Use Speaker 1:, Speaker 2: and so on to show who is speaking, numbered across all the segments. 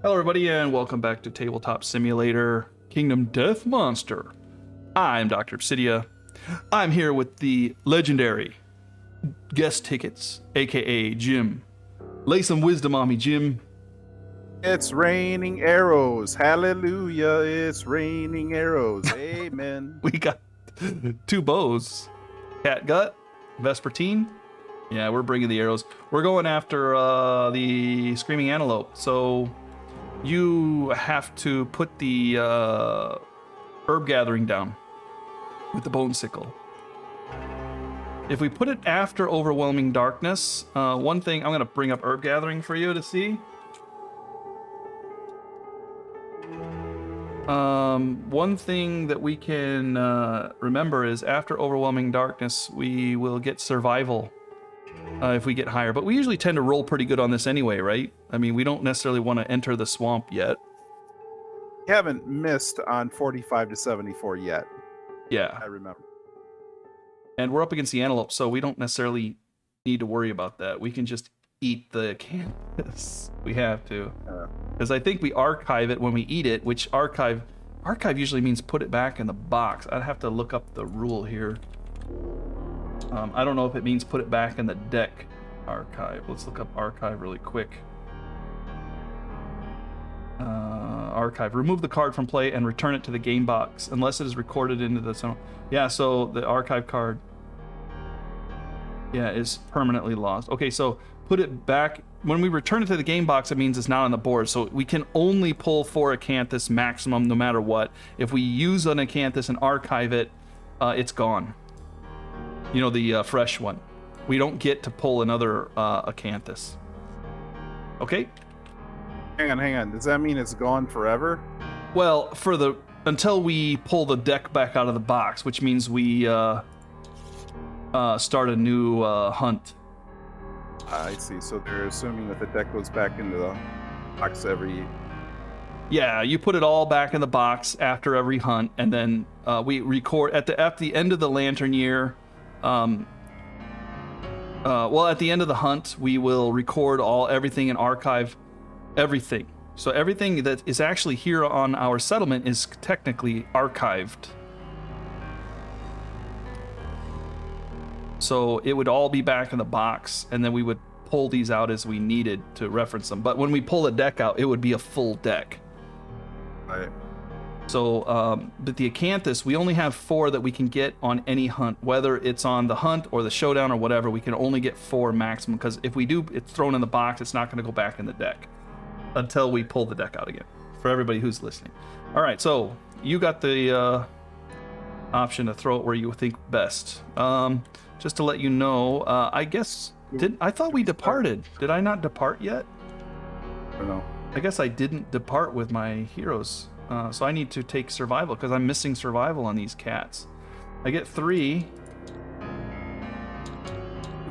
Speaker 1: Hello, everybody, and welcome back to Tabletop Simulator Kingdom Death Monster. I'm Dr. Obsidia. I'm here with the legendary guest tickets, aka Jim. Lay some wisdom on me, Jim.
Speaker 2: It's raining arrows. Hallelujah. It's raining arrows. Amen.
Speaker 1: We got two bows. Catgut, Vespertine. Yeah, we're bringing the arrows. We're going after the Screaming Antelope. So you have to put the herb gathering down with the bone sickle. If we put it after Overwhelming Darkness, one thing, I'm going to bring up herb gathering for you to see. One thing that we can remember is after Overwhelming Darkness, we will get survival if we get higher. But we usually tend to roll pretty good on this anyway, right? I mean, we don't necessarily want to enter the swamp yet.
Speaker 2: You haven't missed on 45 to 74 yet.
Speaker 1: Yeah.
Speaker 2: I remember.
Speaker 1: And we're up against the antelope, so we don't necessarily need to worry about that. We can just eat the canvas. We have to. Because I think we archive it when we eat it, which archive usually means put it back in the box. I'd have to look up the rule here. I don't know if it means put it back in the deck archive. Let's look up archive really quick. Archive. Remove the card from play and return it to the game box unless it is recorded into the zone. Yeah, so the archive card, yeah, is permanently lost. Okay, so put it back. When we return it to the game box, it means it's not on the board. So we can only pull 4 acanthus maximum no matter what. If we use an acanthus and archive it, it's gone. You know, the fresh one. We don't get to pull another acanthus. Okay?
Speaker 2: Hang on. Does that mean it's gone forever?
Speaker 1: Well, until we pull the deck back out of the box, which means we start a new hunt.
Speaker 2: I see. So they're assuming that the deck goes back into the box every...
Speaker 1: Yeah, you put it all back in the box after every hunt, and then we record at the end of the lantern year. At the end of the hunt, we will record everything and archive everything. So everything that is actually here on our settlement is technically archived. So it would all be back in the box, and then we would pull these out as we needed to reference them. But when we pull a deck out, it would be a full deck.
Speaker 2: Right.
Speaker 1: So, but the acanthus, we only have 4 that we can get on any hunt, whether it's on the hunt or the showdown or whatever. We can only get 4 maximum, because if we do, it's thrown in the box. It's not going to go back in the deck until we pull the deck out again. For everybody who's listening. All right, so you got the option to throw it where you think best. Just to let you know, I guess I thought we departed. Did I not depart yet?
Speaker 2: I don't know.
Speaker 1: I guess I didn't depart with my heroes. So I need to take survival because I'm missing survival on these cats. I get 3.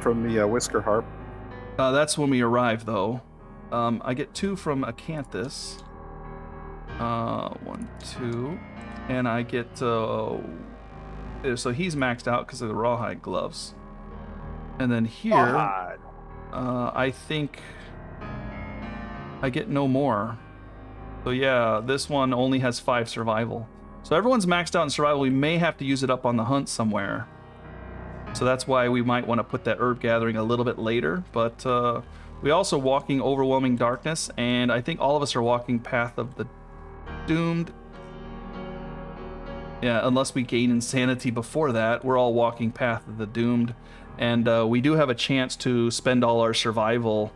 Speaker 2: From the Whisker Harp.
Speaker 1: That's when we arrive, though. I get 2 from Acanthus. 1, 2. And I get... so he's maxed out because of the rawhide gloves. And then here... I think... I get no more. So yeah, this one only has 5 survival. So everyone's maxed out in survival. We may have to use it up on the hunt somewhere. So that's why we might want to put that herb gathering a little bit later. But we also walking Overwhelming Darkness, and I think all of us are walking Path of the Doomed. Yeah, unless we gain insanity before that, we're all walking Path of the Doomed. And we do have a chance to spend all our survival.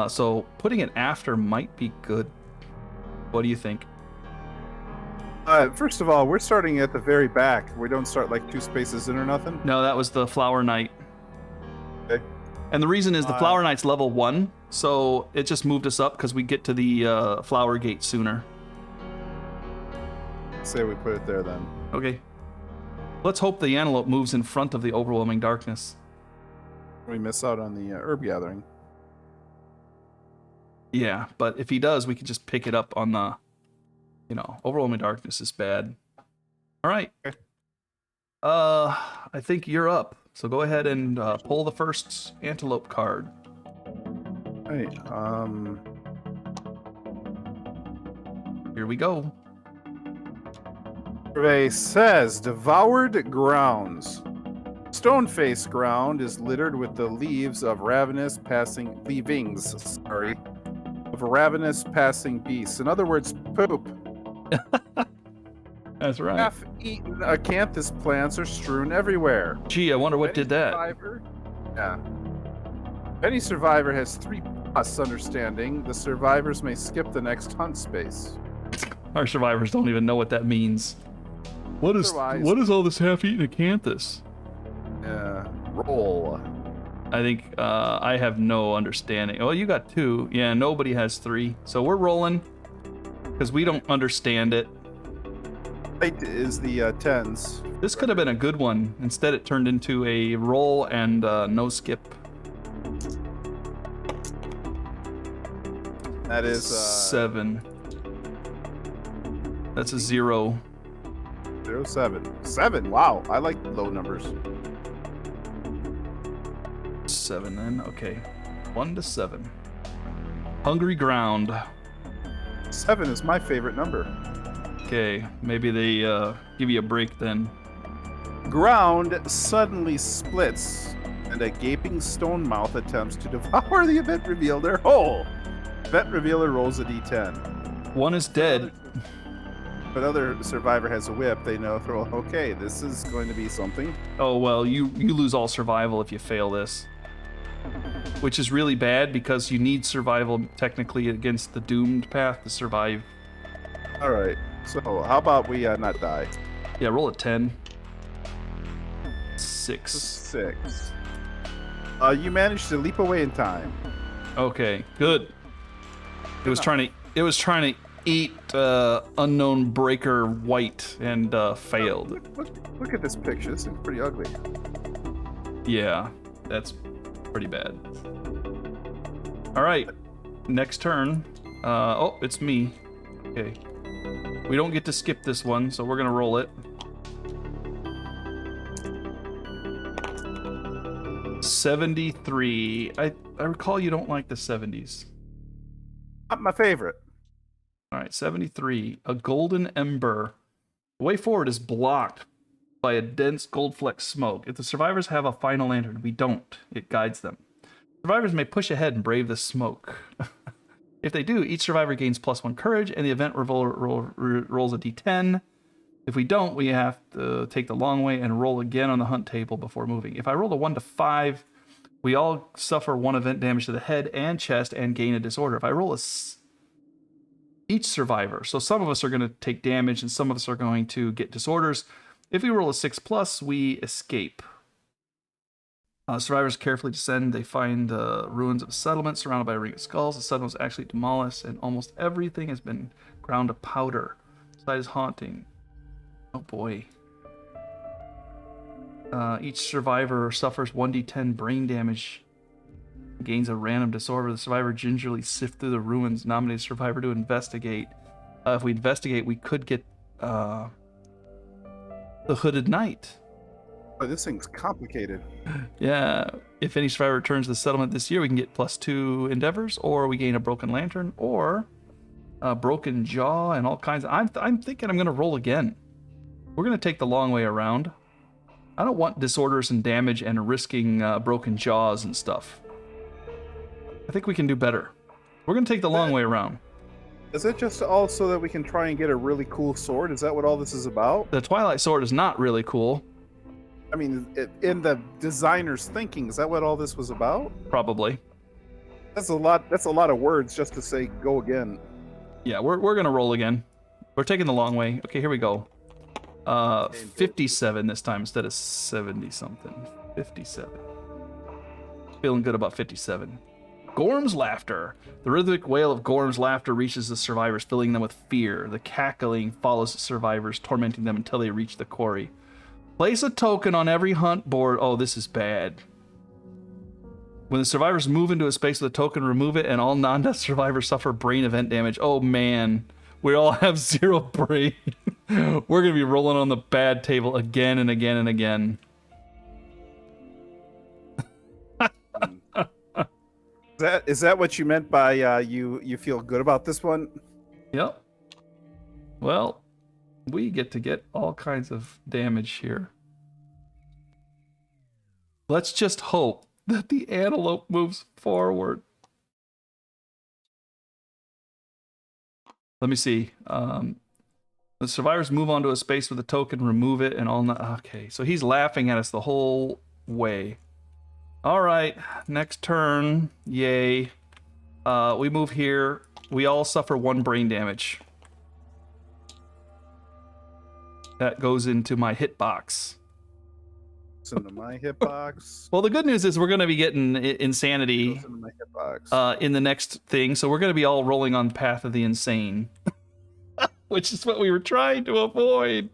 Speaker 1: So putting it after might be good. What do you think?
Speaker 2: First of all, we're starting at the very back. We don't start like 2 spaces in or nothing.
Speaker 1: No, that was the Flower Knight.
Speaker 2: Okay.
Speaker 1: And the reason is the Flower Knight's level 1, so it just moved us up because we get to the Flower Gate sooner.
Speaker 2: Say we put it there then.
Speaker 1: Okay. Let's hope the antelope moves in front of the Overwhelming Darkness.
Speaker 2: We miss out on the herb gathering.
Speaker 1: Yeah, but if he does, we can just pick it up on the, Overwhelming Darkness is bad. All right.
Speaker 2: Okay.
Speaker 1: I think you're up. So go ahead and pull the first antelope card.
Speaker 2: Hey,
Speaker 1: Here we go.
Speaker 2: Survey says devoured grounds. Stone-faced ground is littered with the leavings of ravenous passing beasts. In other words, poop.
Speaker 1: That's right.
Speaker 2: Half-eaten acanthus plants are strewn everywhere.
Speaker 1: Gee, I wonder what did that.
Speaker 2: Yeah. If any survivor has 3+ understanding, the survivors may skip the next hunt space.
Speaker 1: Our survivors don't even know what that means. What is all this half-eaten acanthus?
Speaker 2: Roll.
Speaker 1: I think I have no understanding. Oh, you got 2. Yeah, nobody has 3. So we're rolling because we don't understand it.
Speaker 2: Right is the 10s.
Speaker 1: This could have been a good one. Instead, it turned into a roll and no skip.
Speaker 2: That is
Speaker 1: 7. That's a 0.
Speaker 2: 07. 7. Wow, I like low numbers.
Speaker 1: 7 then. Okay, 1 to 7. Hungry ground.
Speaker 2: 7 is my favorite number.
Speaker 1: Okay, maybe they give you a break then.
Speaker 2: Ground suddenly splits, and a gaping stone mouth attempts to devour the event revealer whole. Event revealer rolls a d10.
Speaker 1: 1 is dead.
Speaker 2: If another survivor has a whip, they know, okay, this is going to be something.
Speaker 1: Oh, well, you lose all survival if you fail this. Which is really bad because you need survival technically against the doomed path to survive.
Speaker 2: Alright, so how about we not die?
Speaker 1: Yeah, roll a 10. 6.
Speaker 2: 6. You managed to leap away in time.
Speaker 1: Okay, good. It was trying to eat unknown breaker white and failed.
Speaker 2: Look at this picture. This is pretty ugly.
Speaker 1: Yeah, that's pretty bad. All right, next turn. Oh, it's me. Okay. We don't get to skip this one, so we're gonna roll it. 73. I recall you don't like the 70s.
Speaker 2: Not my favorite.
Speaker 1: All right, 73. A golden ember. The way forward is blocked by a dense gold fleck smoke. If the survivors have a final lantern, we don't. It guides them. Survivors may push ahead and brave the smoke. If they do, each survivor gains +1 courage, and the event rolls a d10. If we don't, we have to take the long way and roll again on the hunt table before moving. If I roll a 1 to 5, we all suffer 1 event damage to the head and chest and gain a disorder. If I roll each survivor, so some of us are going to take damage and some of us are going to get disorders. If we roll a 6+, we escape. Survivors carefully descend. They find the ruins of a settlement surrounded by a ring of skulls. The settlement was actually demolished, and almost everything has been ground to powder. The site is haunting. Oh boy. Each survivor suffers 1d10 brain damage. Gains a random disorder. The survivor gingerly sift through the ruins. Nominate a survivor to investigate. If we investigate, we could get the Hooded Knight.
Speaker 2: Oh, this thing's complicated.
Speaker 1: Yeah. If any survivor returns to the settlement this year, we can get +2 endeavors, or we gain a broken lantern, or a broken jaw, and all kinds of... I'm thinking I'm going to roll again. We're going to take the long way around. I don't want disorders and damage and risking broken jaws and stuff. I think we can do better. We're going to take the long way around.
Speaker 2: Is it just all so that we can try and get a really cool sword? Is that what all this is about?
Speaker 1: The Twilight Sword is not really cool.
Speaker 2: I mean, in the designer's thinking, is that what all this was about?
Speaker 1: Probably.
Speaker 2: That's a lot of words just to say go again.
Speaker 1: Yeah, we're going to roll again. We're taking the long way. Okay, here we go. 57 this time instead of 70-something. 57. Feeling good about 57. Gorm's laughter. The rhythmic wail of Gorm's laughter reaches the survivors, filling them with fear. The cackling follows the survivors, tormenting them until they reach the quarry. Place a token on every hunt board. Oh, this is bad. When the survivors move into a space with a token, remove it, and all non-death survivors suffer brain event damage. Oh, man. We all have 0 brain. We're going to be rolling on the bad table again and again and again.
Speaker 2: Is that what you meant by you feel good about this one?
Speaker 1: Yep. Well, we get to get all kinds of damage here. Let's just hope that the antelope moves forward. Let me see. The survivors move onto a space with a token, remove it, and all. Okay, so he's laughing at us the whole way. All right, next turn. Yay. We move here. We all suffer 1 brain damage. That goes into my hitbox.
Speaker 2: It's into my hitbox.
Speaker 1: Well, the good news is we're going to be getting insanity
Speaker 2: Goes into my hitbox.
Speaker 1: in the next thing, so we're going to be all rolling on Path of the Insane, which is what we were trying to avoid.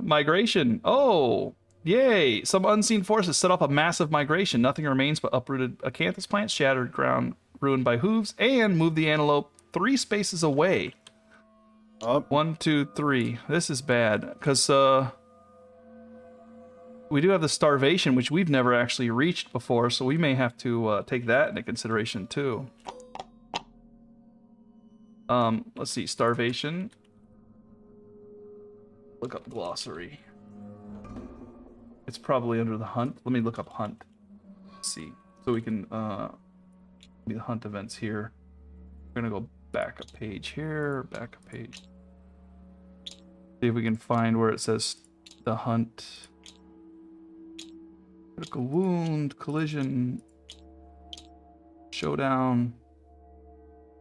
Speaker 1: Migration. Oh, yay. Some unseen forces set off a massive migration. Nothing remains but uprooted acanthus plants, shattered ground ruined by hooves, and move the antelope 3 spaces away.
Speaker 2: Up.
Speaker 1: 1, 2, 3. This is bad, because we do have the starvation, which we've never actually reached before, so we may have to take that into consideration too. Let's see, starvation. Look up glossary. It's probably under the hunt. Let me look up hunt. Let's see, so we can the hunt events here. We're gonna go back a page here, back a page. See if we can find where it says the hunt. Critical wound, collision, showdown.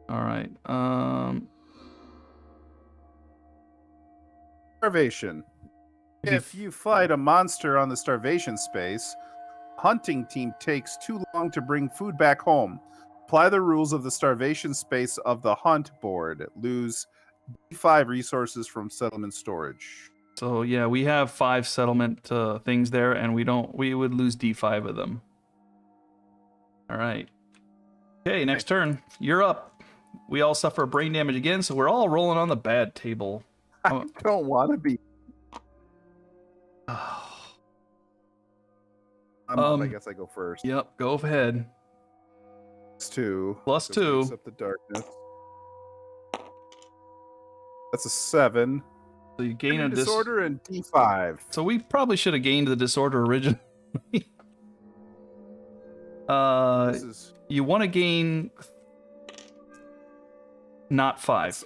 Speaker 1: All right.
Speaker 2: Starvation. If you fight a monster on the starvation space, hunting team takes too long to bring food back home. Apply the rules of the starvation space of the hunt board. Lose D5 resources from settlement storage.
Speaker 1: So yeah, we have 5 settlement things there, and we would lose D5 of them. All right. Okay, next turn. You're up. We all suffer brain damage again, so we're all rolling on the bad table.
Speaker 2: I don't want to be. I guess I go first.
Speaker 1: Yep, go ahead.
Speaker 2: +2.
Speaker 1: +2.
Speaker 2: Up the darkness. That's a 7.
Speaker 1: So you gain a
Speaker 2: disorder and D5.
Speaker 1: So we probably should have gained the disorder originally. You want to gain not 5.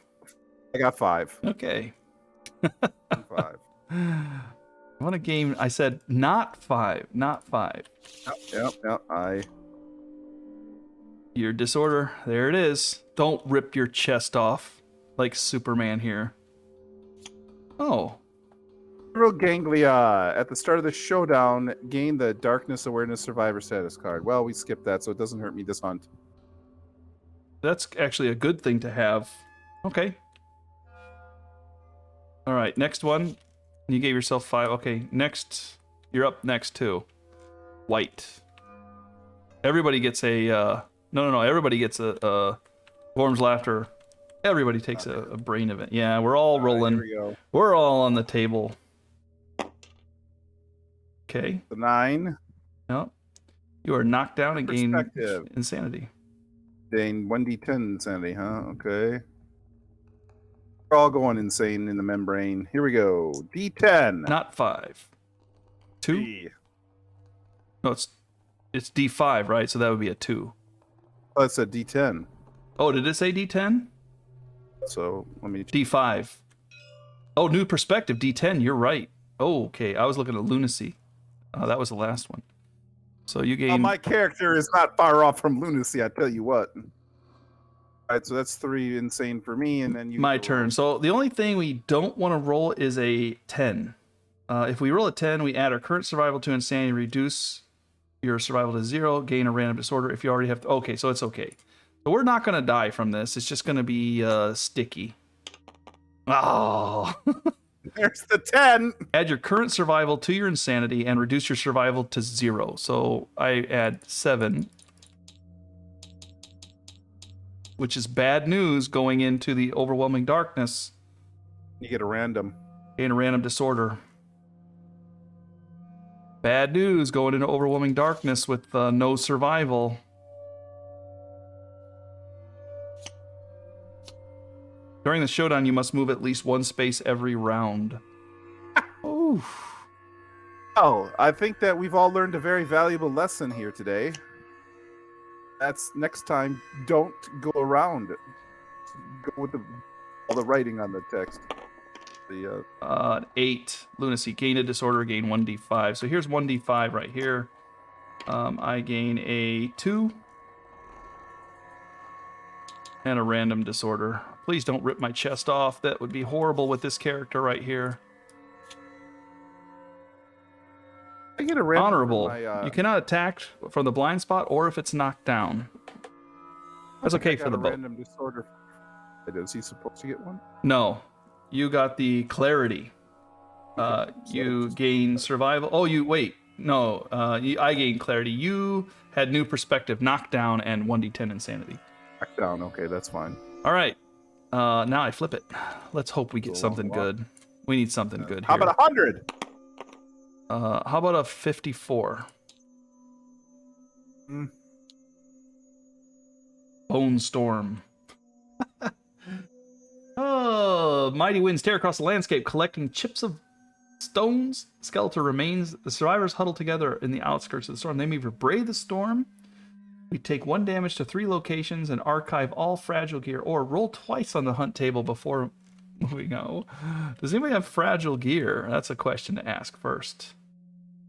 Speaker 2: I got 5.
Speaker 1: Okay.
Speaker 2: 5.
Speaker 1: I want to gain. I said not 5, not 5.
Speaker 2: Yep.
Speaker 1: Your disorder. There it is. Don't rip your chest off like Superman here. Oh.
Speaker 2: Cerebral ganglia. At the start of the showdown, gain the darkness awareness survivor status card. Well, we skipped that, so it doesn't hurt me this hunt.
Speaker 1: That's actually a good thing to have. Okay. All right, next one. You gave yourself 5. Okay, next. You're up next too. White. Everybody gets a. No. Everybody gets a. Worm's laughter. Everybody takes a brain event. Yeah, we're all rolling.
Speaker 2: Here we go.
Speaker 1: We're all on the table. Okay.
Speaker 2: The 9.
Speaker 1: Yep. You are knocked down and gain
Speaker 2: Perspective.
Speaker 1: insanity.
Speaker 2: Gain 1d10 insanity, huh? Okay. We're all going insane in the membrane. Here we go. D10.
Speaker 1: Not 5. 2?
Speaker 2: D.
Speaker 1: No, it's D5, right? So that would be a 2.
Speaker 2: Oh, it's a D10.
Speaker 1: Oh, did it say D10?
Speaker 2: So let me.
Speaker 1: D5. Oh, new perspective. D10. You're right. Oh, okay. I was looking at lunacy. That was the last one. So you gain.
Speaker 2: Oh, my character is not far off from lunacy. I tell you what. All right, so that's 3 insane for me, and then you.
Speaker 1: My turn. So the only thing we don't want to roll is a 10. If we roll a 10, we add our current survival to insanity, reduce your survival to 0, gain a random disorder. If you already have. Okay, so it's okay. So we're not going to die from this. It's just going to be sticky. Oh.
Speaker 2: There's the 10.
Speaker 1: Add your current survival to your insanity and reduce your survival to 0. So I add 7. Which is bad news going into the overwhelming darkness.
Speaker 2: You get a random.
Speaker 1: Gain a random disorder. Bad news going into overwhelming darkness with no survival. During the showdown, you must move at least one space every round. Oof.
Speaker 2: Oh, I think that we've all learned a very valuable lesson here today. That's next time, don't go around. Go with all the writing on the text.
Speaker 1: 8 lunacy. Gain a disorder, gain 1d5. So here's 1d5 right here. I gain a 2 and a random disorder. Please don't rip my chest off. That would be horrible with this character right here.
Speaker 2: I get a random
Speaker 1: Honorable.
Speaker 2: My,
Speaker 1: You cannot attack from the blind spot or if it's knocked down. That's okay for the boat.
Speaker 2: Random disorder. Is he supposed to get one?
Speaker 1: No. You got the clarity. You gain survival. Oh, you wait. No, I gained clarity. You had new perspective, knockdown, and 1d10 insanity.
Speaker 2: Knockdown. Okay, that's fine.
Speaker 1: All right. Now I flip it. Let's hope we get something good. We need something good here.
Speaker 2: How about 100?
Speaker 1: How about a 54? Bone storm. Oh, mighty winds tear across the landscape, collecting chips of stones, skeletal remains. The survivors huddle together in the outskirts of the storm. They may brave the storm. We take 1 damage to 3 locations and archive all fragile gear, or roll twice on the hunt table before moving out. Does anybody have fragile gear? That's a question to ask first.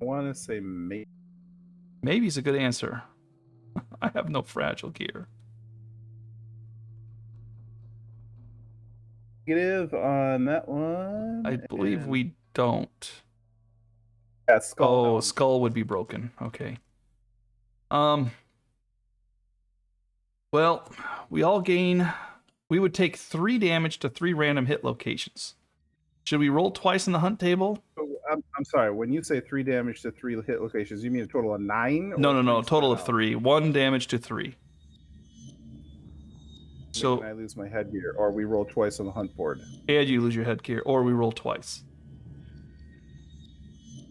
Speaker 2: I want to say maybe.
Speaker 1: Maybe's a good answer. I have no fragile gear.
Speaker 2: Negative on that one.
Speaker 1: I believe we don't.
Speaker 2: Yeah, skull.
Speaker 1: Oh, skull would be broken. Okay. Well, we all gain. We would take 3 damage to 3 random hit locations. Should we roll twice in the hunt table?
Speaker 2: I'm sorry. When you say 3 damage to 3 hit locations, you mean a total of 9?
Speaker 1: No. Total of 3. 1 damage to 3. So
Speaker 2: I lose my headgear, or we roll twice on the hunt board.
Speaker 1: And you lose your headgear, or we roll twice.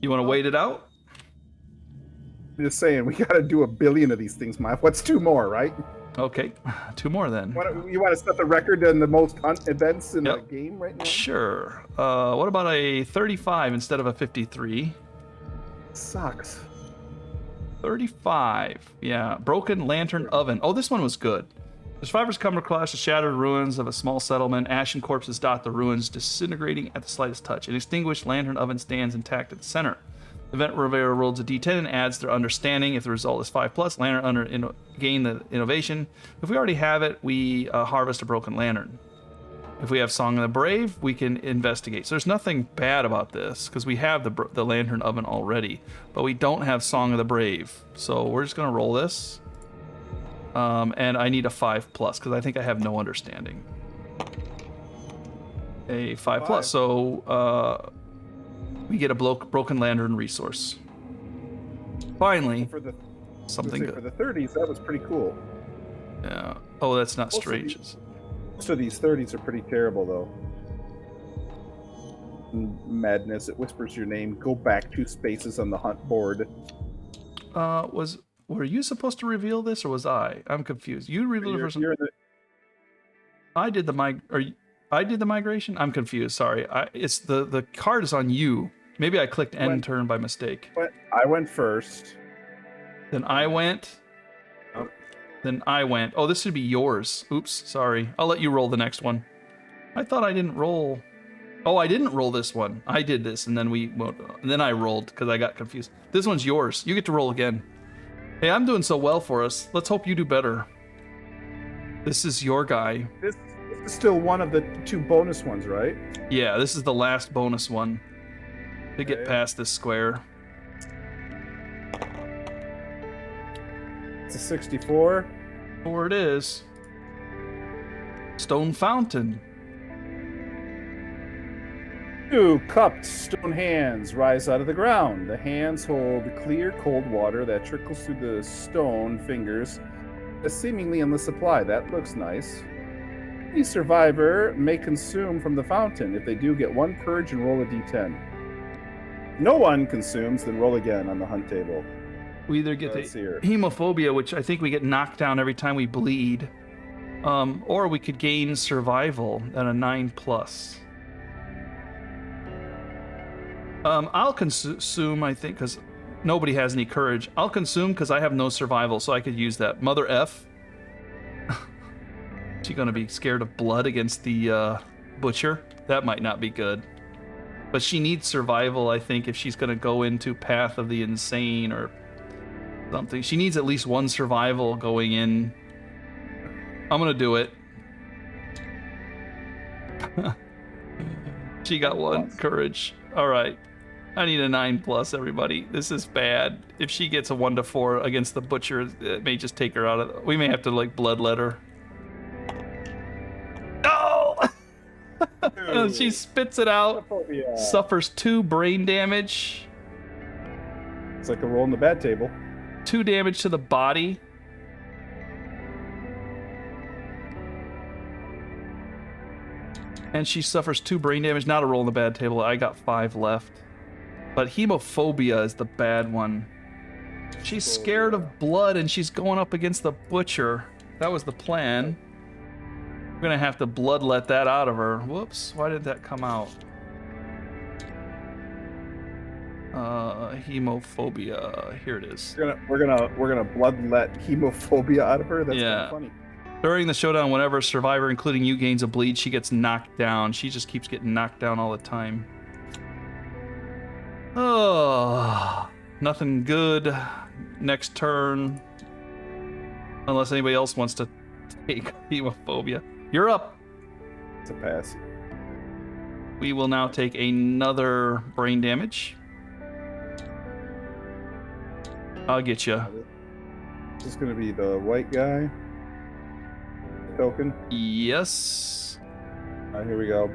Speaker 1: You want to wait it out?
Speaker 2: I'm just saying, we got to do 1 billion of these things, Mike. What's 2 more, right?
Speaker 1: Okay, 2 more then.
Speaker 2: You want to set the record in the most hunt events in the game right now?
Speaker 1: Sure. What about a 35 instead of a 53?
Speaker 2: Sucks.
Speaker 1: 35. Yeah. Broken lantern oven. Oh, this one was good. The survivors come across the shattered ruins of a small settlement. Ashen corpses dot the ruins, disintegrating at the slightest touch. An extinguished lantern oven stands intact at the center. The event Rivera rolls a d10 and adds their understanding. If the result is 5+, lantern under gain the innovation. If we already have it, we harvest a broken lantern. If we have Song of the Brave, we can investigate. So there's nothing bad about this because we have the lantern oven already, but we don't have Song of the Brave. So we're just gonna roll this. And I need a 5+ because I think I have no understanding. A 5+. So we get a broken lantern resource. Finally, something good.
Speaker 2: For the 30s, that was pretty cool.
Speaker 1: Yeah. Oh, that's not strange.
Speaker 2: Most of these 30s are pretty terrible, though. Madness. It whispers your name. Go back 2 spaces on the hunt board.
Speaker 1: Were you supposed to reveal this, or was I? I'm confused. You revealed it for I did the migration. I'm confused. Sorry. It's the card is on you. Maybe I clicked end turn by mistake.
Speaker 2: I went first.
Speaker 1: Then I went.
Speaker 2: Oh.
Speaker 1: Then I went. Oh, this should be yours. Oops. Sorry. I'll let you roll the next one. I thought I didn't roll. Oh, I didn't roll this one. I did this, and then I rolled because I got confused. This one's yours. You get to roll again. Hey, I'm doing so well for us. Let's hope you do better. This is your guy.
Speaker 2: This is still one of the 2 bonus ones, right?
Speaker 1: Yeah, this is the last bonus one to get past this square.
Speaker 2: It's a 64.
Speaker 1: 4 it is. Stone fountain.
Speaker 2: 2 cupped stone hands rise out of the ground. The hands hold clear, cold water that trickles through the stone fingers. A seemingly endless supply. That looks nice. Any survivor may consume from the fountain. If they do, get 1 courage and roll a d10. No one consumes, then roll again on the hunt table.
Speaker 1: We either get the hemophobia, which I think we get knocked down every time we bleed, Or we could gain survival at a 9+. I'll consume, I think, because nobody has any courage. I'll consume because I have no survival, so I could use that. Mother F. She gonna be scared of blood against the butcher? That might not be good. But she needs survival, I think, if she's gonna go into Path of the Insane or something. She needs at least one survival going in. I'm gonna do it. She got 1 courage. All right. I need a 9+, everybody. This is bad. If she gets a 1 to 4 against the butcher, it may just take her out of. We may have to like bloodlet her. No! She spits it out. Suffers 2 brain damage.
Speaker 2: It's like a roll in the bad table.
Speaker 1: 2 damage to the body. And she suffers 2 brain damage. Not a roll in the bad table. I got 5 left. But hemophobia is the bad one. She's scared of blood and she's going up against the butcher. That was the plan. We're gonna have to bloodlet that out of her. Whoops, why did that come out? Hemophobia. Here it is.
Speaker 2: We're gonna bloodlet hemophobia out of her. That's kind of funny.
Speaker 1: During the showdown, whenever a survivor, including you, gains a bleed, she gets knocked down. She just keeps getting knocked down all the time. Oh, nothing good. Next turn. Unless anybody else wants to take hemophobia. You're up.
Speaker 2: It's a pass.
Speaker 1: We will now take another brain damage. I'll get you.
Speaker 2: This is going to be the white guy. Token.
Speaker 1: Yes.
Speaker 2: Here we go.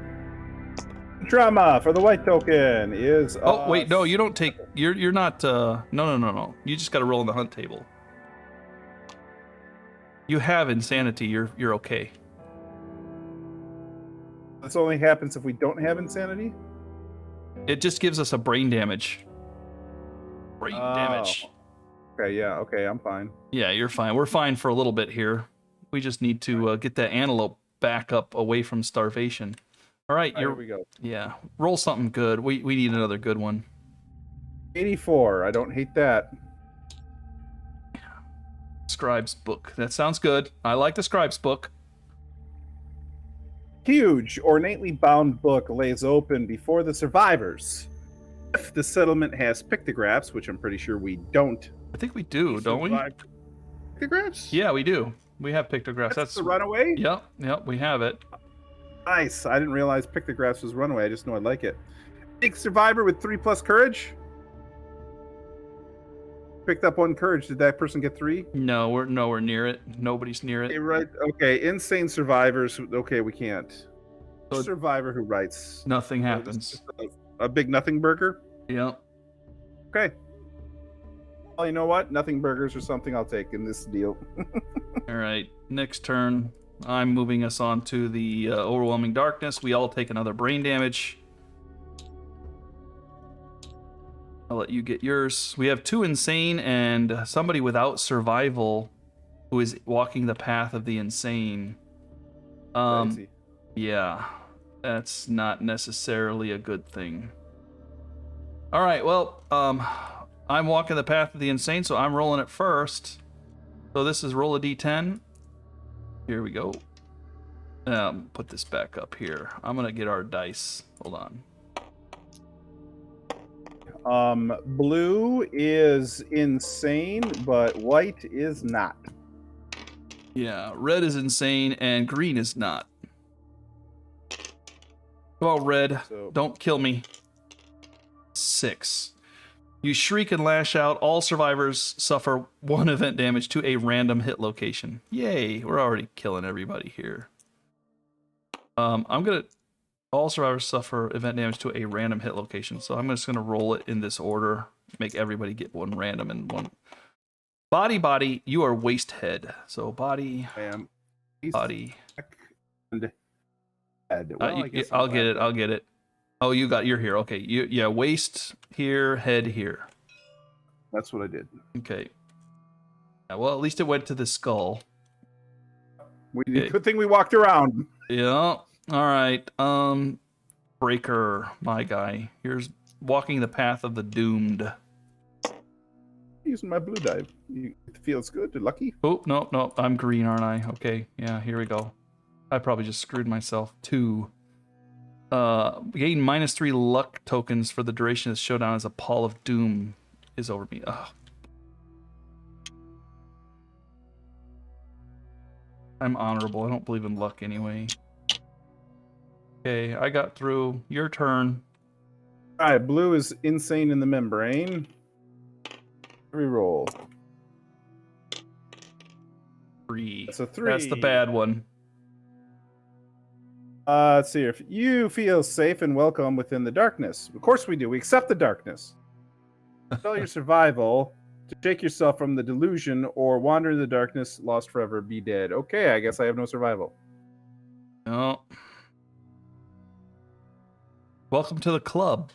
Speaker 2: Drama for the white token is.
Speaker 1: Oh wait, no, you don't take. You're not. No. You just got to roll on the hunt table. You have insanity. You're okay.
Speaker 2: This only happens if we don't have insanity.
Speaker 1: It just gives us a brain damage. Brain damage.
Speaker 2: Okay. Yeah. Okay. I'm fine.
Speaker 1: Yeah, you're fine. We're fine for a little bit here. We just need to get that antelope back up away from starvation. All right,
Speaker 2: here we go.
Speaker 1: Yeah, roll something good. We need another good one.
Speaker 2: 84. I don't hate that.
Speaker 1: Scribe's book. That sounds good. I like the Scribe's book.
Speaker 2: Huge, ornately bound book lays open before the survivors. If the settlement has pictographs, which I'm pretty sure we don't.
Speaker 1: I think we do, don't we?
Speaker 2: Pictographs?
Speaker 1: Yeah, we do. We have pictographs. That's
Speaker 2: the runaway?
Speaker 1: Yep, we have it.
Speaker 2: Nice. I didn't realize pictographs was runaway. I just know I like it. Take survivor with 3+ courage. Picked up 1 courage. Did that person get 3?
Speaker 1: No, we're nowhere near it. Nobody's near it.
Speaker 2: Okay, right. Okay, insane survivors. Okay, we can't. So survivor who writes.
Speaker 1: Nothing happens.
Speaker 2: A big nothing burger?
Speaker 1: Yep.
Speaker 2: Okay. Well, you know what? Nothing burgers or something I'll take in this deal.
Speaker 1: All right. Next turn, I'm moving us on to the overwhelming darkness. We all take another brain damage. I'll let you get yours. We have 2 insane and somebody without survival who is walking the path of the insane. Yeah, that's not necessarily a good thing. All right, well, I'm walking the path of the insane, so I'm rolling it first. So this is roll a d10. Here we go. Put this back up here. I'm gonna get our dice. Hold on.
Speaker 2: Blue is insane, but white is not.
Speaker 1: Yeah, red is insane and green is not. Come on, red. Don't kill me. 6. You shriek and lash out. All survivors suffer 1 event damage to a random hit location. Yay, we're already killing everybody here. All survivors suffer event damage to a random hit location. So I'm just gonna roll it in this order. Make everybody get 1 random and 1. Body, you are waste head. So body, body.
Speaker 2: And head. Well,
Speaker 1: I'll get it. Oh, you're here. Okay, waist here, head here.
Speaker 2: That's what I did.
Speaker 1: Okay. Yeah, well, at least it went to the skull.
Speaker 2: Good thing we walked around.
Speaker 1: Yeah. All right. Breaker, my guy. Here's walking the path of the doomed.
Speaker 2: Using my blue dive. It feels good. Lucky.
Speaker 1: Oh, no. I'm green, aren't I? Okay. Yeah, here we go. I probably just screwed myself. 2. Gain -3 luck tokens for the duration of the showdown as a pall of doom is over me. Ugh. I'm honorable. I don't believe in luck anyway. Okay, I got through. Your turn.
Speaker 2: All right, blue is insane in the membrane. Reroll.
Speaker 1: 3.
Speaker 2: That's a 3.
Speaker 1: That's the bad one.
Speaker 2: Let's see here. If you feel safe and welcome within the darkness. Of course we do. We accept the darkness. Tell your survival to shake yourself from the delusion or wander in the darkness, lost forever, be dead. Okay, I guess I have no survival.
Speaker 1: No. Welcome to the club.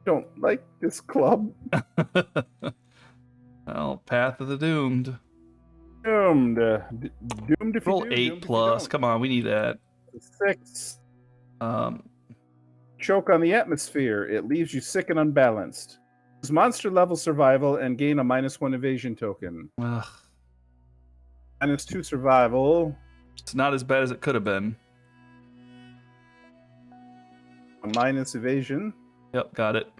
Speaker 2: Don't like this club.
Speaker 1: Well, Path of the Doomed.
Speaker 2: Doomed. Doomed if
Speaker 1: Roll
Speaker 2: you do.
Speaker 1: 8 plus. Come on, we need that.
Speaker 2: 6.
Speaker 1: Um,
Speaker 2: Choke on the atmosphere. It leaves you sick and unbalanced. Use monster level survival and gain a -1 evasion token.
Speaker 1: ugh.
Speaker 2: -2 survival.
Speaker 1: It's not as bad as it could have been.
Speaker 2: A minus evasion.
Speaker 1: Yep, got it.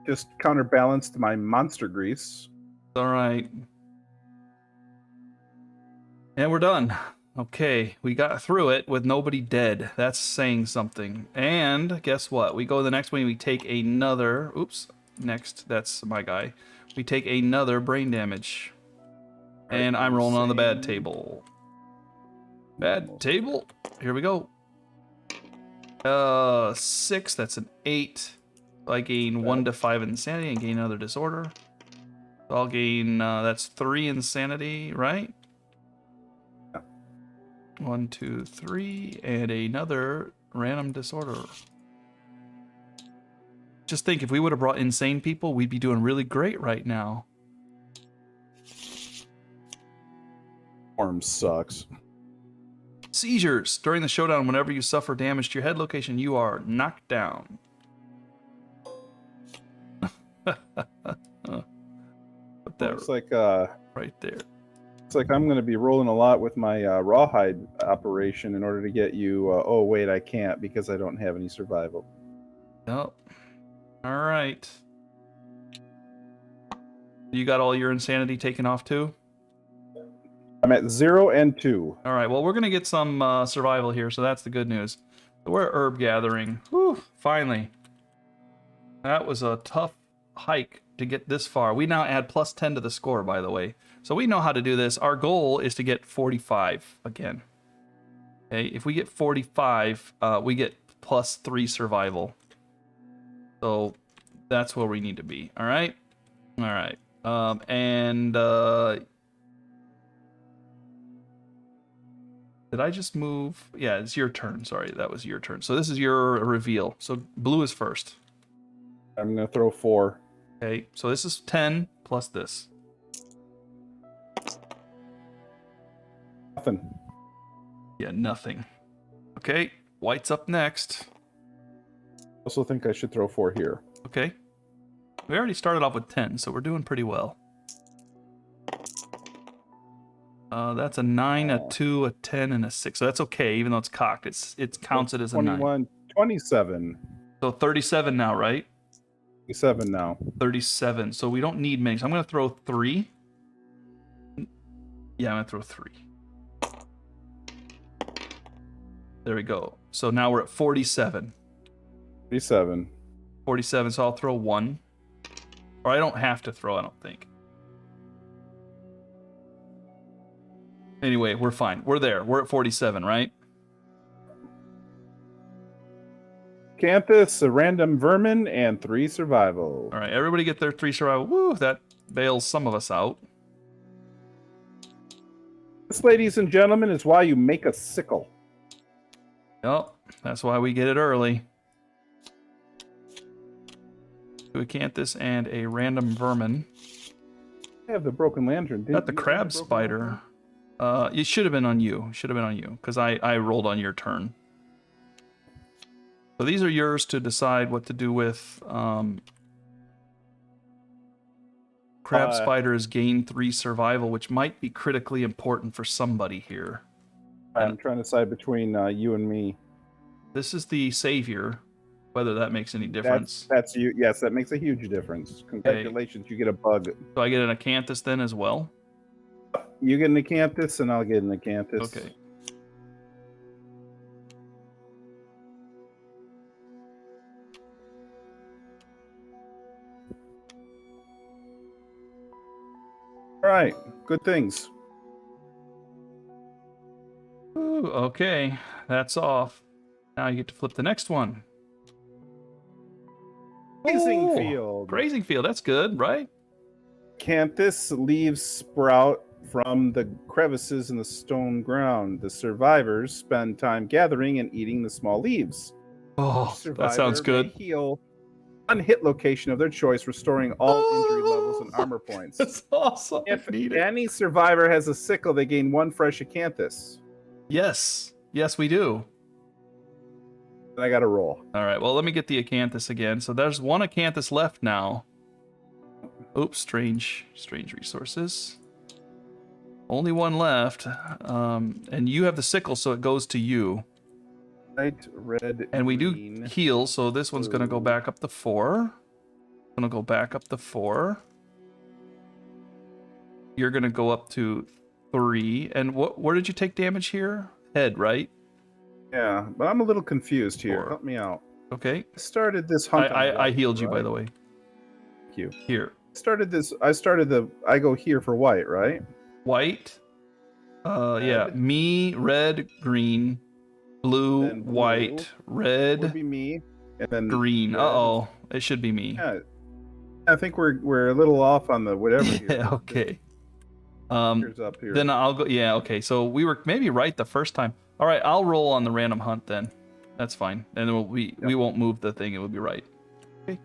Speaker 2: Just counterbalanced my monster grease.
Speaker 1: All right. And we're done. Okay, we got through it with nobody dead. That's saying something. And guess what? We go to the next one, we take another... Oops. Next, that's my guy. We take another brain damage. And I'm rolling on the bad table. Bad table. Here we go. 6, that's an 8. I gain 1 to 5 insanity and gain another disorder. So I'll gain, that's 3 insanity, right? 1, 2, 3, and another random disorder. Just think, if we would have brought insane people, we'd be doing really great right now.
Speaker 2: Form sucks.
Speaker 1: Seizures. During the showdown, whenever you suffer damage to your head location, you are knocked down. Put that
Speaker 2: Looks like
Speaker 1: right there.
Speaker 2: it's like I'm going to be rolling a lot with my rawhide operation in order to get you. Oh wait, I can't because I don't have any survival.
Speaker 1: Nope. All right. You got all your insanity taken off too?
Speaker 2: I'm at 0 and 2.
Speaker 1: All right. Well, we're gonna get some survival here, so that's the good news. We're at herb gathering. Whew, finally. That was a tough hike to get this far. We now add +10 to the score, by the way. So we know how to do this. Our goal is to get 45 again. Okay, if we get 45, we get +3 survival. So that's where we need to be. All right? All right. Did I just move? Yeah, it's your turn. Sorry, that was your turn. So this is your reveal. So blue is first.
Speaker 2: I'm going to throw 4.
Speaker 1: Okay, so this is 10 plus this.
Speaker 2: Nothing.
Speaker 1: Yeah, nothing. Okay, white's up next.
Speaker 2: Also think I should throw 4 here.
Speaker 1: Okay. We already started off with 10, so we're doing pretty well. That's a 9, a 2, a 10, and a 6. So that's okay, even though it's cocked. It counts it as a 9.
Speaker 2: 21, 27.
Speaker 1: So 37 now, right?
Speaker 2: 27 now.
Speaker 1: 37. So we don't need many. So I'm going to throw 3. Yeah, I'm going to throw 3. There we go. So now we're at 47.
Speaker 2: 37.
Speaker 1: 47, so I'll throw 1. Or I don't have to throw, I don't think. Anyway, we're fine. We're there. We're at 47, right?
Speaker 2: Canthus, a random vermin, and 3 survival.
Speaker 1: All right, everybody get their 3 survival. Woo, that bails some of us out.
Speaker 2: This, ladies and gentlemen, is why you make a sickle.
Speaker 1: Yep, that's why we get it early. Do a Canthus and a random vermin.
Speaker 2: I have the broken lantern.
Speaker 1: Got the crab spider. It should have been on you. Should have been on you, because I rolled on your turn. So these are yours to decide what to do with. Crab spiders gain 3 survival, which might be critically important for somebody here.
Speaker 2: I'm trying to decide between you and me.
Speaker 1: This is the savior. Whether that makes any difference.
Speaker 2: That's you. Yes, that makes a huge difference. Congratulations, okay. You get a bug.
Speaker 1: So I get an acanthus then as well?
Speaker 2: You get an acanthus, and I'll get an acanthus.
Speaker 1: Okay.
Speaker 2: All right. Good things.
Speaker 1: Ooh, okay. That's off. Now you get to flip the next one.
Speaker 2: Grazing field.
Speaker 1: Grazing field, that's good, right?
Speaker 2: Acanthus leaves sprout from the crevices in the stone ground. The survivors spend time gathering and eating the small leaves.
Speaker 1: Oh, that sounds good.
Speaker 2: Heal one hit location of their choice, restoring all injury levels and armor points.
Speaker 1: That's awesome.
Speaker 2: If any survivor has a sickle, they gain 1 fresh acanthus.
Speaker 1: Yes. Yes, we do.
Speaker 2: I got to roll.
Speaker 1: All right, well, let me get the acanthus again. So there's 1 acanthus left now. Oops, strange resources. Only 1 left. And you have the sickle, so it goes to you.
Speaker 2: White, red,
Speaker 1: and we
Speaker 2: green,
Speaker 1: do heal, so this one's going to go back up to 4. Going to go back up to 4. You're going to go up to 3. And where did you take damage here? Head, right?
Speaker 2: Yeah, but I'm a little confused here.
Speaker 1: 4.
Speaker 2: Help me out.
Speaker 1: Okay.
Speaker 2: I started this hunt.
Speaker 1: I healed you, by the way.
Speaker 2: Thank you.
Speaker 1: Here.
Speaker 2: I go here for white, right?
Speaker 1: White. Yeah. Me, red, green, blue, white, red.
Speaker 2: Would be me. And then
Speaker 1: green.
Speaker 2: Red.
Speaker 1: Uh-oh. It should be me.
Speaker 2: Yeah. I think we're a little off on the whatever here.
Speaker 1: Yeah, okay.
Speaker 2: Up here.
Speaker 1: Then I'll go. Yeah, okay. So we were maybe right the first time. All right, I'll roll on the random hunt then. That's fine. And then we won't move the thing. It will be right. Okay.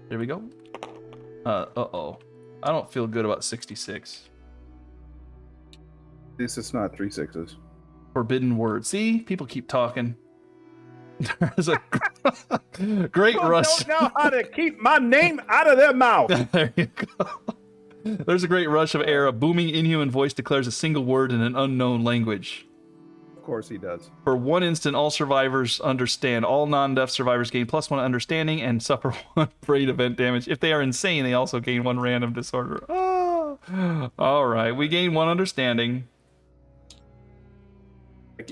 Speaker 1: There we go. Uh-oh. I don't feel good about 66.
Speaker 2: At least it's not 3 6s.
Speaker 1: Forbidden word. See? People keep talking. There's a great rush.
Speaker 2: Don't know how to keep my name out of their mouth.
Speaker 1: There you go. There's a great rush of air. A booming inhuman voice declares a single word in an unknown language.
Speaker 2: Of course he does.
Speaker 1: For 1 instant, all survivors understand. All non-deaf survivors gain +1 understanding and suffer 1 brain event damage. If they are insane, they also gain 1 random disorder. Oh. All right, we gain 1 understanding.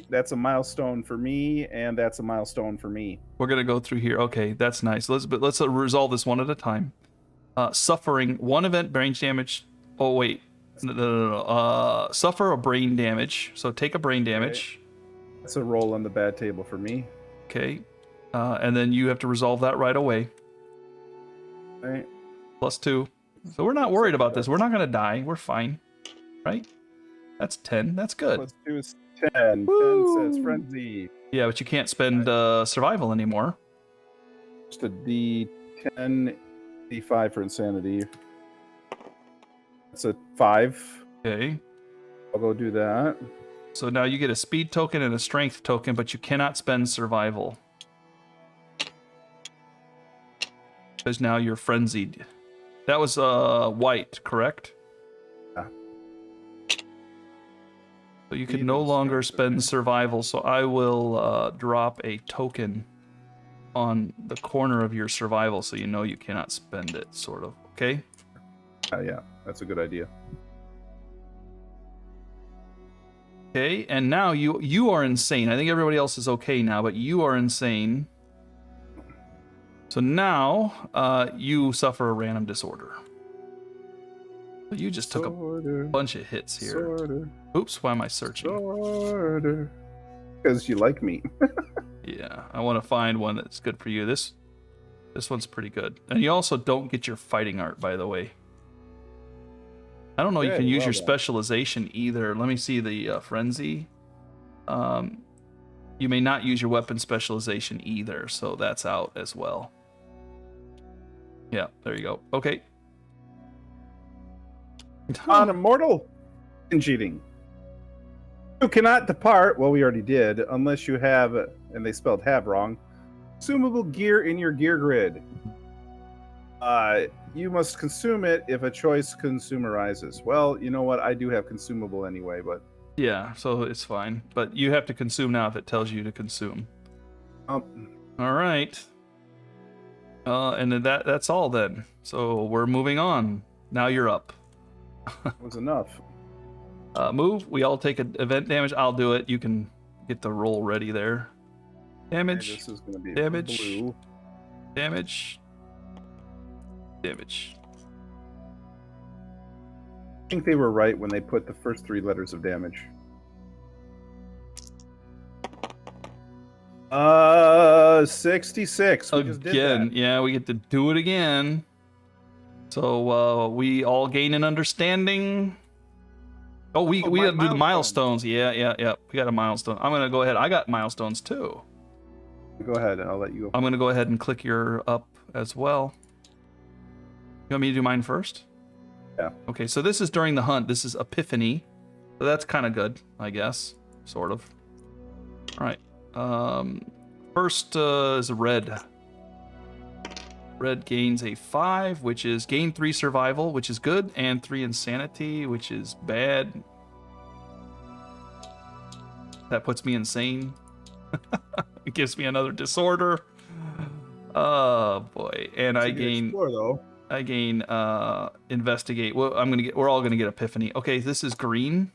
Speaker 2: That's a milestone for me, and that's a milestone for me.
Speaker 1: We're gonna go through here. Okay, that's nice. Let's resolve this one at a time. Suffering 1 event brain damage. Oh wait, no. Suffer a brain damage. So take a brain damage.
Speaker 2: Okay. That's a roll on the bad table for me.
Speaker 1: Okay, and then you have to resolve that right away.
Speaker 2: All right.
Speaker 1: +2. So we're not worried about this. We're not gonna die. We're fine, right? That's 10. That's good.
Speaker 2: +2 is 10.
Speaker 1: Woo!
Speaker 2: 10 says frenzy.
Speaker 1: Yeah, but you can't spend survival anymore.
Speaker 2: Just a D10, D5 for insanity. That's a 5.
Speaker 1: Okay.
Speaker 2: I'll go do that.
Speaker 1: So now you get a speed token and a strength token, but you cannot spend survival. Because now you're frenzied. That was white, correct?
Speaker 2: Yeah.
Speaker 1: So you can no longer spend survival, so I will drop a token on the corner of your survival so you know you cannot spend it, sort of. Okay?
Speaker 2: Yeah, that's a good idea.
Speaker 1: Okay, and now you are insane. I think everybody else is okay now, but you are insane. So now you suffer a random disorder. You just took a bunch of hits here. Oops, why am I searching?
Speaker 2: Because you like me.
Speaker 1: Yeah, I want to find one that's good for you. This one's pretty good. And you also don't get your fighting art, by the way. I don't know you can use your specialization either. Let me see the frenzy. You may not use your weapon specialization either, so that's out as well. Yeah, there you go. Okay.
Speaker 2: On immortal and cheating. You cannot depart. Well, we already did, unless you have, and they spelled have wrong, consumable gear in your gear grid. You must consume it if a choice consumerizes. Well, you know what? I do have consumable anyway, but
Speaker 1: Yeah, so it's fine. But you have to consume now if it tells you to consume. All right. And then that's all then. So we're moving on. Now you're up.
Speaker 2: that was enough.
Speaker 1: Move. We all take an event damage. I'll do it. You can get the roll ready there. Damage.
Speaker 2: Okay, this is going to be
Speaker 1: damage.
Speaker 2: blue.
Speaker 1: Damage. Damage.
Speaker 2: I think they were right when they put the first 3 letters of damage. 66. We just did that.
Speaker 1: Yeah, we get to do it again. So we all gain an understanding. Oh, we gotta do the milestones. Yeah. We got a milestone. I'm gonna go ahead. I got milestones too.
Speaker 2: Go ahead, and I'll let you go.
Speaker 1: I'm gonna go ahead and click your up as well. You want me to do mine first?
Speaker 2: Yeah.
Speaker 1: Okay, so this is during the hunt. This is Epiphany. So that's kind of good, I guess. Sort of. All right. First is red. Red gains a 5, which is gain 3 survival, which is good, and 3 insanity, which is bad. That puts me insane. It gives me another disorder. Oh boy. And I gain
Speaker 2: explore, though.
Speaker 1: I gain investigate. Well, we're all gonna get epiphany. Okay, this is green.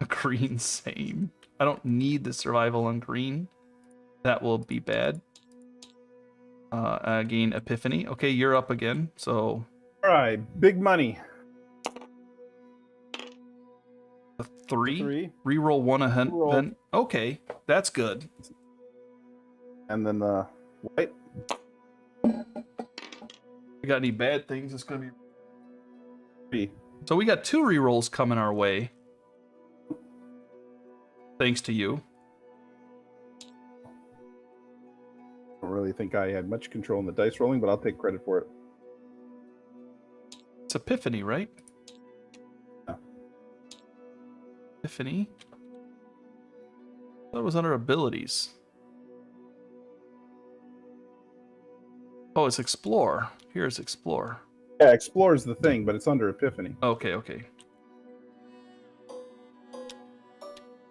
Speaker 1: Green, same. I don't need the survival on green. That will be bad. I gain epiphany. Okay, you're up again. So
Speaker 2: all right, big money.
Speaker 1: A 3. Reroll 1 event. Okay, that's good.
Speaker 2: And then the white.
Speaker 1: You got any bad things? It's gonna be
Speaker 2: 3.
Speaker 1: So we got 2 rerolls coming our way. Thanks to you.
Speaker 2: I don't really think I had much control in the dice rolling, but I'll take credit for it.
Speaker 1: It's epiphany, right?
Speaker 2: Yeah.
Speaker 1: Epiphany? That was under abilities. Oh, it's explore. Here's explore.
Speaker 2: Yeah, explore is the thing, but it's under epiphany.
Speaker 1: Okay.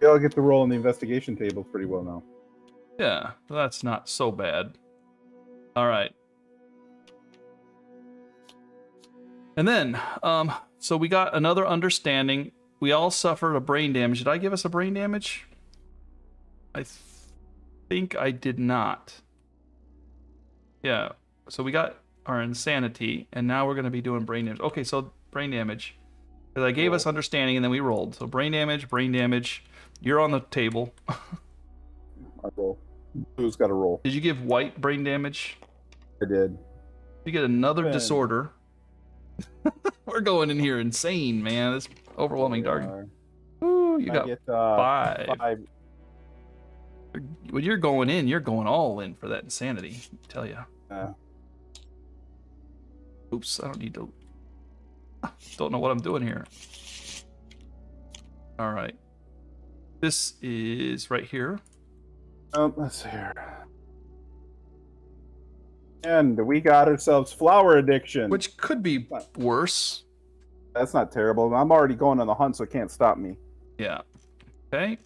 Speaker 2: Yeah, I'll get the roll in the investigation table pretty well now.
Speaker 1: Yeah, that's not so bad. All right. And then, so we got another understanding. We all suffered a brain damage. Did I give us a brain damage? I think I did not. Yeah, so we got our insanity, and now we're going to be doing brain damage. Okay, so brain damage. Because I gave us understanding, and then we rolled. So brain damage. You're on the table.
Speaker 2: I roll. Who's got a roll?
Speaker 1: Did you give white brain damage?
Speaker 2: I did.
Speaker 1: You get another disorder. We're going in here insane, man. This overwhelming dark. Ooh, you got 5. When you're going in, you're going all in for that insanity. I tell you. Oops, I don't need to. Don't know what I'm doing here. All right. This is right here.
Speaker 2: Let's see here. And we got ourselves flower addiction.
Speaker 1: Which could be worse.
Speaker 2: That's not terrible. I'm already going on the hunt, so it can't stop me.
Speaker 1: Yeah. Okay.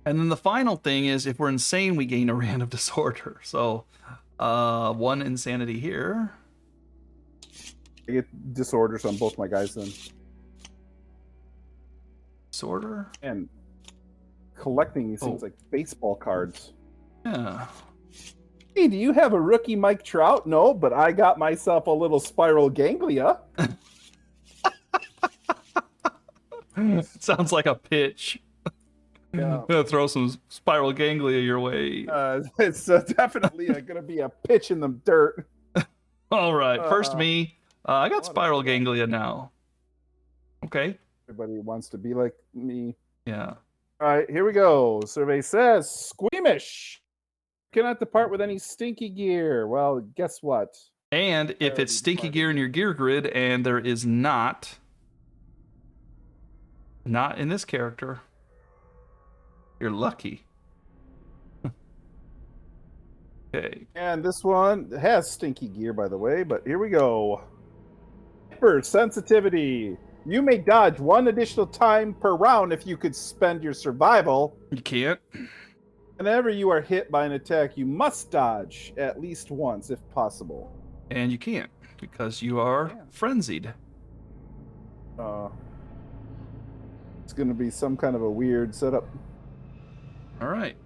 Speaker 1: And then the final thing is, if we're insane, we gain a random disorder. So, 1 insanity here.
Speaker 2: I get disorders on both my guys then.
Speaker 1: Disorder?
Speaker 2: And collecting these things like baseball cards.
Speaker 1: Yeah.
Speaker 2: Hey, do you have a rookie Mike Trout? No, but I got myself a little spiral ganglia.
Speaker 1: Sounds like a pitch.
Speaker 2: Yeah.
Speaker 1: I'm gonna throw some spiral ganglia your way.
Speaker 2: It's definitely gonna be a pitch in the dirt.
Speaker 1: All right, first me. I got spiral ganglia now. Okay.
Speaker 2: Everybody wants to be like me.
Speaker 1: Yeah.
Speaker 2: All right, here we go. Survey says squeamish. Cannot depart with any stinky gear. Well, guess what?
Speaker 1: And if it's stinky gear in your gear grid and there is not Not in this character. You're lucky. Okay.
Speaker 2: And this one has stinky gear, by the way, but here we go. Hyper sensitivity. You may dodge 1 additional time per round if you could spend your survival.
Speaker 1: You can't.
Speaker 2: Whenever you are hit by an attack, you must dodge at least once if possible.
Speaker 1: And you can't because you are frenzied.
Speaker 2: It's going to be some kind of a weird setup.
Speaker 1: All right.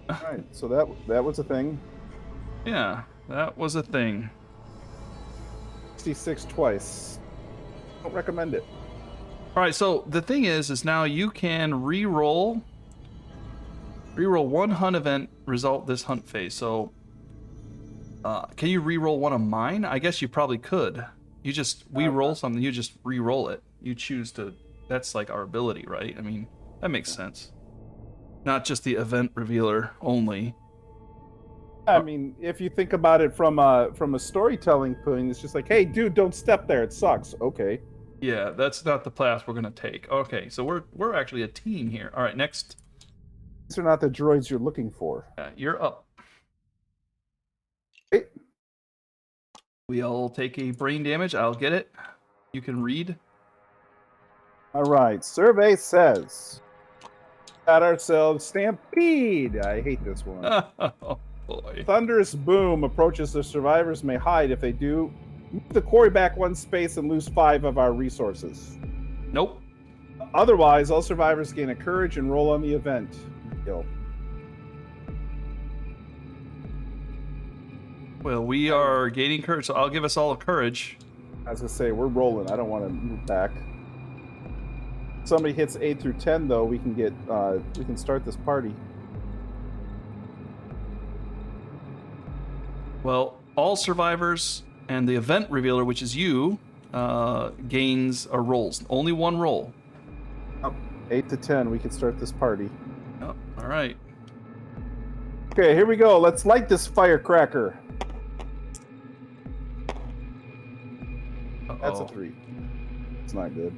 Speaker 2: All right, so that was a thing.
Speaker 1: Yeah, that was a thing.
Speaker 2: 66 twice. Don't recommend it.
Speaker 1: All right, so the thing is now you can re-roll 1 hunt event result this hunt phase. So can you re-roll one of mine? I guess you probably could. We roll something, you just re-roll it. You choose to. That's like our ability, right? I mean, that makes sense. Not just the event revealer only.
Speaker 2: I mean, if you think about it from a storytelling point, it's just like, hey, dude, don't step there. It sucks. Okay.
Speaker 1: Yeah, that's not the path we're gonna take. Okay, so we're actually a team here. All right, next.
Speaker 2: These are not the droids you're looking for.
Speaker 1: You're up.
Speaker 2: Hey.
Speaker 1: We all take a brain damage. I'll get it. You can read.
Speaker 2: All right. Survey says, got ourselves stampede. I hate this one.
Speaker 1: Oh boy.
Speaker 2: Thunderous boom approaches. The survivors may hide. If they do, move the quarry back 1 space and lose 5 of our resources.
Speaker 1: Nope.
Speaker 2: Otherwise, all survivors gain a courage and roll on the event. Kill.
Speaker 1: Well, we are gaining courage, so I'll give us all a courage.
Speaker 2: I was gonna say, we're rolling. I don't want to move back. Somebody hits 8 through 10, though, we can start this party.
Speaker 1: Well, all survivors and the event revealer, which is you, gains or rolls. Only 1 roll.
Speaker 2: Oh, 8 to 10, we can start this party.
Speaker 1: Oh, all right.
Speaker 2: Okay, here we go. Let's light this firecracker. That's a 3. It's not good.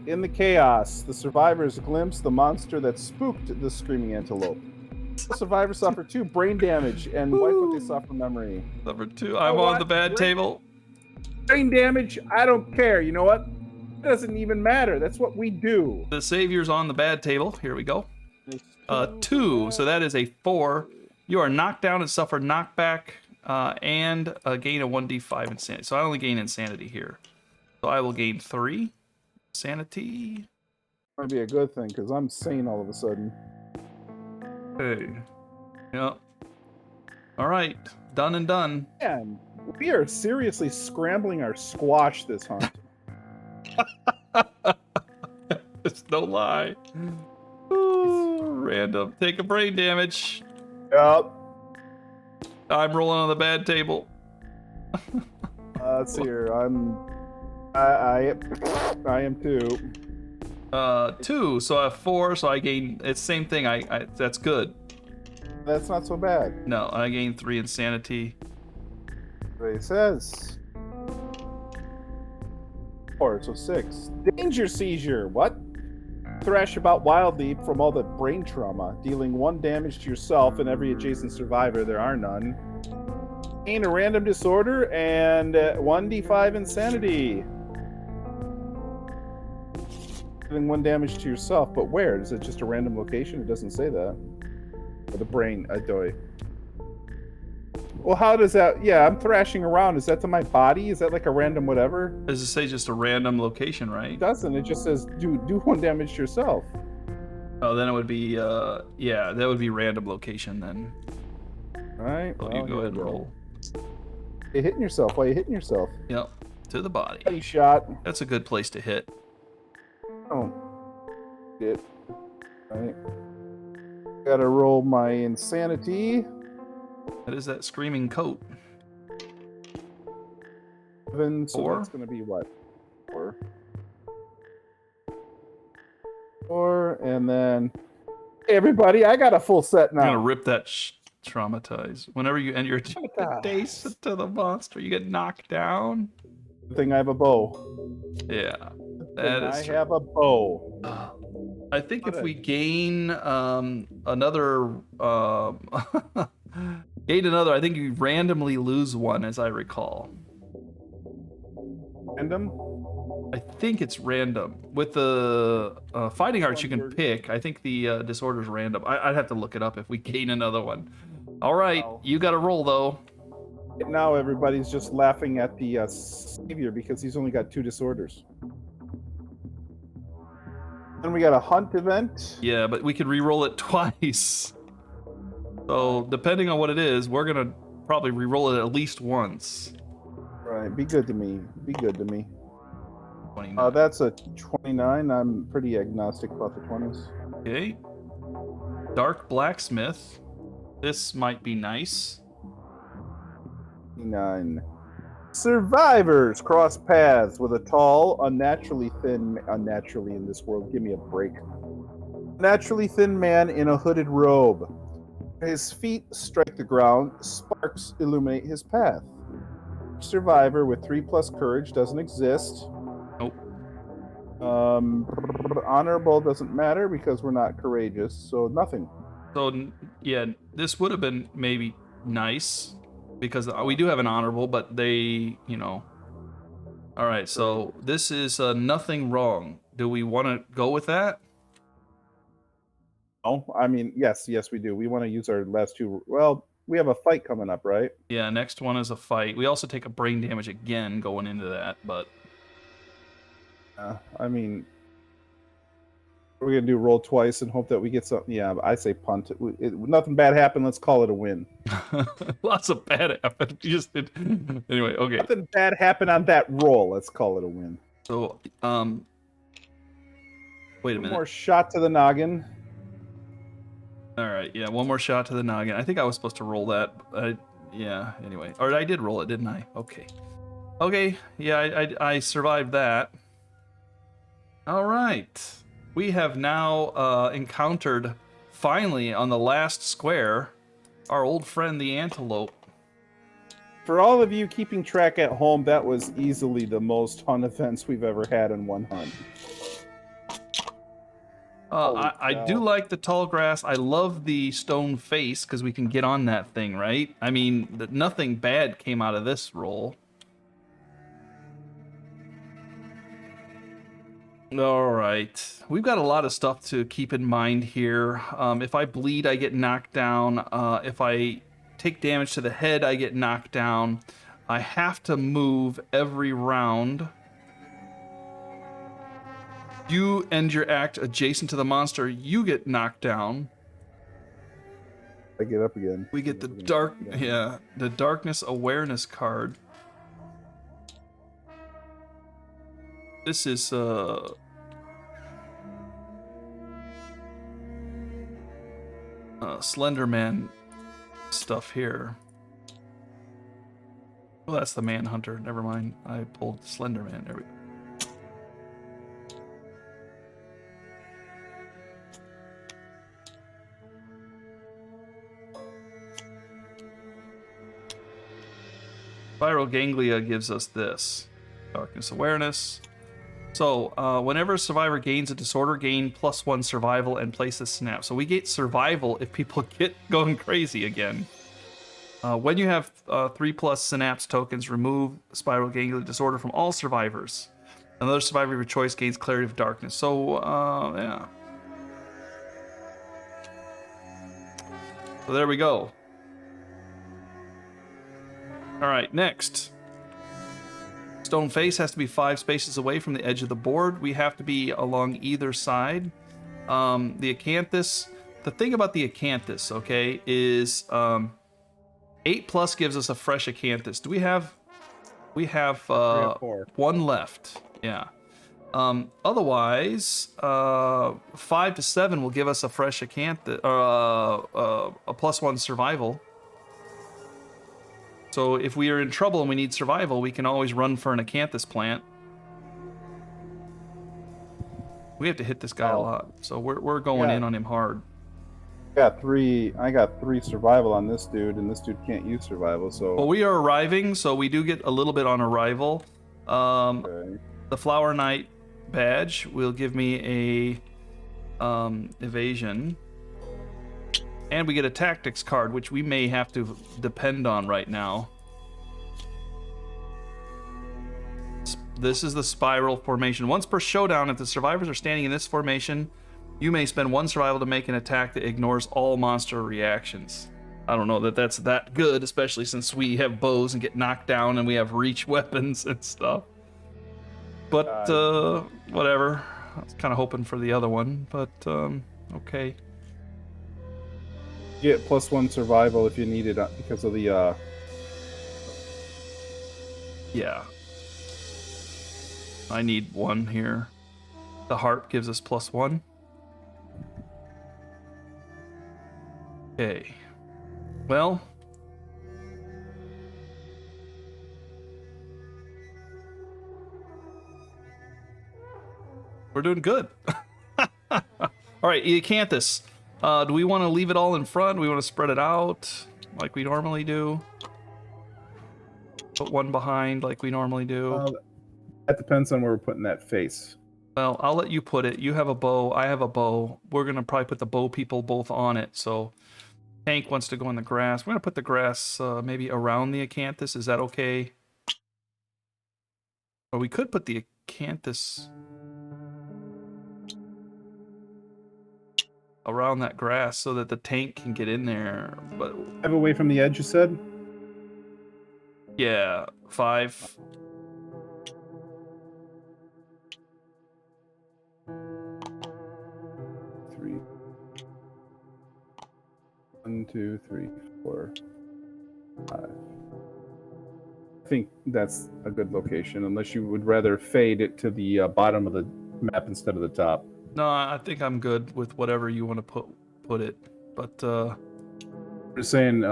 Speaker 2: In the chaos, the survivors glimpse the monster that spooked the screaming antelope. The survivors suffer 2 brain damage and wipe what they saw from memory.
Speaker 1: Number 2, I'm on the bad table.
Speaker 2: Brain damage, I don't care. You know what? It doesn't even matter. That's what we do.
Speaker 1: The savior's on the bad table. Here we go. 2, so that is a 4. You are knocked down and suffer knockback and gain a 1d5 insanity. So I only gain insanity here. So I will gain 3 sanity.
Speaker 2: Might be a good thing because I'm sane all of a sudden.
Speaker 1: Hey. Yep. All right. Done and done.
Speaker 2: Man, we are seriously scrambling our squash this hunt.
Speaker 1: It's no lie. Ooh, random. Take a brain damage.
Speaker 2: Yep.
Speaker 1: I'm rolling on the bad table.
Speaker 2: Let's see here. I am 2.
Speaker 1: 2, so I have 4, so I gain. It's same thing. I that's good.
Speaker 2: That's not so bad.
Speaker 1: No, I gain 3 insanity.
Speaker 2: What it says. 4, so 6. Danger seizure. What? Thrash about wildly from all the brain trauma, dealing 1 damage to yourself and every adjacent survivor. There are none. Gain a random disorder and 1d5 insanity. Dealing 1 damage to yourself, but where? Is it just a random location? It doesn't say that. Or the brain, doy. Well, how does that? Yeah, I'm thrashing around. Is that to my body? Is that like a random whatever?
Speaker 1: Does it say just a random location, right?
Speaker 2: It doesn't. It just says do 1 damage to yourself.
Speaker 1: Oh, then it would be yeah, that would be random location then.
Speaker 2: All right.
Speaker 1: So you go ahead and roll.
Speaker 2: You're hitting yourself. Why are you hitting yourself?
Speaker 1: Yep, to the body.
Speaker 2: Body shot.
Speaker 1: That's a good place to hit.
Speaker 2: Oh. Shit. All right. Gotta roll my insanity.
Speaker 1: That is that screaming coat.
Speaker 2: 7, so
Speaker 1: 4?
Speaker 2: that's gonna be what? 4, and then hey, everybody, I got a full set now.
Speaker 1: I'm gonna rip that traumatize. Whenever you end your days to the monster, you get knocked down.
Speaker 2: Good thing I have a bow.
Speaker 1: Yeah. That
Speaker 2: And
Speaker 1: is
Speaker 2: I
Speaker 1: true.
Speaker 2: have a bow.
Speaker 1: I think if we gain another gain another, I think you randomly lose one, as I recall.
Speaker 2: Random?
Speaker 1: I think it's random. With the fighting arts you can
Speaker 2: Wonder-
Speaker 1: pick, I think the disorder's random. I'd have to look it up if we gain another one. All right, you got to roll though.
Speaker 2: Now everybody's just laughing at the savior because he's only got 2 disorders. Then we got a hunt event.
Speaker 1: Yeah, but we could re-roll it twice. So depending on what it is, we're gonna probably re-roll it at least once.
Speaker 2: Right, be good to me. Be good to me.
Speaker 1: 29.
Speaker 2: That's a 29. I'm pretty agnostic about the 20s.
Speaker 1: Okay. Dark blacksmith. This might be nice.
Speaker 2: 9. Survivors cross paths with a tall, unnaturally in this world, give me a break. Naturally thin man in a hooded robe. His feet strike the ground, sparks illuminate his path. Survivor with 3+ courage doesn't exist.
Speaker 1: Nope.
Speaker 2: Honorable doesn't matter because we're not courageous, so nothing.
Speaker 1: So yeah, this would have been maybe nice because we do have an honorable, but they, you know. All right, so this is nothing wrong. Do we want to go with that?
Speaker 2: Oh, I mean, yes, we do. We want to use our last 2. Well, we have a fight coming up, right?
Speaker 1: Yeah, next one is a fight. We also take a brain damage again going into that, but
Speaker 2: I mean, we're gonna do roll twice and hope that we get something. Yeah, I say punt. Nothing bad happened. Let's call it a win.
Speaker 1: lots of bad happened. You just did. Anyway, okay.
Speaker 2: Nothing bad happened on that roll. Let's call it a win.
Speaker 1: So, wait a minute.
Speaker 2: One more shot to the noggin.
Speaker 1: All right, yeah, one more shot to the noggin. I think I was supposed to roll that. Yeah, anyway. Or I did roll it, didn't I? Okay. Okay, yeah, I survived that. All right. We have now encountered, finally, on the last square, our old friend the antelope.
Speaker 2: For all of you keeping track at home, that was easily the most hunt events we've ever had in one hunt.
Speaker 1: I do like the tall grass. I love the stone face because we can get on that thing, right? I mean, nothing bad came out of this roll. All right. We've got a lot of stuff to keep in mind here. If I bleed, I get knocked down. If I take damage to the head, I get knocked down. I have to move every round. You end your act adjacent to the monster, you get knocked down.
Speaker 2: I get up again.
Speaker 1: We get the the darkness awareness card. This is Slenderman stuff here. Oh, that's the Manhunter. Never mind. I pulled Slenderman. There we go. Spiral Ganglia gives us this. Darkness Awareness. So, whenever a survivor gains a disorder, gain +1 survival and places snap. So we get survival if people get going crazy again. When you have 3+ synapse tokens, remove Spiral Ganglia disorder from all survivors. Another survivor of your choice gains clarity of darkness. So, yeah. So there we go. All right, next. Stone face has to be 5 spaces away from the edge of the board. We have to be along either side. The acanthus. The thing about the acanthus, okay, is 8+ gives us a fresh acanthus. Do we have? We have 1 left. Yeah. Otherwise, 5 to 7 will give us a fresh acanthus, a +1 survival. So if we are in trouble and we need survival, we can always run for an acanthus plant. We have to hit this guy a lot, so we're going in on him hard.
Speaker 2: I got 3 survival on this dude, and this dude can't use survival. So.
Speaker 1: Well, we are arriving, so we do get a little bit on arrival. Okay. The Flower Knight badge will give me a evasion. And we get a tactics card, which we may have to depend on right now. This is the spiral formation. Once per showdown, if the survivors are standing in this formation, you may spend 1 survival to make an attack that ignores all monster reactions. I don't know that that's that good, especially since we have bows and get knocked down and we have reach weapons and stuff. But whatever. I was kind of hoping for the other one, but okay.
Speaker 2: You get +1 survival if you need it because of the
Speaker 1: Yeah. I need 1 here. The harp gives us +1. Okay. Well. We're doing good. All right, Acanthus. Do we want to leave it all in front? Do we want to spread it out like we normally do? Put 1 behind like we normally do?
Speaker 2: That depends on where we're putting that face.
Speaker 1: Well, I'll let you put it. You have a bow. I have a bow. We're going to probably put the bow people both on it. So Tank wants to go in the grass. We're going to put the grass maybe around the Acanthus. Is that okay? Or we could put the Acanthus around that grass so that the tank can get in there. But
Speaker 2: Have away from the edge, you said?
Speaker 1: yeah, 5.
Speaker 2: Three. 1, 2, 3, 4, 5. I think that's a good location, unless you would rather fade it to the bottom of the map instead of the top.
Speaker 1: No, I think I'm good with whatever you want to put it. But
Speaker 2: I'm just saying,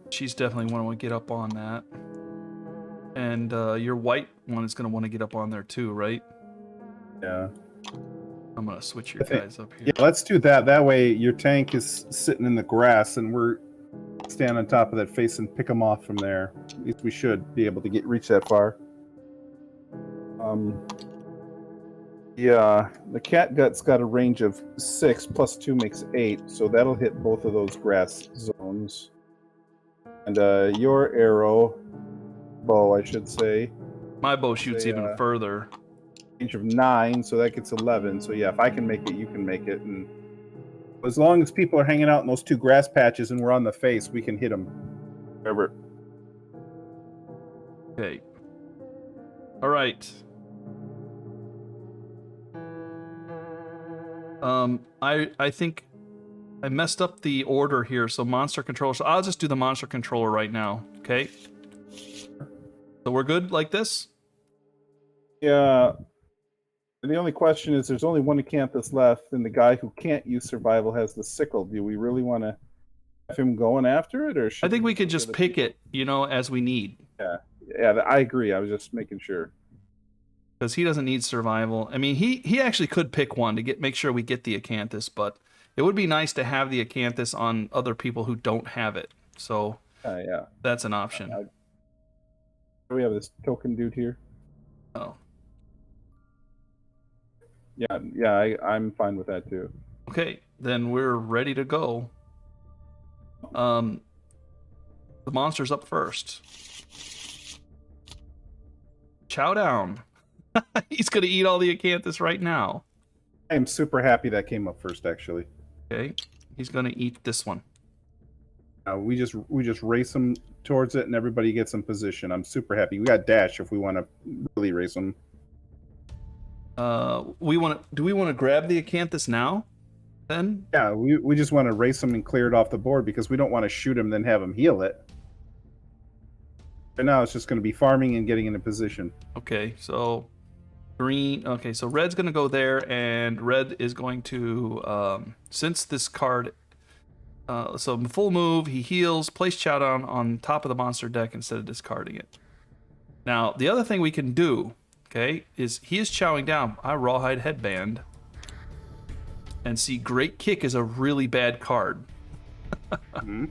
Speaker 1: she's definitely want to get up on that. And your white one is going to want to get up on there too, right?
Speaker 2: yeah.
Speaker 1: I'm going to switch your guys up here.
Speaker 2: Yeah, let's do that. That way your tank is sitting in the grass and we're stand on top of that face and pick them off from there. At least we should be able to reach that far. Yeah, the catgut's got a range of 6 plus 2 makes 8, so that'll hit both of those grass zones. And your bow, I should say.
Speaker 1: My bow shoots even further.
Speaker 2: Range of 9, so that gets 11. So yeah, if I can make it, you can make it. And as long as people are hanging out in those 2 grass patches and we're on the face, we can hit them. Wherever.
Speaker 1: Okay. All right. I think I messed up the order here, so monster controller. So I'll just do the monster controller right now, okay? So we're good like this?
Speaker 2: Yeah. The only question is there's only 1 Acanthus left, and the guy who can't use survival has the sickle. Do we really want to have him going after it, or should
Speaker 1: I think we could just pick it, as we need.
Speaker 2: Yeah, I agree. I was just making sure.
Speaker 1: Because he doesn't need survival. I mean, he actually could pick one to make sure we get the Acanthus, but it would be nice to have the Acanthus on other people who don't have it. So
Speaker 2: yeah,
Speaker 1: that's an option.
Speaker 2: We have this token dude here.
Speaker 1: Oh.
Speaker 2: Yeah, I'm fine with that too.
Speaker 1: Okay, then we're ready to go. The monster's up first. Showdown. He's gonna eat all the Acanthus right now.
Speaker 2: I am super happy that came up first, actually.
Speaker 1: Okay, he's gonna eat this one.
Speaker 2: We just race him towards it, and everybody gets in position. I'm super happy. We got dash if we want to really race him.
Speaker 1: Do we want to grab the Acanthus now? Then?
Speaker 2: Yeah, we just want to race him and clear it off the board because we don't want to shoot him then have him heal it. But now it's just going to be farming and getting into position.
Speaker 1: Okay, so green. Okay, so red's going to go there, and red is going to since this card. So full move, he heals, place Showdown on top of the monster deck instead of discarding it. Now, the other thing we can do, okay, is he is chowing down. I Rawhide Headband. And see, Great Kick is a really bad card.
Speaker 2: Mm-hmm.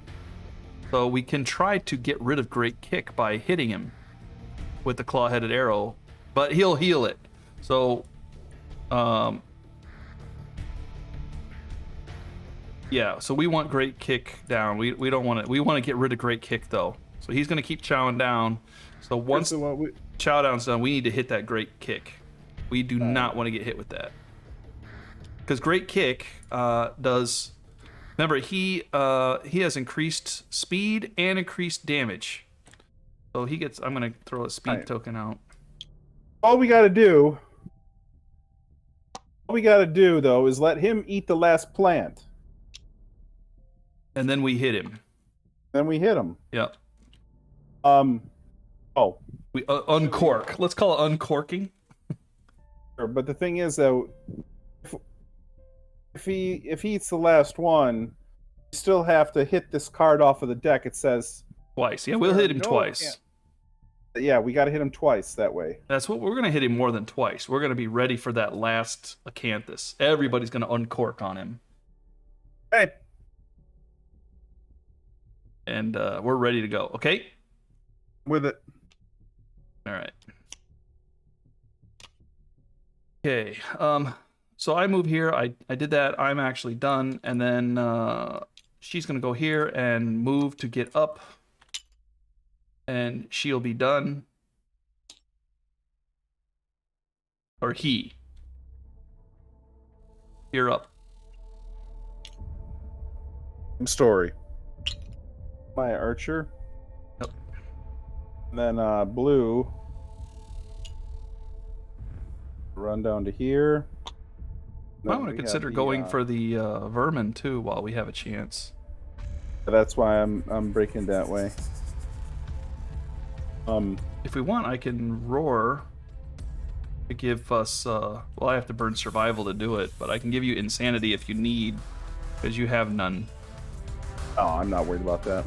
Speaker 1: So we can try to get rid of Great Kick by hitting him with the claw-headed arrow. but he'll heal it. So, yeah. So we want Great Kick down. We don't want it. We want to get rid of Great Kick though. So he's gonna keep chowing down. So once Showdown's done, we need to hit that Great Kick. We do not want to get hit with that. Because Great Kick does. Remember, he has increased speed and increased damage. So he gets. I'm gonna throw a speed token out.
Speaker 2: All we gotta do though is let him eat the last plant.
Speaker 1: And then we hit him.
Speaker 2: Yep.
Speaker 1: We uncork. Let's call it uncorking.
Speaker 2: But the thing is, though, if he eats the last one, you still have to hit this card off of the deck. It says
Speaker 1: twice. Yeah, we'll hit him twice.
Speaker 2: Yeah, we got to hit him twice that way.
Speaker 1: That's what we're gonna hit him more than twice. We're gonna be ready for that last acanthus. Everybody's gonna uncork on him.
Speaker 2: Hey.
Speaker 1: And we're ready to go. Okay.
Speaker 2: With it.
Speaker 1: All right. Okay, so I move here, I did that, I'm actually done, and then she's gonna go here and move to get up, and she'll be done. Or he. You're up.
Speaker 2: Story. My archer.
Speaker 1: Yep.
Speaker 2: And then blue. Run down to here.
Speaker 1: I want to consider going for the vermin too while we have a chance.
Speaker 2: That's why I'm breaking that way.
Speaker 1: If we want, I can roar to give us. Well, I have to burn survival to do it, but I can give you insanity if you need, because you have none.
Speaker 2: Oh, I'm not worried about that.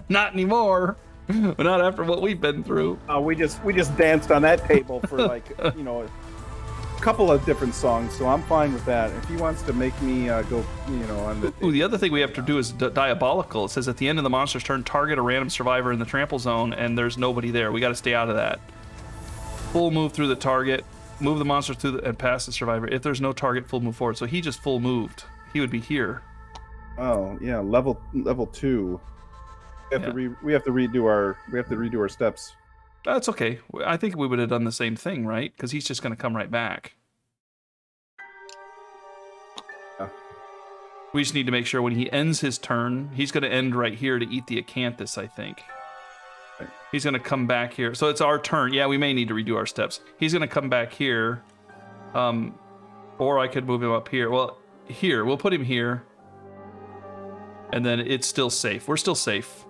Speaker 1: Not anymore. Not after what we've been through.
Speaker 2: We just danced on that table for like a couple of different songs, so I'm fine with that. If he wants to make me go, on the...
Speaker 1: Ooh, the other thing we have to do is diabolical. It says at the end of the monster's turn, target a random survivor in the trample zone, and there's nobody there. We got to stay out of that. Full move through the target, move the monster through and pass the survivor. If there's no target, full move forward. So he just full moved. He would be here.
Speaker 2: Oh yeah, level 2. We have to redo our steps.
Speaker 1: That's okay. I think we would have done the same thing, right? Because he's just going to come right back.
Speaker 2: Yeah.
Speaker 1: We just need to make sure when he ends his turn, he's going to end right here to eat the acanthus, I think.
Speaker 2: Right.
Speaker 1: He's going to come back here. So it's our turn. Yeah, we may need to redo our steps. He's going to come back here. Or I could move him up here. Well, here. We'll put him here. And then it's still safe. We're still safe.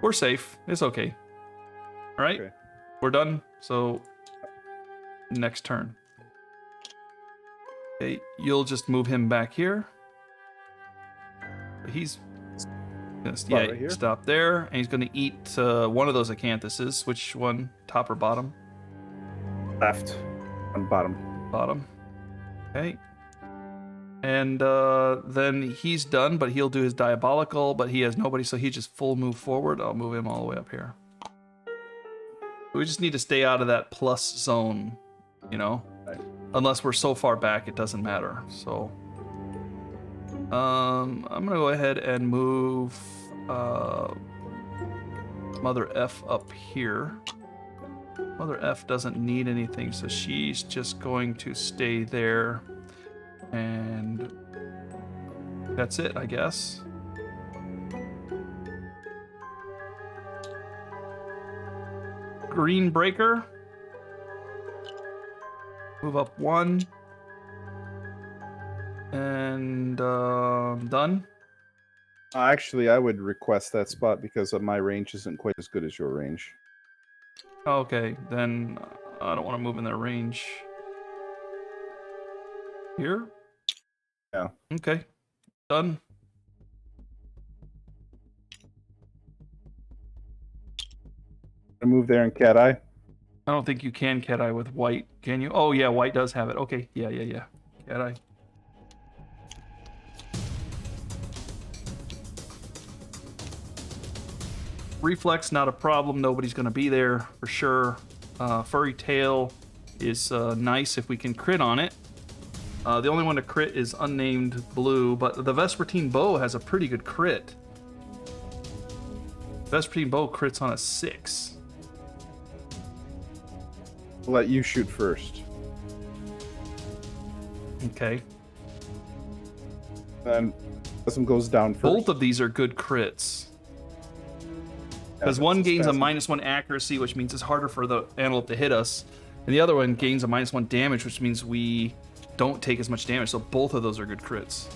Speaker 1: We're safe. It's okay. All right.
Speaker 2: Okay.
Speaker 1: We're done. So next turn. Okay, you'll just move him back here. He's gonna
Speaker 2: right here?
Speaker 1: stop there, and he's gonna eat one of those acanthuses. Which one? Top or bottom?
Speaker 2: Left. On bottom.
Speaker 1: Bottom. Okay. And then he's done, but he'll do his diabolical, but he has nobody, so he just full move forward. I'll move him all the way up here. We just need to stay out of that plus zone,
Speaker 2: Right.
Speaker 1: Unless we're so far back, it doesn't matter. So, I'm gonna go ahead and move Mother F up here. Mother F doesn't need anything, so she's just going to stay there. And that's it, I guess. Green Breaker. Move up 1. And done.
Speaker 2: Actually, I would request that spot because my range isn't quite as good as your range.
Speaker 1: Okay, then I don't want to move in their range. Here?
Speaker 2: Yeah.
Speaker 1: Okay. Done.
Speaker 2: I move there in Cat Eye.
Speaker 1: I don't think you can Cat Eye with white, can you? Oh yeah, white does have it. Okay, yeah. Cat Eye. Reflex, not a problem. Nobody's going to be there for sure. Furry tail is nice if we can crit on it. The only one to crit is unnamed blue, but the Vespertine bow has a pretty good crit. Vespertine bow crits on a 6.
Speaker 2: I'll let you shoot first.
Speaker 1: Okay.
Speaker 2: And this one goes down first.
Speaker 1: Both of these are good crits. Because one gains a -1 accuracy, which means it's harder for the antelope to hit us. And the other one gains a -1 damage, which means we don't take as much damage. So both of those are good crits.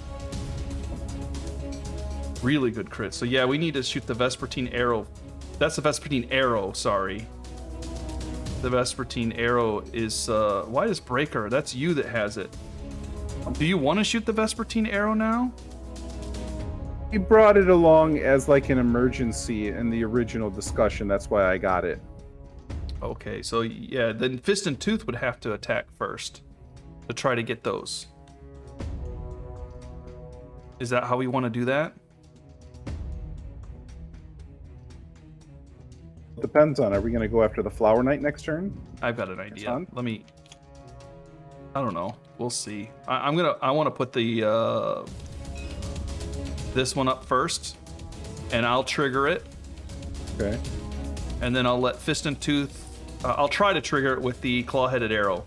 Speaker 1: Really good crits. So yeah, we need to shoot the Vespertine arrow. That's the Vespertine arrow, sorry. The Vespertine arrow is... why is Breaker? That's you that has it. Do you want to shoot the Vespertine arrow now?
Speaker 2: He brought it along as like an emergency in the original discussion. That's why I got it.
Speaker 1: Okay, so yeah, then Fist and Tooth would have to attack first to try to get those. Is that how we want to do that?
Speaker 2: Depends on, are we going to go after the Flower Knight next turn?
Speaker 1: I've got an idea. Let me... I don't know. We'll see. I want to put the... this one up first, and I'll trigger it.
Speaker 2: Okay.
Speaker 1: And then I'll let Fist and Tooth... I'll try to trigger it with the claw-headed arrow.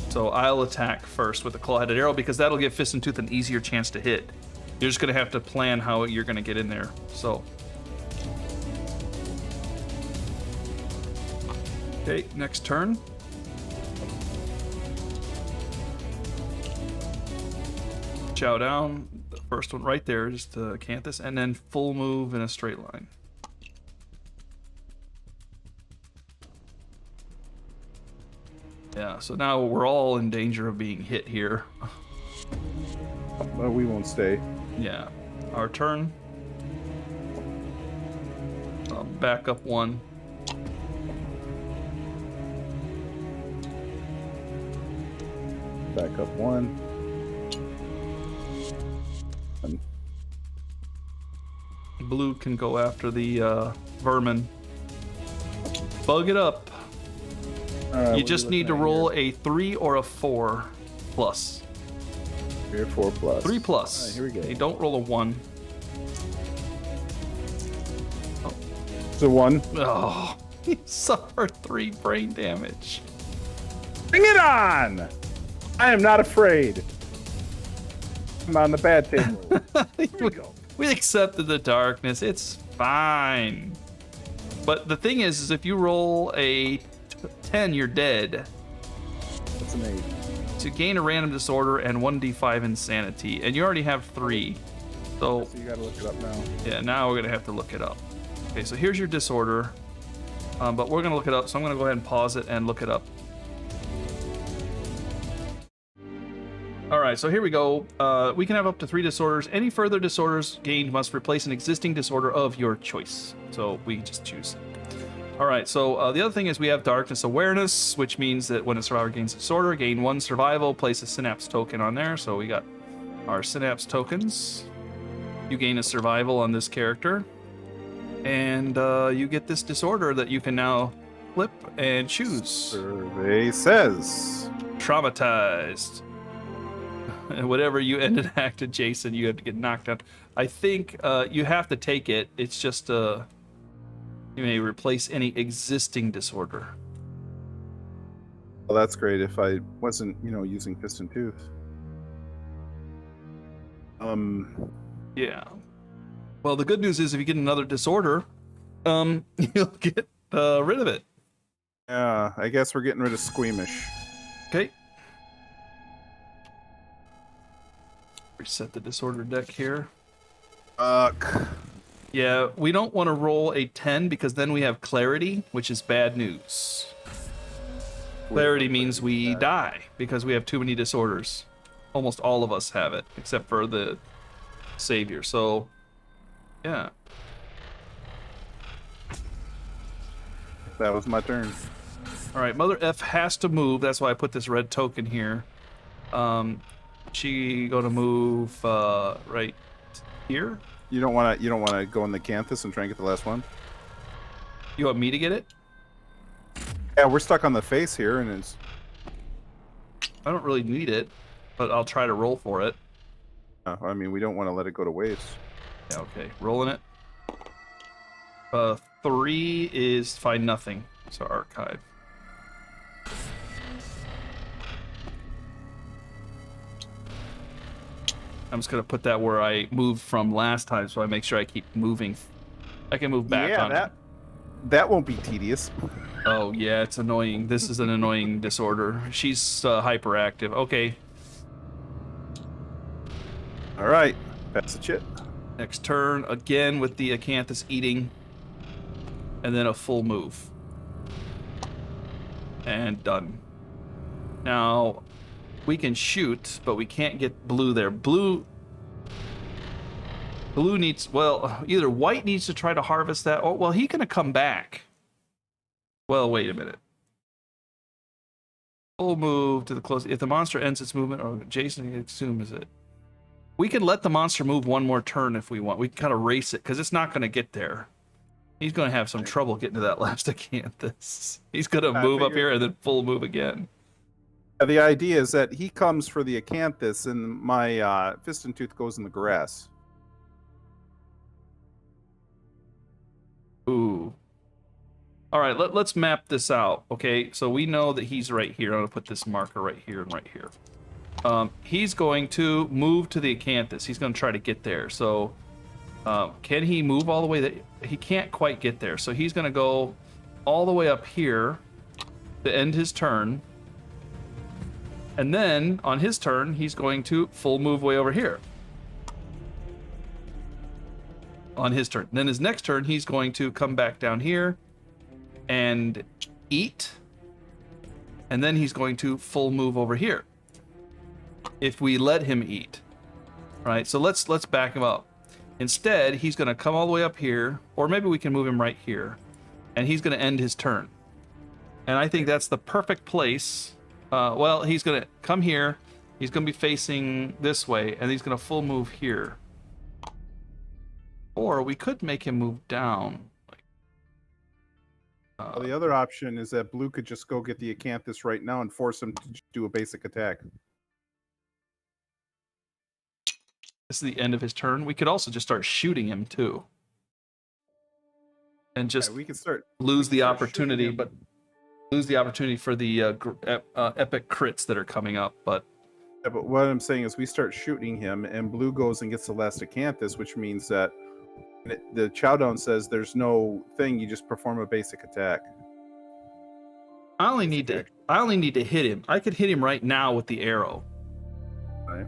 Speaker 1: So I'll attack first with the claw-headed arrow because that'll give Fist and Tooth an easier chance to hit. You're just going to have to plan how you're going to get in there. So. Okay, next turn. Showdown, the first one right there, just Canthus, and then full move in a straight line. Yeah, so now we're all in danger of being hit here.
Speaker 2: Well, we won't stay.
Speaker 1: Yeah, our turn. Back up 1.
Speaker 2: Back up 1.
Speaker 1: Blue can go after the vermin. Bug it up. You just need to roll a 3 or a 4 plus.
Speaker 2: 3 or 4 plus.
Speaker 1: 3 plus.
Speaker 2: All right, here we go.
Speaker 1: Okay, don't roll a 1.
Speaker 2: Oh. It's a 1.
Speaker 1: Oh, he suffered 3 brain damage.
Speaker 2: Bring it on! I am not afraid. I'm on the bad table. Here we go.
Speaker 1: We accepted the darkness. It's fine. But the thing is if you roll a 10, you're dead.
Speaker 2: That's an 8.
Speaker 1: To gain a random disorder and 1d5 insanity, and you already have 3. So
Speaker 2: you gotta look it up now.
Speaker 1: Yeah, now we're gonna have to look it up. Okay, so here's your disorder, but we're gonna look it up. So I'm gonna go ahead and pause it and look it up. All right, so here we go. We can have up to 3 disorders. Any further disorders gained must replace an existing disorder of your choice. So we just choose. All right, so the other thing is we have darkness awareness, which means that when a survivor gains a disorder, gain 1 survival, place a synapse token on there. So we got our synapse tokens. You gain a survival on this character, and you get this disorder that you can now flip and choose.
Speaker 2: Survey says
Speaker 1: Traumatized. Whatever you ended act adjacent, you have to get knocked out. I think you have to take it. It's just you may replace any existing disorder.
Speaker 2: Well, that's great if I wasn't, using Fist and Tooth.
Speaker 1: Yeah. Well, the good news is if you get another disorder, you'll get rid of it.
Speaker 2: Yeah, I guess we're getting rid of Squeamish.
Speaker 1: Okay. Reset the disorder deck here. Yeah, we don't want to roll a 10 because then we have clarity, which is bad news. Clarity means we die because we have too many disorders. Almost all of us have it, except for the savior. So, yeah.
Speaker 2: That was my turn.
Speaker 1: All right, Mother F has to move. That's why I put this red token here. She gonna move right here.
Speaker 2: You don't want to go in the Canthus and try and get the last one?
Speaker 1: You want me to get it?
Speaker 2: Yeah, we're stuck on the face here, and it's...
Speaker 1: I don't really need it, but I'll try to roll for it.
Speaker 2: I mean, we don't want to let it go to waste.
Speaker 1: Yeah, okay. Rolling it. 3 is find nothing. So archive. I'm just going to put that where I moved from last time so I make sure I keep moving. I can move back on.
Speaker 2: That won't be tedious.
Speaker 1: Oh, yeah, it's annoying. This is an annoying disorder. She's hyperactive. Okay.
Speaker 2: All right. That's the chit.
Speaker 1: Next turn, again with the Acanthus eating. And then a full move. And done. Now, we can shoot, but we can't get blue there. Blue needs, well, either white needs to try to harvest that. Oh, well, he's going to come back. Well, wait a minute. Full move to the close. If the monster ends its movement, or Jason assumes it. We can let the monster move one more turn if we want. We can kind of race it, because it's not going to get there. He's going to have some trouble getting to that last Acanthus. He's going to move up here and then full move again.
Speaker 2: The idea is that he comes for the Acanthus, and my Fist and Tooth goes in the grass.
Speaker 1: Ooh. All right, let's map this out, okay? So we know that he's right here. I'm going to put this marker right here and right here. He's going to move to the Acanthus. He's going to try to get there. So can he move all the way? That he can't quite get there. So he's going to go all the way up here to end his turn. And then on his turn, he's going to full move way over here. On his turn. Then his next turn, he's going to come back down here and eat. And then he's going to full move over here. If we let him eat. Right? So let's back him up. Instead, he's going to come all the way up here, or maybe we can move him right here. And he's going to end his turn. And I think that's the perfect place. Well, he's going to come here. He's going to be facing this way, and he's going to full move here. Or we could make him move down.
Speaker 2: Well, the other option is that blue could just go get the Acanthus right now and force him to do a basic attack.
Speaker 1: This is the end of his turn. We could also just start shooting him, too. And just
Speaker 2: we could start
Speaker 1: lose the opportunity, but lose the opportunity for the epic crits that are coming up. But
Speaker 2: what I'm saying is we start shooting him, and blue goes and gets the last Acanthus, which means that the Showdown says there's no thing, you just perform a basic attack.
Speaker 1: I only need to hit him. I could hit him right now with the arrow.
Speaker 2: Right.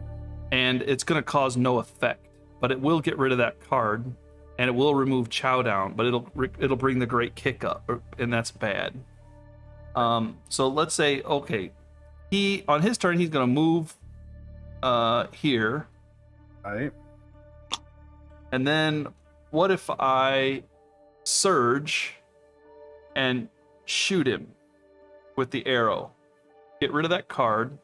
Speaker 1: And it's going to cause no effect, but it will get rid of that card, and it will remove Showdown, but it'll bring the great kick up, and that's bad. So let's say, okay, on his turn he's going to move here.
Speaker 2: Right.
Speaker 1: And then what if I surge and shoot him with the arrow? Get rid of that card.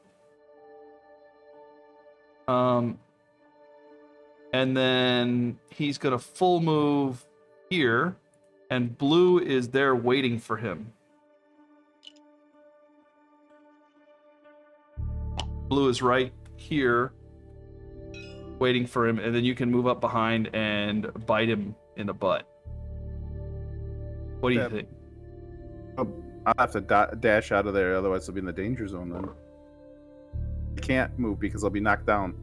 Speaker 1: And then he's going to full move here, and blue is there waiting for him. Blue is right here waiting for him, and then you can move up behind and bite him in the butt. What do you think?
Speaker 2: I'll have to dash out of there, otherwise I'll be in the danger zone then. I can't move because I'll be knocked down.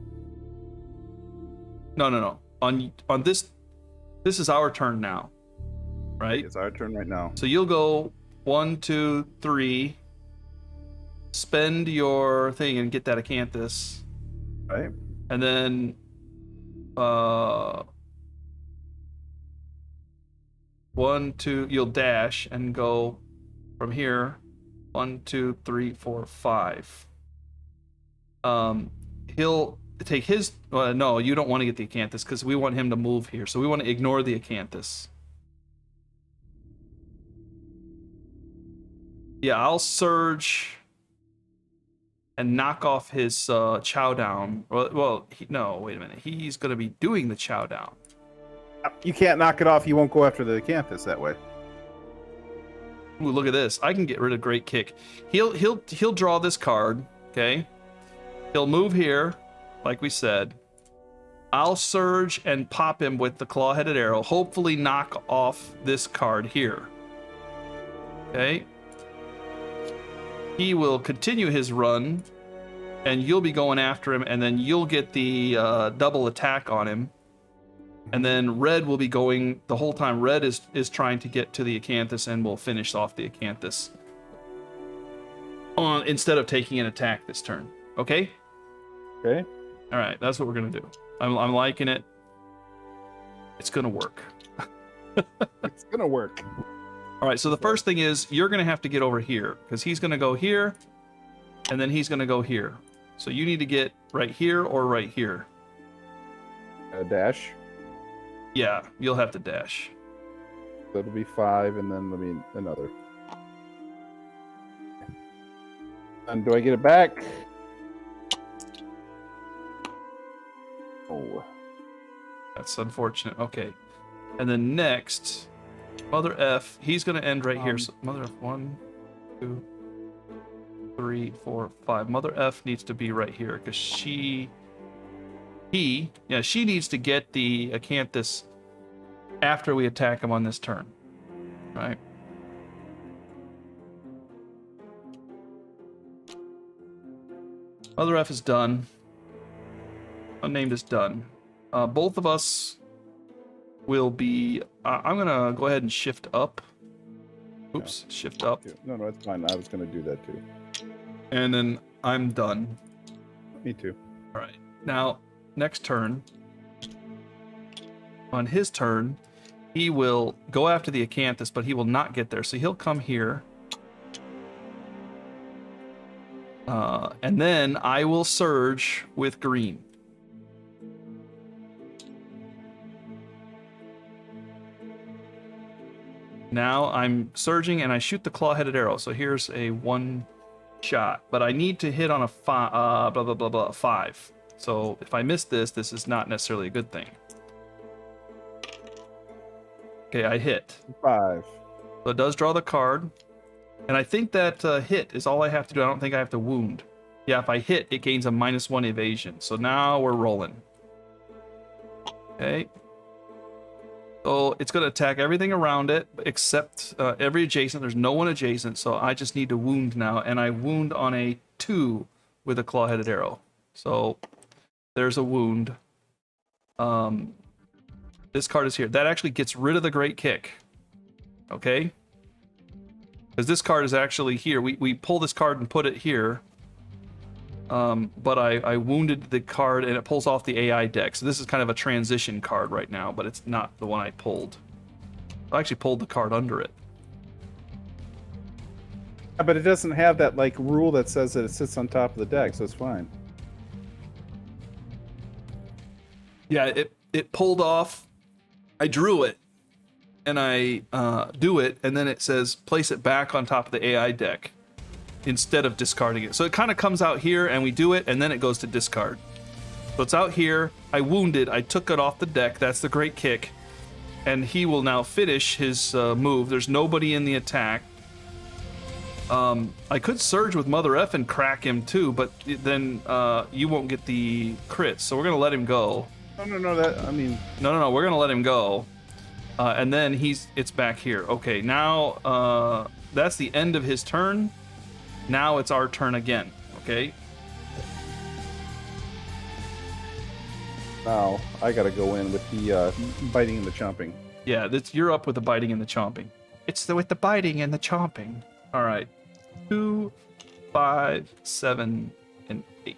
Speaker 1: No. On this is our turn now, right?
Speaker 2: It's our turn right now.
Speaker 1: So you'll go 1, 2, 3. Spend your thing and get that Acanthus.
Speaker 2: Right.
Speaker 1: And then 1, 2, you'll dash and go from here. 1, 2, 3, 4, 5. He'll take his. No, you don't want to get the Acanthus because we want him to move here. So we want to ignore the Acanthus. Yeah, I'll surge and knock off his Showdown. Well, no, wait a minute. He's going to be doing the Showdown.
Speaker 2: You can't knock it off. You won't go after the acanthus that way.
Speaker 1: Ooh, look at this. I can get rid of Great Kick. He'll draw this card, okay? He'll move here, like we said. I'll surge and pop him with the claw-headed arrow. Hopefully knock off this card here. Okay? He will continue his run, and you'll be going after him, and then you'll get the double attack on him. And then red will be going the whole time. Red is trying to get to the acanthus, and will finish off the acanthus instead of taking an attack this turn. Okay?
Speaker 2: Okay.
Speaker 1: All right, that's what we're gonna do. I'm liking it. It's gonna work.
Speaker 2: It's gonna work.
Speaker 1: All right, so the first thing is you're gonna have to get over here because he's gonna go here, and then he's gonna go here. So you need to get right here or right here.
Speaker 2: Dash.
Speaker 1: Yeah, you'll have to dash.
Speaker 2: That'll be 5, and then another. And do I get it back? Oh.
Speaker 1: That's unfortunate. Okay. And then next, Mother F, he's going to end right here. So Mother F, 1, 2, 3, 4, 5. Mother F needs to be right here because she needs to get the acanthus after we attack him on this turn. Right? Mother F is done. Unnamed is done. Both of us will be... I'm going to go ahead and shift up. Oops, yeah. Shift up.
Speaker 2: No, that's fine. I was going to do that too.
Speaker 1: And then I'm done.
Speaker 2: Me too.
Speaker 1: All right. Now, next turn. On his turn, he will go after the acanthus, but he will not get there. So he'll come here. And then I will surge with green. Now I'm surging and I shoot the claw-headed arrow. So here's a 1 shot, but I need to hit on a 5. So if I miss this, this is not necessarily a good thing. Okay, I hit.
Speaker 2: 5.
Speaker 1: So it does draw the card. And I think that hit is all I have to do. I don't think I have to wound. Yeah, if I hit, it gains a -1 evasion. So now we're rolling. Okay. So it's going to attack everything around it, except every adjacent. There's no one adjacent, so I just need to wound now. And I wound on a 2 with a claw-headed arrow. So there's a wound. This card is here. That actually gets rid of the Great Kick. Okay? Because this card is actually here. We pull this card and put it here. But I wounded the card and it pulls off the AI deck. So this is kind of a transition card right now, but it's not the one I pulled. I actually pulled the card under it.
Speaker 2: Yeah, but it doesn't have that like rule that says that it sits on top of the deck, so it's fine.
Speaker 1: Yeah, it pulled off. I drew it and I do it, and then it says place it back on top of the AI deck instead of discarding it. So it kind of comes out here and we do it, and then it goes to discard. So it's out here. I wounded. I took it off the deck. That's the Great Kick. And he will now finish his move. There's nobody in the attack. I could surge with Mother F and crack him too, but then you won't get the crits. So we're going to let him go.
Speaker 2: No, we're
Speaker 1: going to let him go. And then it's back here. Okay, now that's the end of his turn. Now it's our turn again, okay?
Speaker 2: Now I gotta go in with the biting and the chomping.
Speaker 1: Yeah, you're up with the biting and the chomping. It's with the biting and the chomping. All right, 2, 5, 7, and 8.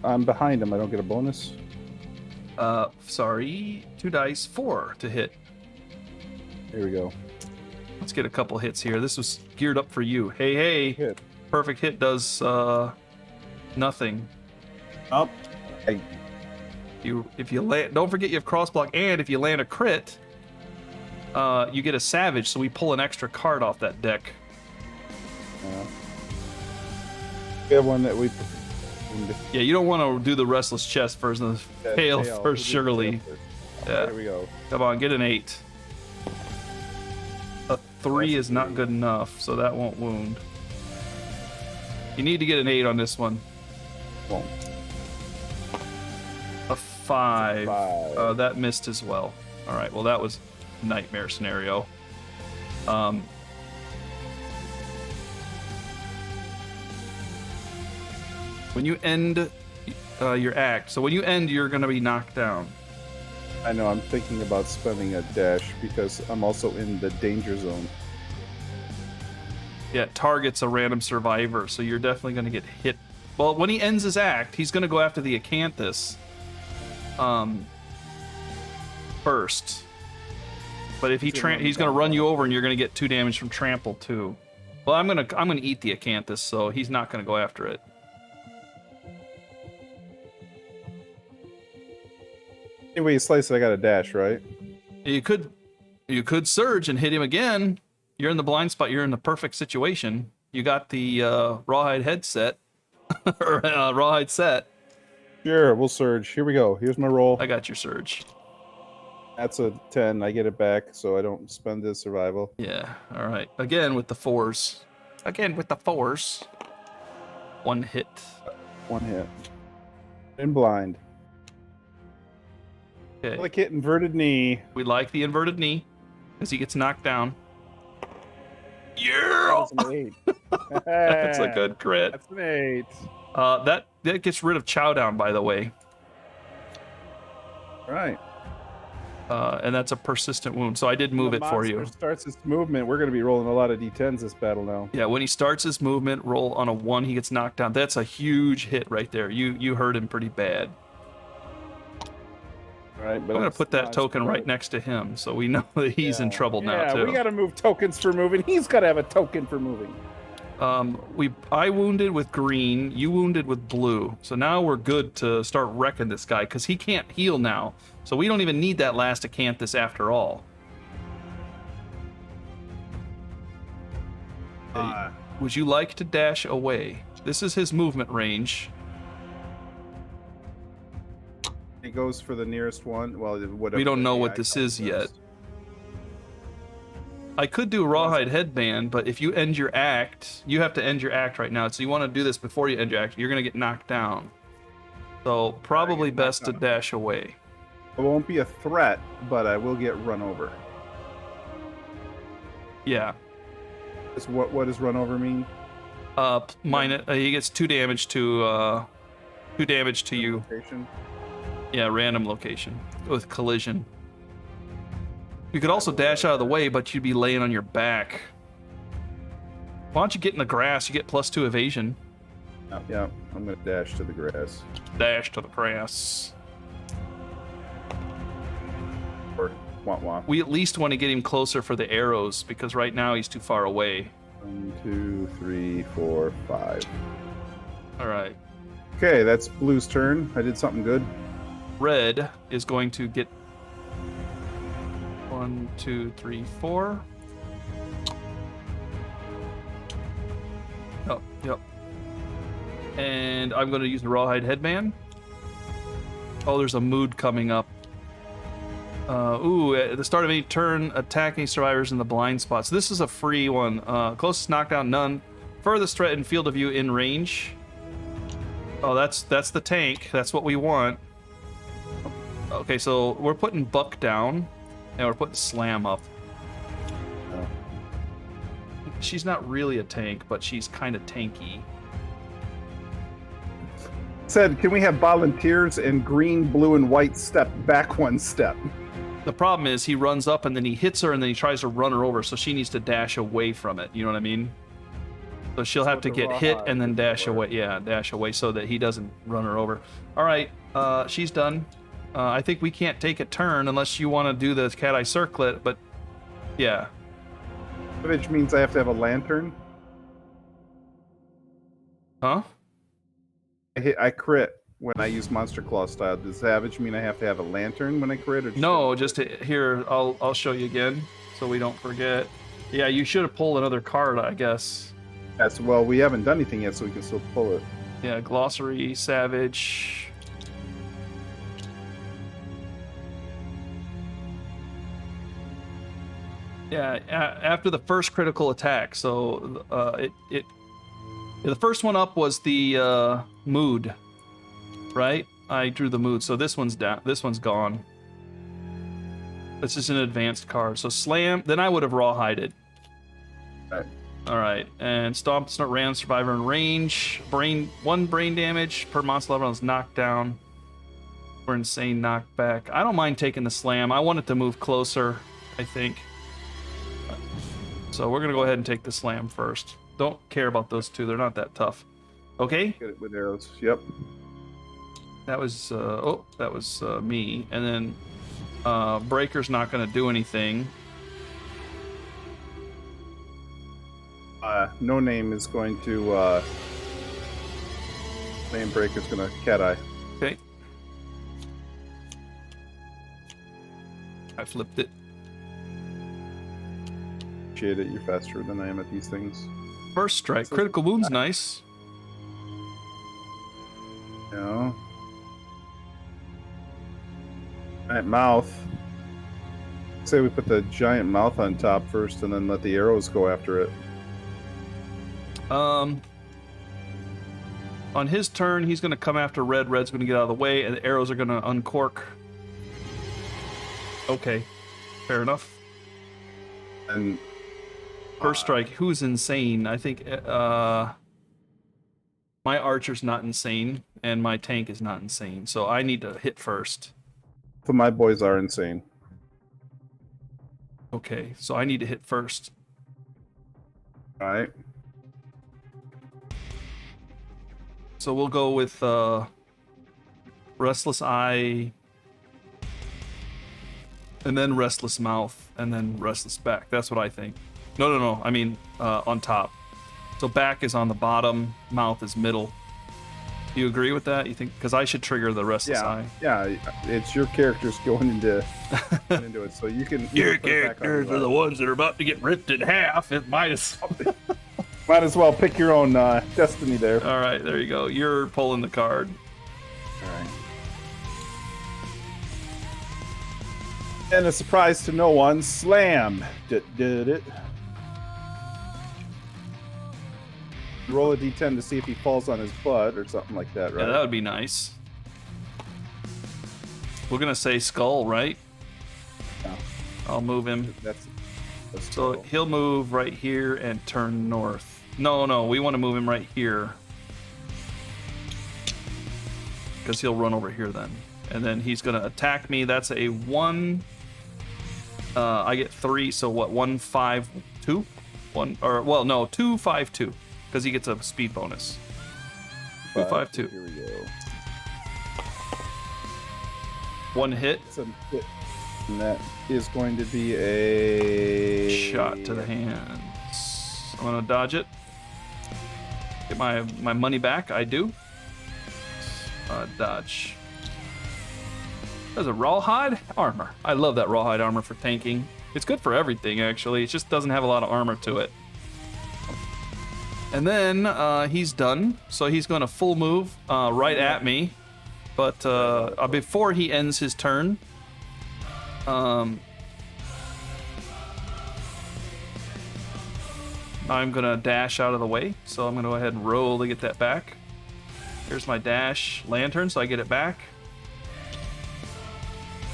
Speaker 2: I'm behind him. I don't get a bonus.
Speaker 1: Sorry. 2 dice, 4 to hit.
Speaker 2: Here we go.
Speaker 1: Let's get a couple hits here. This was geared up for you. Hey.
Speaker 2: Hit.
Speaker 1: Perfect hit does nothing.
Speaker 2: Up.
Speaker 1: If you land, don't forget you have cross block, and if you land a crit, you get a savage. So we pull an extra card off that deck.
Speaker 2: We have one that we
Speaker 1: Yeah, you don't want to do the restless chest first and the tail first, surely. Yeah.
Speaker 2: There we go.
Speaker 1: Come on, get an 8. A 3 is not good enough, so that won't wound. You need to get an 8 on this one.
Speaker 2: Won't.
Speaker 1: A 5. That missed as well. All right, well, that was a nightmare scenario. When you end your act, so when you end, you're going to be knocked down.
Speaker 2: I know, I'm thinking about spending a dash because I'm also in the danger zone.
Speaker 1: Yeah, it targets a random survivor, so you're definitely going to get hit. Well, when he ends his act, he's going to go after the acanthus first. But if he's going to run you over, and you're going to get 2 damage from trample too. Well, I'm going to eat the acanthus, so he's not going to go after it.
Speaker 2: Anyway, you slice it, I got a dash, right?
Speaker 1: You could surge and hit him again. You're in the blind spot. You're in the perfect situation. You got the rawhide headset or rawhide set.
Speaker 2: Sure, we'll surge. Here we go. Here's my roll.
Speaker 1: I got your surge.
Speaker 2: That's a 10. I get it back, so I don't spend the survival.
Speaker 1: Yeah. All right. Again with the 4s. 1 hit.
Speaker 2: 1 hit. In blind.
Speaker 1: Okay.
Speaker 2: Click it, inverted knee.
Speaker 1: We like the inverted knee as he gets knocked down. Yeah!
Speaker 2: That's an 8.
Speaker 1: That's a good crit.
Speaker 2: That's an 8.
Speaker 1: That gets rid of Showdown, by the way.
Speaker 2: Right.
Speaker 1: And that's a persistent wound, so I did move it for you.
Speaker 2: When the monster starts its movement, we're going to be rolling a lot of d10s this battle now.
Speaker 1: Yeah, when he starts his movement, roll on a 1, he gets knocked down. That's a huge hit right there. You hurt him pretty bad.
Speaker 2: Right, but
Speaker 1: I'm going to put that token right next to him, so we know that he's in trouble now, too.
Speaker 2: Yeah, we got to move tokens for moving. He's got to have a token for moving.
Speaker 1: I wounded with green, you wounded with blue. So now we're good to start wrecking this guy, because he can't heal now. So we don't even need that last acanthus after all. Would you like to dash away? This is his movement range.
Speaker 2: He goes for the nearest one. Well, whatever.
Speaker 1: We don't know what this is yet. I could do Rawhide Headband, but if you end your act, you have to end your act right now. So you want to do this before you end your act. You're going to get knocked down. So probably best to dash away.
Speaker 2: It won't be a threat, but I will get run over.
Speaker 1: Yeah.
Speaker 2: What does run over mean?
Speaker 1: He gets 2 damage to you.
Speaker 2: Location?
Speaker 1: Yeah, random location with collision. You could also dash out of the way, but you'd be laying on your back. Why don't you get in the grass? You get +2 evasion.
Speaker 2: Yeah, I'm gonna dash to the grass.
Speaker 1: Dash to the grass.
Speaker 2: Or womp.
Speaker 1: We at least want to get him closer for the arrows, because right now he's too far away.
Speaker 2: 1, 2, 3, 4, 5.
Speaker 1: All right.
Speaker 2: Okay, that's blue's turn. I did something good.
Speaker 1: Red is going to get 1, 2, 3, 4. Oh, yep. And I'm going to use the Rawhide Headband. Oh, there's a mood coming up. At the start of any turn, attacking survivors in the blind spots. So this is a free one. Closest knockdown, none. Furthest threat in field of view in range. Oh, that's the tank. That's what we want. Okay, so we're putting Buck down, and we're putting Slam up.
Speaker 2: Oh.
Speaker 1: She's not really a tank, but she's kind of tanky.
Speaker 2: Said, can we have volunteers in green, blue, and white step back 1 step?
Speaker 1: The problem is he runs up, and then he hits her, and then he tries to run her over, so she needs to dash away from it. You know what I mean? So she'll have to get hit and then dash away. Yeah, dash away so that he doesn't run her over. All right, she's done. I think we can't take a turn unless you want to do the cat eye circlet, but yeah.
Speaker 2: Which means I have to have a lantern.
Speaker 1: Huh?
Speaker 2: I crit when I use Monster Claw style. Does Savage mean I have to have a lantern when I crit? Or
Speaker 1: no, here, I'll show you again so we don't forget. Yeah, you should have pulled another card, I guess.
Speaker 2: Yes, well, we haven't done anything yet, so we can still pull it.
Speaker 1: Yeah, glossary, savage. Yeah, after the first critical attack. So the first one up was the mood, right? I drew the mood, so this one's down. This one's gone. This is an advanced card. So slam. Then I would have rawhided.
Speaker 2: Right.
Speaker 1: All right, and stomp, snort, ram, survivor in range. One brain damage per monster level is knocked down. For insane knockback. I don't mind taking the slam. I want it to move closer, I think. So we're gonna go ahead and take the slam first. Don't care about those two. They're not that tough. Okay.
Speaker 2: Get it with arrows. Yep.
Speaker 1: That was me, and then Breaker's not gonna do anything.
Speaker 2: No name is going to. Name Breaker's gonna cat eye.
Speaker 1: Okay. I flipped it.
Speaker 2: Appreciate it. You're faster than I am at these things.
Speaker 1: First strike. Critical wound's nice.
Speaker 2: Yeah. Giant mouth. Say we put the giant mouth on top first, and then let the arrows go after it.
Speaker 1: On his turn, he's going to come after Red. Red's going to get out of the way, and the arrows are going to uncork. Okay, fair enough.
Speaker 2: And
Speaker 1: first strike. Who's insane? I think my archer's not insane, and my tank is not insane. So I need to hit first.
Speaker 2: So my boys are insane.
Speaker 1: Okay, so I need to hit first.
Speaker 2: All right.
Speaker 1: So we'll go with Restless Eye, and then Restless Mouth, and then Restless Back. That's what I think. No. I mean, on top. So back is on the bottom, mouth is middle. Do you agree with that? You think? Because I should trigger the Restless Eye.
Speaker 2: Yeah, it's your characters going into it, so you can.
Speaker 1: Your characters are the ones that are about to get ripped in half. It might
Speaker 2: as well pick your own destiny there.
Speaker 1: All right, there you go. You're pulling the card.
Speaker 2: All right. And a surprise to no one, slam. Did it. Roll a d10 to see if he falls on his butt or something like that, right?
Speaker 1: Yeah, that would be nice. We're going to say skull, right?
Speaker 2: No.
Speaker 1: I'll move him.
Speaker 2: That's
Speaker 1: so he'll move right here and turn north. No, we want to move him right here. Because he'll run over here then. And then he's going to attack me. That's a 1. I get 3, so what? 1, 5, 2? 2, 5, 2. Because he gets a speed bonus. 2, 5, 2.
Speaker 2: Here we go.
Speaker 1: 1 hit.
Speaker 2: It's a hit. And that is going to be a
Speaker 1: shot to the hands. I'm gonna dodge it. Get my money back. I do. Dodge. There's a rawhide armor. I love that rawhide armor for tanking. It's good for everything, actually. It just doesn't have a lot of armor to it. And then he's done. So he's going to full move right at me. But before he ends his turn, I'm going to dash out of the way. So I'm going to go ahead and roll to get that back. Here's my dash lantern, so I get it back.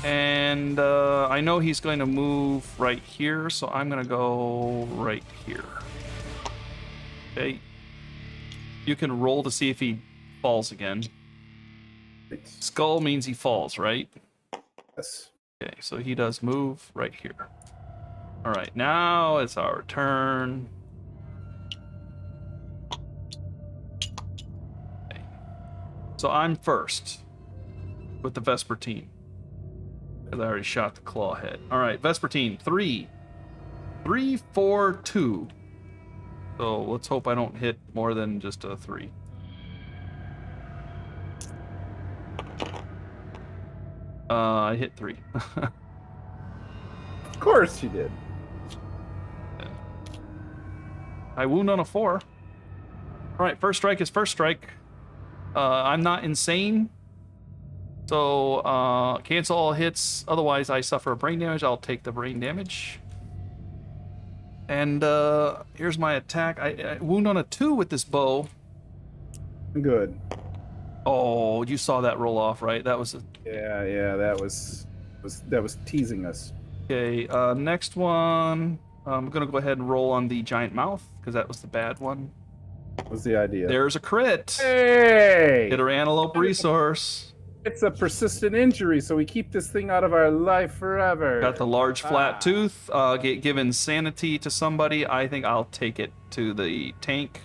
Speaker 1: And I know he's going to move right here, so I'm going to go right here. Okay. You can roll to see if he falls again. Skull means he falls, right?
Speaker 2: Yes.
Speaker 1: Okay, so he does move right here. All right, now it's our turn. Okay. So I'm first with the Vespertine. I already shot the claw head. All right, Vespertine, 3, 4, 2. So let's hope I don't hit more than just a 3. I hit 3.
Speaker 2: Of course you did.
Speaker 1: Yeah. I wound on a 4. All right, first strike is first strike. I'm not insane. So, cancel all hits. Otherwise, I suffer brain damage. I'll take the brain damage. And here's my attack. I wound on a 2 with this bow.
Speaker 2: Good.
Speaker 1: Oh, you saw that roll off, right? That was
Speaker 2: Yeah. That was teasing us.
Speaker 1: okay. Next one. I'm gonna go ahead and roll on the giant mouth because that was the bad one.
Speaker 2: What was the idea?
Speaker 1: There's a crit.
Speaker 2: Hey!
Speaker 1: Hit our antelope resource.
Speaker 2: It's a persistent injury, so we keep this thing out of our life forever.
Speaker 1: Got the large flat tooth. Get given sanity to somebody. I think I'll take it to the tank.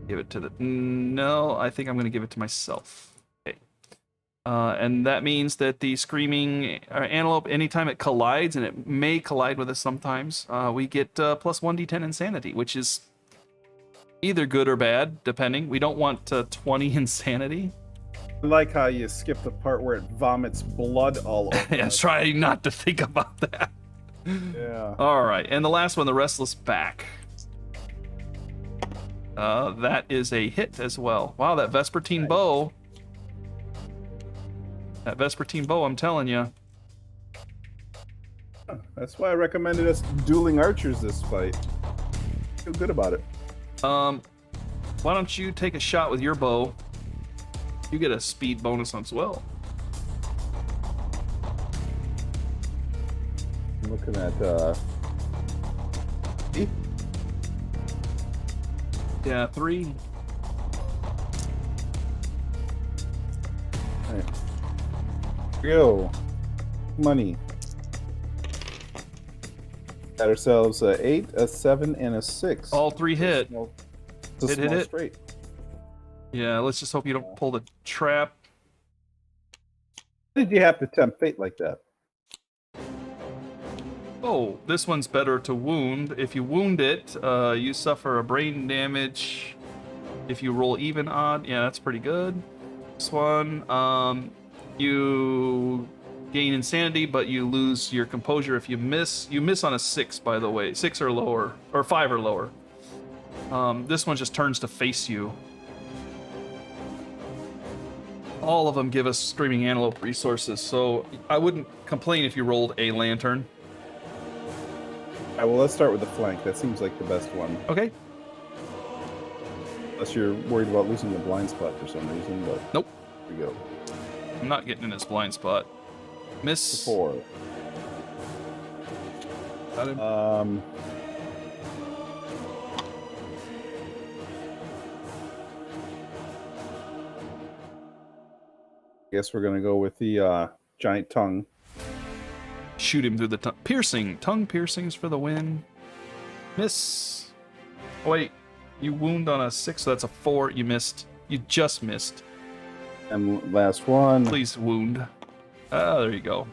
Speaker 1: Give it to the... No, I think I'm going to give it to myself. Okay. And that means that the screaming antelope, anytime it collides, and it may collide with us sometimes, we get plus 1d10 insanity, which is either good or bad, depending. We don't want 20 insanity.
Speaker 2: I like how you skip the part where it vomits blood all over.
Speaker 1: Yeah, try not to think about that.
Speaker 2: Yeah.
Speaker 1: All right, and the last one, the restless back. That is a hit as well. Wow, that Vespertine bow. That Vespertine bow, I'm telling you.
Speaker 2: That's why I recommended us dueling archers this fight. Feel good about it.
Speaker 1: Why don't you take a shot with your bow? You get a speed bonus as well.
Speaker 2: I'm looking at
Speaker 1: Yeah, 3.
Speaker 2: Right. Go. Money. Got ourselves a 8, a 7, and a 6.
Speaker 1: All 3 hit.
Speaker 2: It's a small straight.
Speaker 1: Yeah, let's just hope you don't pull the trap.
Speaker 2: Why did you have to tempt fate like that?
Speaker 1: Oh, this one's better to wound. If you wound it, you suffer a brain damage. If you roll even odd, yeah, that's pretty good. This one, you gain insanity, but you lose your composure if you miss. You miss on a 6, by the way. 6 or lower, or 5 or lower. This one just turns to face you. All of them give us screaming antelope resources, so I wouldn't complain if you rolled a lantern.
Speaker 2: All right, well, let's start with the flank. That seems like the best one.
Speaker 1: Okay.
Speaker 2: Unless you're worried about losing the blind spot for some reason, but...
Speaker 1: Nope.
Speaker 2: Here we go.
Speaker 1: I'm not getting in this blind spot. Miss.
Speaker 2: 4.
Speaker 1: Got him.
Speaker 2: Guess we're gonna go with the giant tongue.
Speaker 1: Shoot him through the tongue. Piercing. Tongue piercings for the win. Miss. Oh, wait. You wound on a 6, so that's a 4. You missed. You just missed.
Speaker 2: And last one.
Speaker 1: Please wound. Ah, there you go.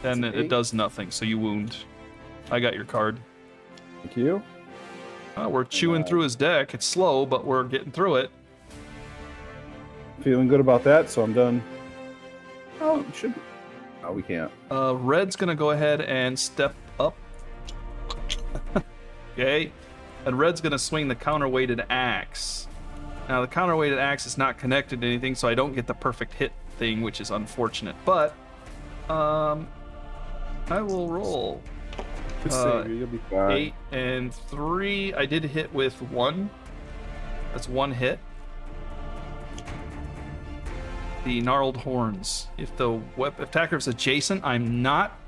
Speaker 1: Then it
Speaker 2: 8.
Speaker 1: does nothing, so you wound. I got your card.
Speaker 2: Thank you.
Speaker 1: We're chewing through his deck. It's slow, but we're getting through it.
Speaker 2: Feeling good about that, so I'm done. Oh, it should be. Oh, we can't.
Speaker 1: Red's gonna go ahead and step up. Okay. And Red's gonna swing the counterweighted axe. Now, the counterweighted axe is not connected to anything, so I don't get the perfect hit thing, which is unfortunate. But, I will roll.
Speaker 2: You'll be fine.
Speaker 1: 8 and 3. I did hit with 1. That's 1 hit. The gnarled horns. If the attacker is adjacent, I'm not.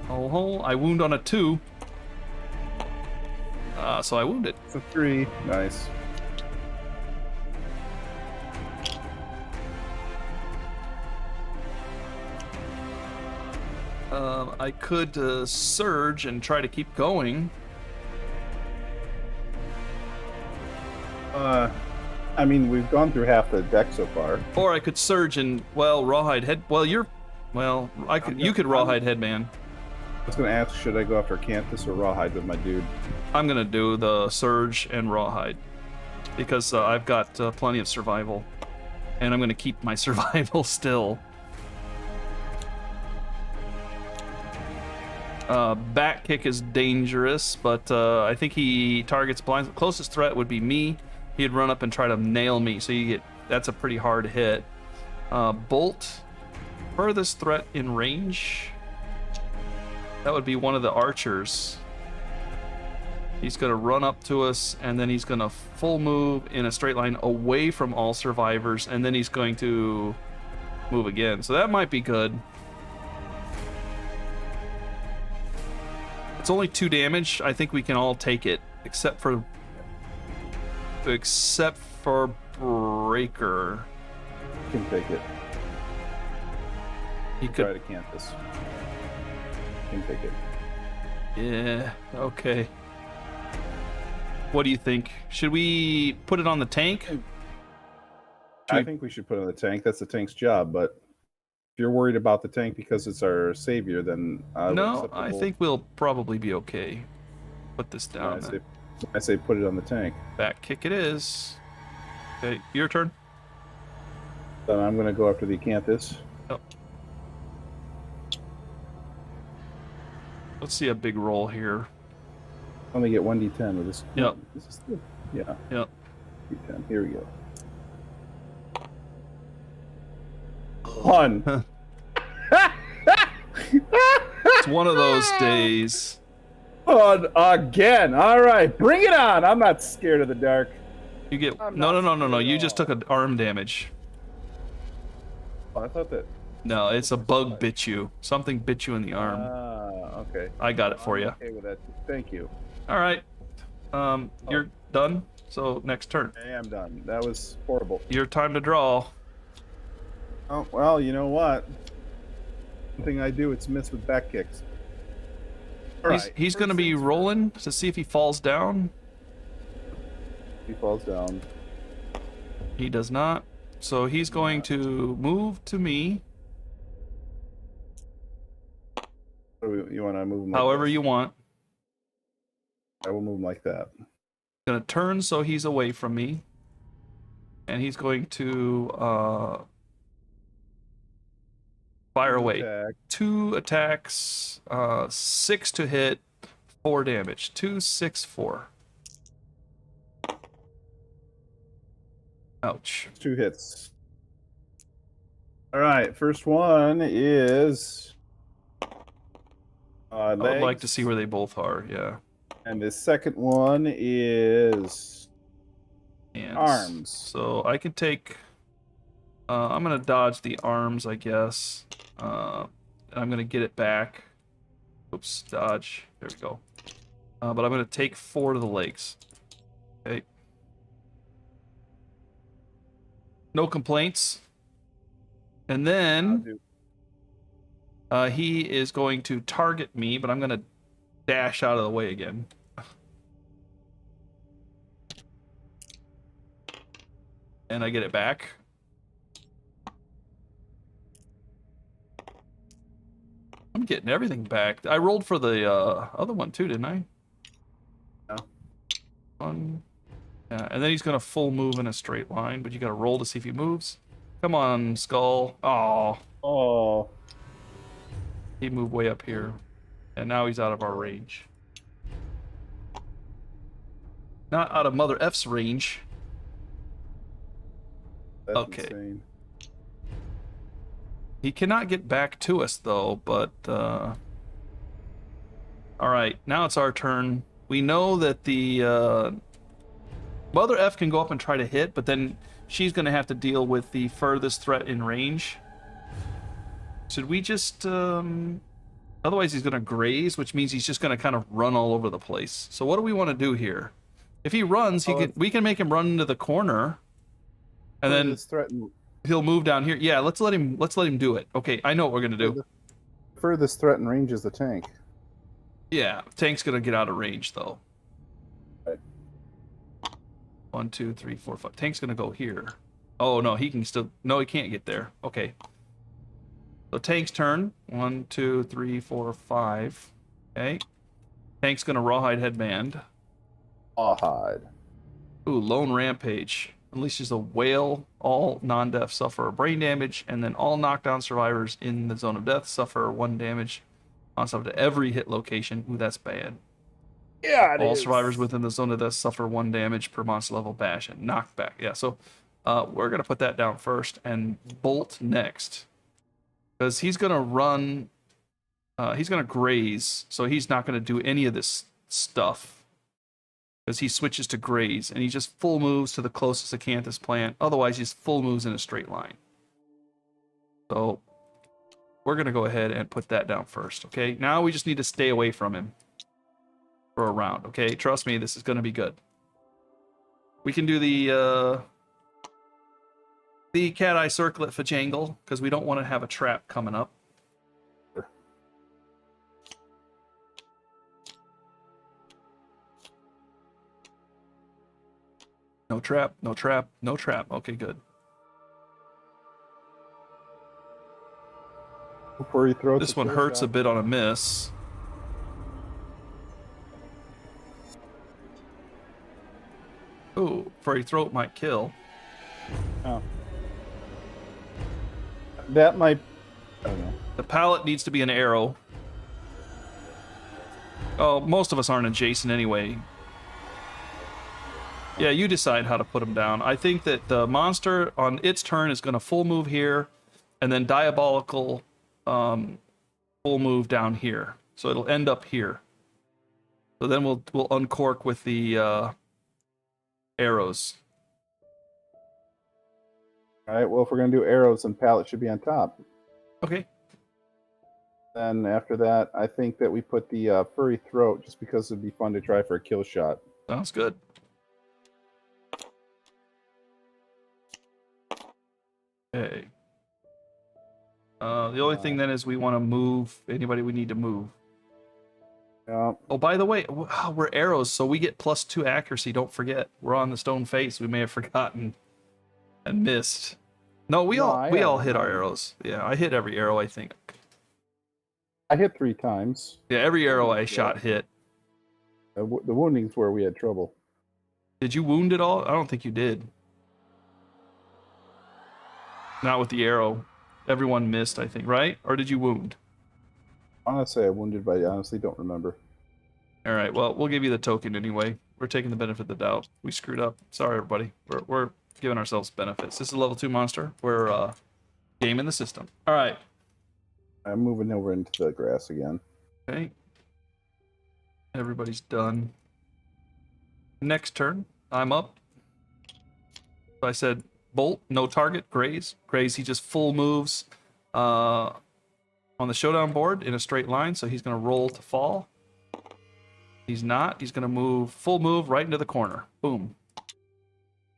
Speaker 1: Oh, I wound on a 2. So I wounded.
Speaker 2: It's a 3. Nice.
Speaker 1: I could surge and try to keep going.
Speaker 2: I mean, we've gone through half the deck so far.
Speaker 1: Or I could surge and, well, rawhide head. Well, you could rawhide headman.
Speaker 2: I was going to ask, should I go after Canthus or Rawhide with my dude?
Speaker 1: I'm going to do the surge and rawhide because I've got plenty of survival, and I'm going to keep my survival still. Back kick is dangerous, but I think he targets blind. Closest threat would be me. He'd run up and try to nail me, so that's a pretty hard hit. Bolt, furthest threat in range. That would be one of the archers. He's going to run up to us, and then he's going to full move in a straight line away from all survivors, and then he's going to move again. So that might be good. It's only 2 damage. I think we can all take it, except for Breaker.
Speaker 2: You can take it.
Speaker 1: He could
Speaker 2: try to campus. You can take it.
Speaker 1: Yeah, okay. What do you think? Should we put it on the tank?
Speaker 2: I think we should put it on the tank. That's the tank's job, but if you're worried about the tank because it's our savior, then
Speaker 1: no, I think we'll probably be okay. Put this down.
Speaker 2: I say put it on the tank.
Speaker 1: Back kick it is. Okay, your turn.
Speaker 2: Then I'm going to go after the acanthus.
Speaker 1: Oh. Let's see a big roll here.
Speaker 2: Only get 1d10 with this.
Speaker 1: Yep.
Speaker 2: This is good. Yeah.
Speaker 1: Yep.
Speaker 2: D10. Here we go. 1.
Speaker 1: It's one of those days.
Speaker 2: Again. All right, bring it on. I'm not scared of the dark.
Speaker 1: You get no. You just took an arm damage.
Speaker 2: Oh, I thought that.
Speaker 1: No, it's a bug bit you. Something bit you in the arm.
Speaker 2: Okay.
Speaker 1: I got it for you.
Speaker 2: Okay with that. Thank you.
Speaker 1: All right. You're done. So next turn.
Speaker 2: I am done. That was horrible.
Speaker 1: Your time to draw.
Speaker 2: Oh well, you know what? One thing I do, it's miss with back kicks.
Speaker 1: He's going to be rolling to see if he falls down.
Speaker 2: He falls down.
Speaker 1: He does not. So he's going to move to me.
Speaker 2: You want to move him?
Speaker 1: However you want.
Speaker 2: I will move him like that.
Speaker 1: Going to turn so he's away from me. And he's going to fire away.
Speaker 2: Attack.
Speaker 1: 2 attacks, 6 to hit, 4 damage. 2, 6, 4. Ouch.
Speaker 2: 2 hits. All right, first one is
Speaker 1: I would like to see where they both are, yeah.
Speaker 2: And the second one is
Speaker 1: Hands.
Speaker 2: arms.
Speaker 1: So I can take... I'm going to dodge the arms, I guess. And I'm going to get it back. Oops, dodge. There we go. But I'm going to take 4 to the legs. Okay. No complaints. And then he is going to target me, but I'm going to dash out of the way again. And I get it back. I'm getting everything back. I rolled for the other one too, didn't I?
Speaker 2: No.
Speaker 1: 1. Yeah, and then he's going to full move in a straight line, but you got to roll to see if he moves. Come on, Skull.
Speaker 2: Oh.
Speaker 1: He moved way up here. And now he's out of our range. Not out of Mother F's range.
Speaker 2: That's
Speaker 1: okay.
Speaker 2: Insane.
Speaker 1: He cannot get back to us, though, but... Alright, now it's our turn. We know that the... Mother F can go up and try to hit, but then she's going to have to deal with the furthest threat in range. Should we just... Otherwise he's going to graze, which means he's just going to kind of run all over the place. So what do we want to do here? If he runs, we can make him run into the corner. And then he'll move down here. Yeah, let's let him do it. Okay, I know what we're going to do.
Speaker 2: The furthest threat in range is the tank.
Speaker 1: Yeah, tank's going to get out of range, though.
Speaker 2: Right.
Speaker 1: 1, 2, 3, 4, 5. Tank's going to go here. Oh, no, he can still... No, he can't get there. Okay. So tank's turn. 1, 2, 3, 4, 5. Okay. Tank's going to rawhide headband.
Speaker 2: Rawhide.
Speaker 1: Ooh, lone rampage. Unleashes a whale. All non-deaf suffer brain damage, and then all knockdown survivors in the zone of death suffer 1 damage on top to every hit location. Ooh, that's bad.
Speaker 2: Yeah,
Speaker 1: All survivors within the zone of death suffer 1 damage per monster level bash and knockback. Yeah, so we're going to put that down first and Bolt next. Because he's going to run, he's going to graze, so he's not going to do any of this stuff. Because he switches to graze, and he just full moves to the closest acanthus plant. Otherwise, he's full moves in a straight line. So we're going to go ahead and put that down first, okay? Now we just need to stay away from him for a round, okay? Trust me, this is going to be good. We can do the cat eye circlet for Jangle, because we don't want to have a trap coming up. No trap, no trap, no trap. Okay, good.
Speaker 2: Before he throws
Speaker 1: this one hurts a bit on a miss. Ooh, furry throat might kill.
Speaker 2: Oh. That might... I don't know.
Speaker 1: The pallet needs to be an arrow. Oh, most of us aren't adjacent anyway. Yeah, you decide how to put them down. I think that the monster on its turn is going to full move here, and then diabolical full move down here. So it'll end up here. So then we'll uncork with the arrows.
Speaker 2: All right. Well, if we're gonna do arrows, then pallet should be on top.
Speaker 1: Okay.
Speaker 2: Then after that, I think that we put the furry throat just because it'd be fun to try for a kill shot.
Speaker 1: Sounds good. Okay. The only thing then is we want to move anybody we need to move.
Speaker 2: Yeah.
Speaker 1: Oh, by the way, we're arrows, so we get +2 accuracy. Don't forget, we're on the stone face. We may have forgotten and missed. No, we all hit our arrows. Yeah, I hit every arrow, I think.
Speaker 2: I hit 3 times.
Speaker 1: Yeah, every arrow I shot hit.
Speaker 2: The wounding's where we had trouble.
Speaker 1: Did you wound it all? I don't think you did. Not with the arrow. Everyone missed, I think, right? Or did you wound?
Speaker 2: Honestly, I wounded, but I honestly don't remember.
Speaker 1: All right, well, we'll give you the token anyway. We're taking the benefit of the doubt. We screwed up. Sorry, everybody. We're giving ourselves benefits. This is a level 2 monster. We're gaming the system. All right.
Speaker 2: I'm moving over into the grass again.
Speaker 1: Okay. Everybody's done. Next turn, I'm up. So I said bolt, no target, graze. Graze, he just full moves on the showdown board in a straight line, so he's going to roll to fall. He's not. He's going to move, full move right into the corner. Boom.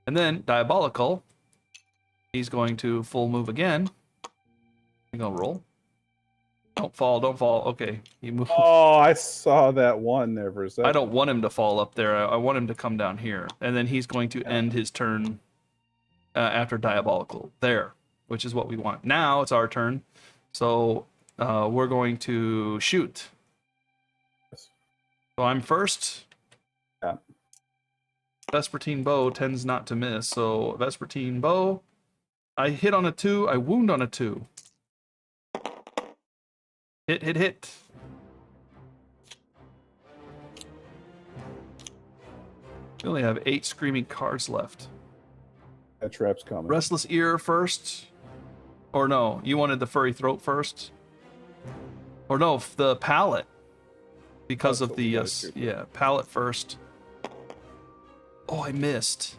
Speaker 1: And then diabolical, he's going to full move again. He's going to roll. Don't fall, don't fall. Okay, he moved.
Speaker 2: Oh, I saw that one there for a second.
Speaker 1: I don't want him to fall up there. I want him to come down here. And then he's going to end his turn after diabolical there, which is what we want. Now it's our turn. So we're going to shoot. So I'm first.
Speaker 2: Yeah.
Speaker 1: Vespertine bow tends not to miss. So Vespertine bow, I hit on a 2. I wound on a 2. Hit, hit, hit. We only have 8 screaming cards left.
Speaker 2: That trap's coming.
Speaker 1: Restless ear first. Or no, you wanted the furry throat first. Or no, the pallet. Because of the, yeah, pallet first. Oh, I missed.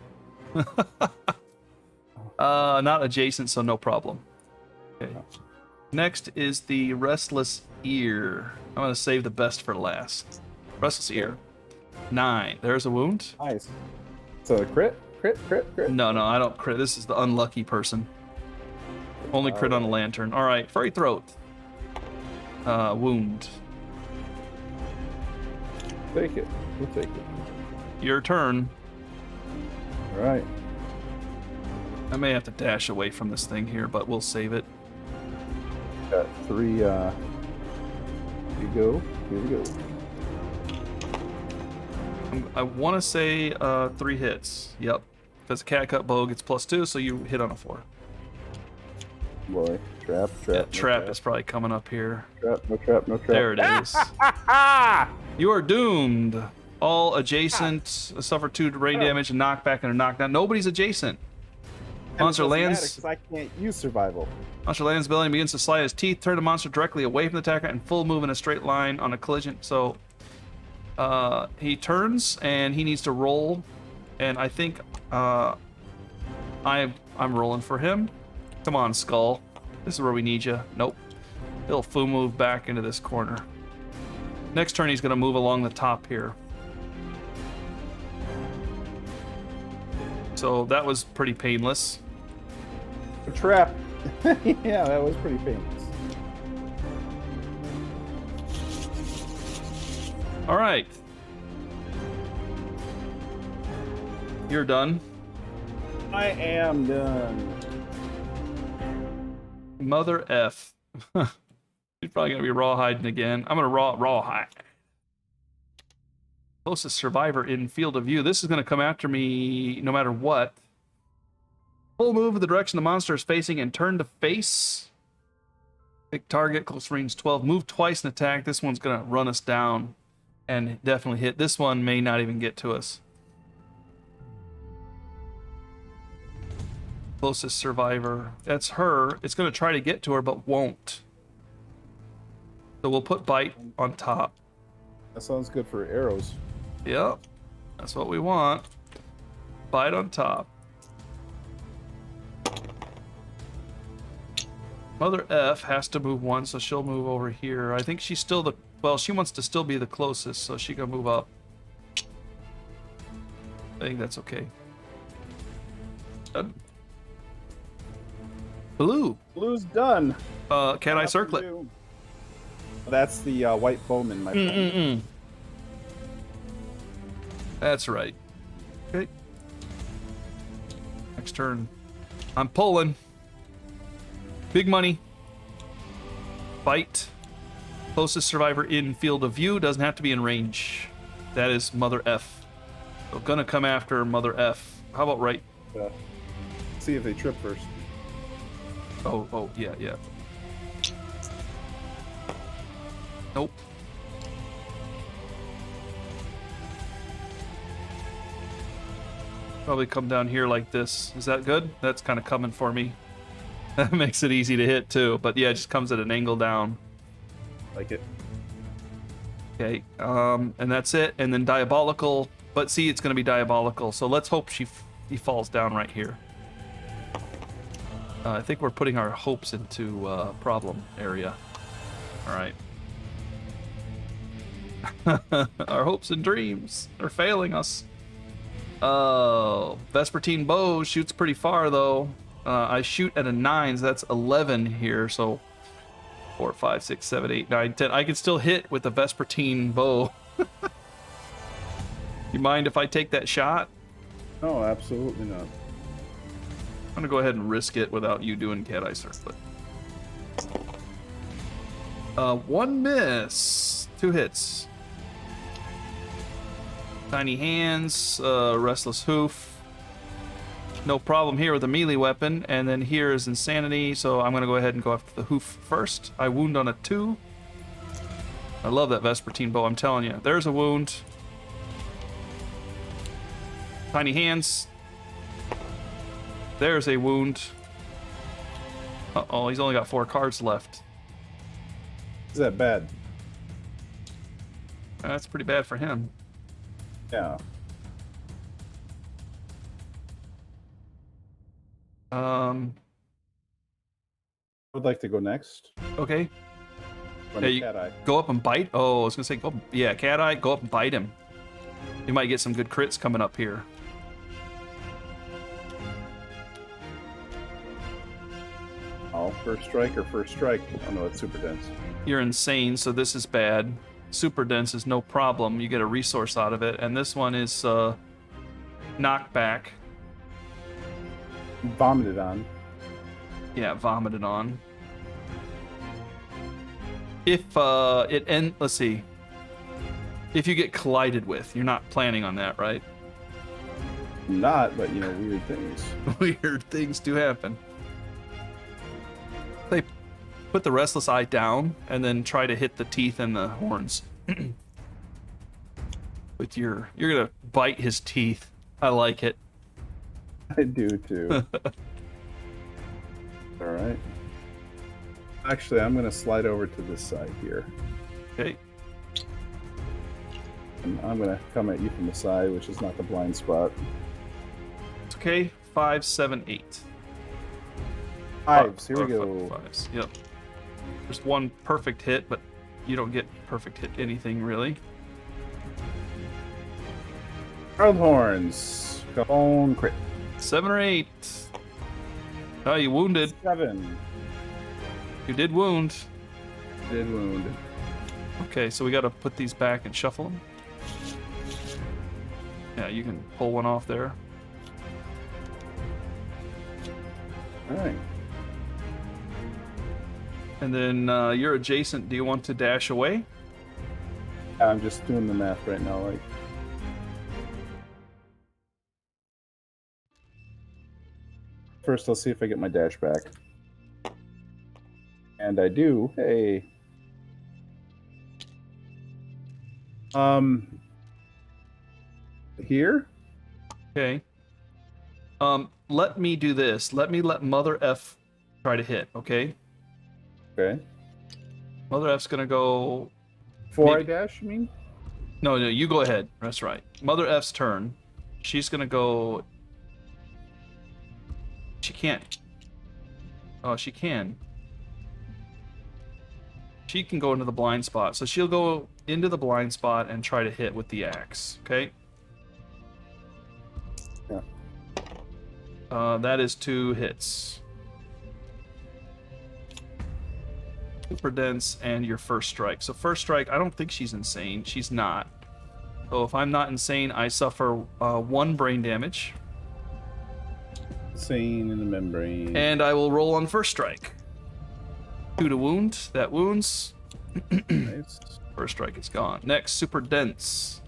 Speaker 1: Not adjacent, so no problem. Okay. Next is the Restless Ear. I'm going to save the best for last. Restless Ear. 9. There's a wound.
Speaker 2: Nice. So a crit? Crit?
Speaker 1: No, I don't crit. This is the unlucky person. Only crit on a lantern. All right, furry throat. Wound.
Speaker 2: Take it. We'll take it.
Speaker 1: Your turn.
Speaker 2: All right.
Speaker 1: I may have to dash away from this thing here, but we'll save it.
Speaker 2: Got 3, here we go.
Speaker 1: I want to say 3 hits. Yep. Because a catgut bow gets +2, so you hit on a 4.
Speaker 2: Boy, trap.
Speaker 1: Yeah,
Speaker 2: no
Speaker 1: trap is probably coming up here.
Speaker 2: No trap.
Speaker 1: There it is. You are doomed. All adjacent suffer 2 rain damage and knockback and a knockdown. Nobody's adjacent. Monster lands.
Speaker 3: Because I can't use survival.
Speaker 1: Monster lands belly and begins to slide his teeth. Turn the monster directly away from the attacker and full move in a straight line on a collision. So he turns and he needs to roll. And I think I'm rolling for him. Come on, Skull. This is where we need you. Nope. He'll full move back into this corner. Next turn, he's going to move along the top here. So that was pretty painless.
Speaker 3: A trap. Yeah, that was pretty painless.
Speaker 1: All right. You're done.
Speaker 3: I am done.
Speaker 1: Mother F. He's probably going to be rawhiding again. I'm going to rawhide. Closest survivor in field of view. This is going to come after me no matter what. Full move in the direction the monster is facing and turn to face. Big target, close range 12. Move twice and attack. This one's going to run us down and definitely hit. This one may not even get to us. Closest survivor. That's her. It's going to try to get to her, but won't. So we'll put bite on top.
Speaker 3: That sounds good for arrows.
Speaker 1: Yep. That's what we want. Bite on top. Mother F has to move 1, so she'll move over here. I think she's still the... Well, she wants to still be the closest, so she can move up. I think that's okay. Done. Blue.
Speaker 3: Blue's done.
Speaker 1: Can I circle it?
Speaker 3: That's the white bowman, my friend.
Speaker 1: That's right. Okay. Next turn. I'm pulling. Big money. Bite. Closest survivor in field of view. Doesn't have to be in range. That is Mother F. So gonna come after Mother F. How about right?
Speaker 3: See if they trip first.
Speaker 1: Oh, yeah. Nope. Probably come down here like this. Is that good? That's kind of coming for me. That makes it easy to hit too. But yeah, it just comes at an angle down.
Speaker 3: Like it.
Speaker 1: Okay, and that's it. And then diabolical. But see, it's going to be diabolical. So let's hope he falls down right here. I think we're putting our hopes into problem area. All right. Our hopes and dreams are failing us. Vespertine bow shoots pretty far though. I shoot at a 9, so that's 11 here. So 4, 5, 6, 7, 8, 9, 10. I can still hit with the Vespertine bow. You mind if I take that shot?
Speaker 3: No, absolutely not.
Speaker 1: I'm gonna go ahead and risk it without you doing cat eye circlet. 1 miss, 2 hits. Tiny hands, restless hoof. No problem here with a melee weapon, and then here is insanity. So I'm gonna go ahead and go after the hoof first. I wound on a 2. I love that Vespertine bow. I'm telling you, there's a wound. Tiny hands. There's a wound. Uh-oh, he's only got 4 cards left.
Speaker 3: Is that bad?
Speaker 1: That's pretty bad for him.
Speaker 3: Yeah. I would like to go next.
Speaker 1: Okay.
Speaker 3: Run a cat eye.
Speaker 1: Go up and bite? Oh, I was gonna say, yeah, cat eye, go up and bite him. You might get some good crits coming up here.
Speaker 3: Oh, first strike or first strike? Oh no, it's super dense.
Speaker 1: You're insane, so this is bad. Super dense is no problem. You get a resource out of it. And this one is knockback.
Speaker 3: Vomited on.
Speaker 1: Yeah, vomited on. If let's see. If you get collided with, you're not planning on that, right?
Speaker 3: Not, but you know, weird things.
Speaker 1: Weird things do happen. They put the restless eye down and then try to hit the teeth and the horns. With you're gonna bite his teeth. I like it.
Speaker 3: I do too. All right. Actually, I'm going to slide over to this side here.
Speaker 1: Okay.
Speaker 3: And I'm going to come at you from the side, which is not the blind spot.
Speaker 1: It's okay. 5, 7, 8.
Speaker 3: Fives. Here we go.
Speaker 1: Fives. Yep. There's one perfect hit, but you don't get perfect hit anything really.
Speaker 3: Earth horns. Come on, crit.
Speaker 1: 7 or 8. Oh, you wounded.
Speaker 3: 7.
Speaker 1: You did wound.
Speaker 3: Did wound.
Speaker 1: Okay, so we got to put these back and shuffle them. Yeah, you can pull one off there.
Speaker 3: All right.
Speaker 1: And then you're adjacent. Do you want to dash away?
Speaker 3: I'm just doing the math right now. Like, first, I'll see if I get my dash back. And I do. Hey. Here?
Speaker 1: Okay. Let me do this. Let Mother F try to hit, okay?
Speaker 3: Okay.
Speaker 1: Mother F's gonna go...
Speaker 3: Before I dash, you mean?
Speaker 1: No, you go ahead. That's right. Mother F's turn. She's gonna go... She can't. Oh, she can. She can go into the blind spot. So she'll go into the blind spot and try to hit with the axe, okay?
Speaker 3: Yeah.
Speaker 1: That is 2 hits. Super dense and your first strike. So first strike, I don't think she's insane. She's not. So if I'm not insane, I suffer 1 brain damage.
Speaker 3: Insane in the membrane.
Speaker 1: And I will roll on first strike. 2 to wound. That wounds.
Speaker 3: Nice.
Speaker 1: First strike is gone. Next, super dense.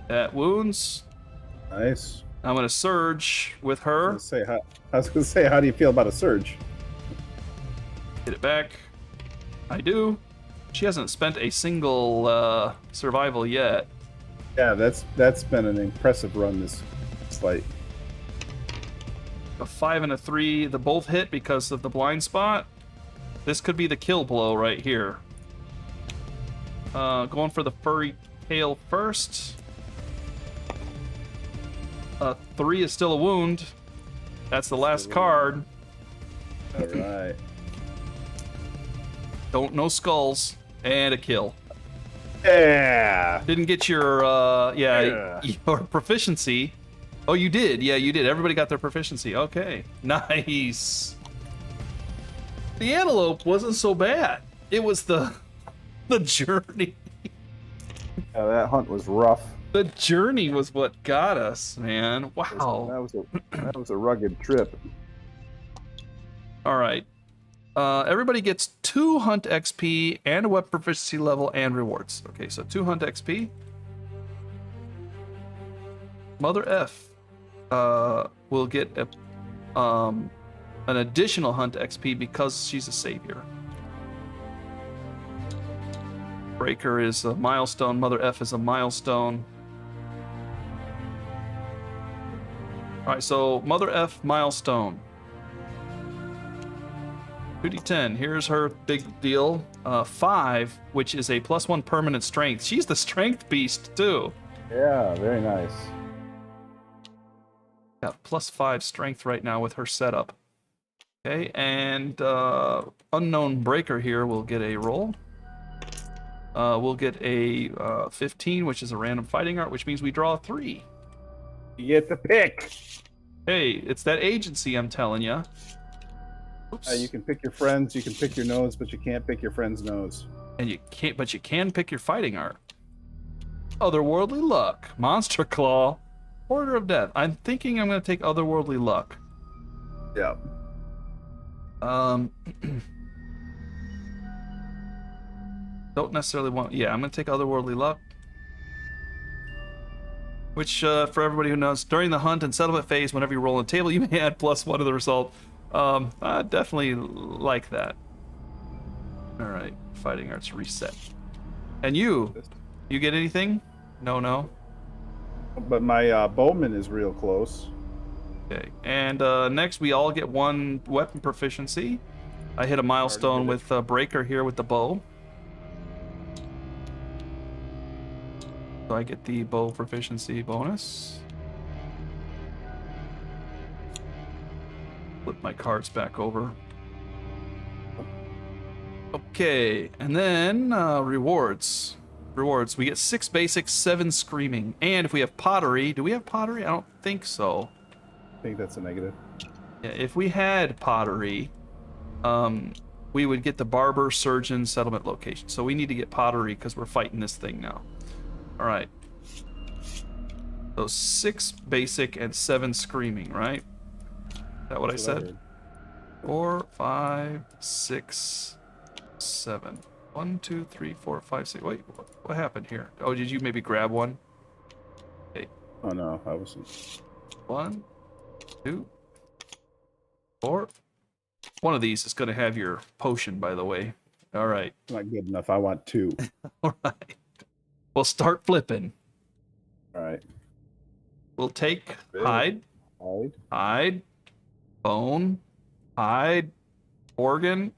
Speaker 1: That wounds.
Speaker 3: Nice.
Speaker 1: I'm gonna surge with her.
Speaker 3: I was gonna say, how do you feel about a surge?
Speaker 1: Get it back. I do. She hasn't spent a single survival yet.
Speaker 3: Yeah, that's been an impressive run this fight.
Speaker 1: A 5 and a 3. The both hit because of the blind spot. This could be the kill blow right here. Going for the furry tail first. 3 is still a wound. That's the last card.
Speaker 3: All right.
Speaker 1: No skulls. And a kill.
Speaker 3: Yeah.
Speaker 1: Didn't get your, your proficiency. Oh, you did. Yeah, you did. Everybody got their proficiency. Okay. Nice. The antelope wasn't so bad. It was the journey.
Speaker 3: Yeah, that hunt was rough.
Speaker 1: The journey was what got us, man. Wow.
Speaker 3: That was a rugged trip.
Speaker 1: All right. Everybody gets 2 hunt XP and a weapon proficiency level and rewards. Okay, so 2 hunt XP. Mother F will get an additional hunt XP because she's a savior. Breaker is a milestone. Mother F is a milestone. All right, so Mother F milestone. 2d10. Here's her big deal. 5, which is a +1 permanent strength. She's the strength beast too.
Speaker 3: Yeah, very nice.
Speaker 1: Got +5 strength right now with her setup. Okay, and unknown breaker here will get a roll. We'll get a 15, which is a random fighting art, which means we draw 3.
Speaker 3: You get to pick.
Speaker 1: Hey, it's that agency I'm telling you. Oops.
Speaker 3: You can pick your friends, you can pick your nose, but you can't pick your friend's nose.
Speaker 1: And you can't, but you can pick your fighting art. Otherworldly luck, monster claw, order of death. I'm thinking I'm gonna take otherworldly luck.
Speaker 3: Yeah.
Speaker 1: Don't necessarily want. Yeah, I'm gonna take otherworldly luck. Which, for everybody who knows, during the hunt and settlement phase, whenever you roll on a table, you may add +1 to the result. I definitely like that. All right, fighting arts reset. And you You get anything? No.
Speaker 3: But my bowman is real close.
Speaker 1: Okay. And next, we all get 1 weapon proficiency. I hit a milestone with Breaker here with the bow. So I get the bow proficiency bonus. Flip my cards back over. Okay, and then rewards. Rewards. We get 6 basic, 7 screaming. And if we have pottery, do we have pottery? I don't think so.
Speaker 3: I think that's a negative.
Speaker 1: Yeah, if we had pottery, we would get the barber, surgeon, settlement location. So we need to get pottery because we're fighting this thing now. All right. So 6 basic and 7 screaming, right? Is that what I said? 4, 5, 6, 7. 1, 2, 3, 4, 5, 6. Wait, what happened here? Oh, did you maybe grab one? Okay.
Speaker 3: Oh no, I wasn't.
Speaker 1: 1, 2, 4. One of these is going to have your potion, by the way. All right.
Speaker 3: Not good enough. I want 2.
Speaker 1: All right. We'll start flipping.
Speaker 3: All right.
Speaker 1: We'll take
Speaker 3: Big.
Speaker 1: hide, bone, hide, organ.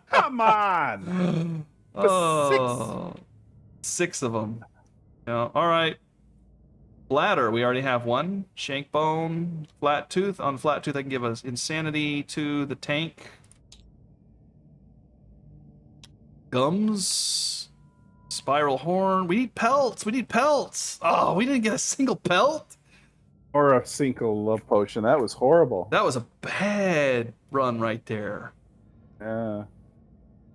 Speaker 3: Come on!
Speaker 1: Oh, 6 of them. Yeah, all right. Bladder, we already have 1. Shank bone, flat tooth. On flat tooth, I can give us insanity to the tank. Gums, spiral horn. We need pelts. We need pelts. Oh, we didn't get a single pelt.
Speaker 3: Or a single love potion. That was horrible.
Speaker 1: That was a bad run right there.
Speaker 3: Yeah.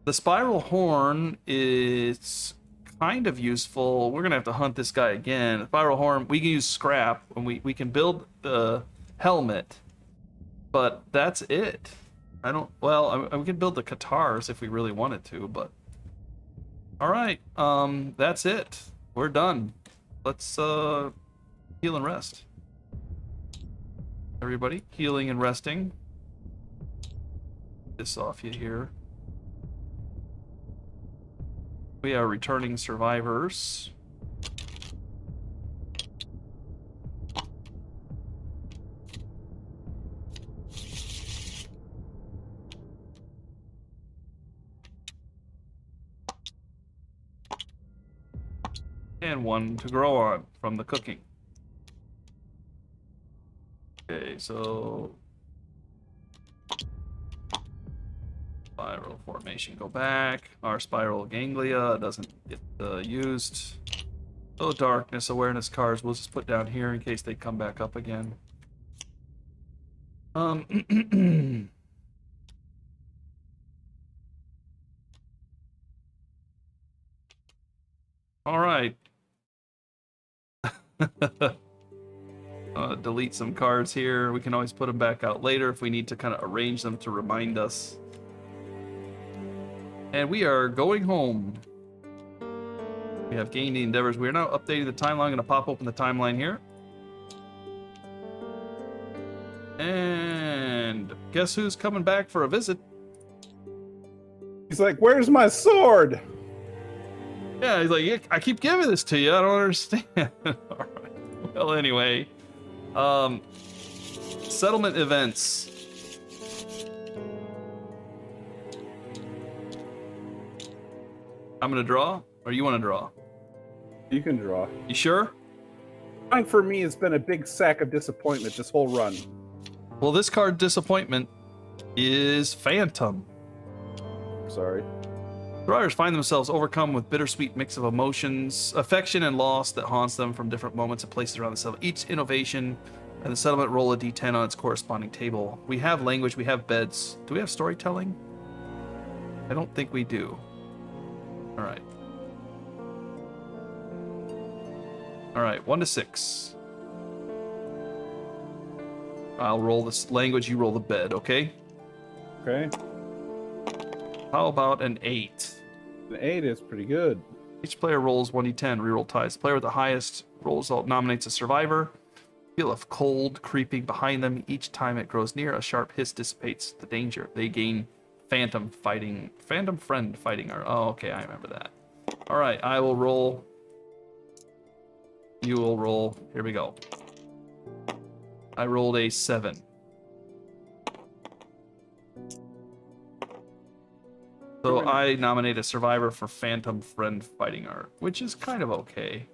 Speaker 1: The spiral horn is kind of useful. We're gonna have to hunt this guy again. The spiral horn, we can use scrap, and we can build the helmet, but that's it. We can build the katars if we really wanted to, but all right, that's it. We're done. Let's heal and rest. Everybody, healing and resting. This off you here. We are returning survivors. And 1 to grow on from the cooking. Okay, so spiral formation, go back. Our spiral ganglia doesn't get used. So darkness awareness cards we'll just put down here in case they come back up again. All right. Delete some cards here. We can always put them back out later if we need to kind of arrange them to remind us. And we are going home. We have gained the endeavors. We are now updating the timeline. I'm going to pop open the timeline here. And guess who's coming back for a visit?
Speaker 3: He's like, "Where's my sword?"
Speaker 1: Yeah, he's like, I keep giving this to you. I don't understand. All right. Well, anyway. Settlement events. I'm going to draw, or you want to draw?
Speaker 3: You can draw.
Speaker 1: You sure?
Speaker 3: Drawing for me has been a big sack of disappointment this whole run.
Speaker 1: Well, this card, Disappointment, is Phantom.
Speaker 3: Sorry.
Speaker 1: Survivors find themselves overcome with bittersweet mix of emotions, affection, and loss that haunts them from different moments and places around the settlement. Each innovation and the settlement roll a d10 on its corresponding table. We have language, we have beds. Do we have storytelling? I don't think we do. All right. All right, 1 to 6. I'll roll this language, you roll the bed, okay?
Speaker 3: Okay.
Speaker 1: How about an 8?
Speaker 3: An 8 is pretty good.
Speaker 1: Each player rolls 1d10, reroll ties. The player with the highest roll result nominates a survivor. Feel of cold creeping behind them. Each time it grows near, a sharp hiss dissipates the danger. They gain Phantom Friend fighting our... Oh, okay, I remember that. All right, I will roll. You will roll. Here we go. I rolled a 7. So I nominate a survivor for Phantom Friend Fighting Art, which is kind of okay.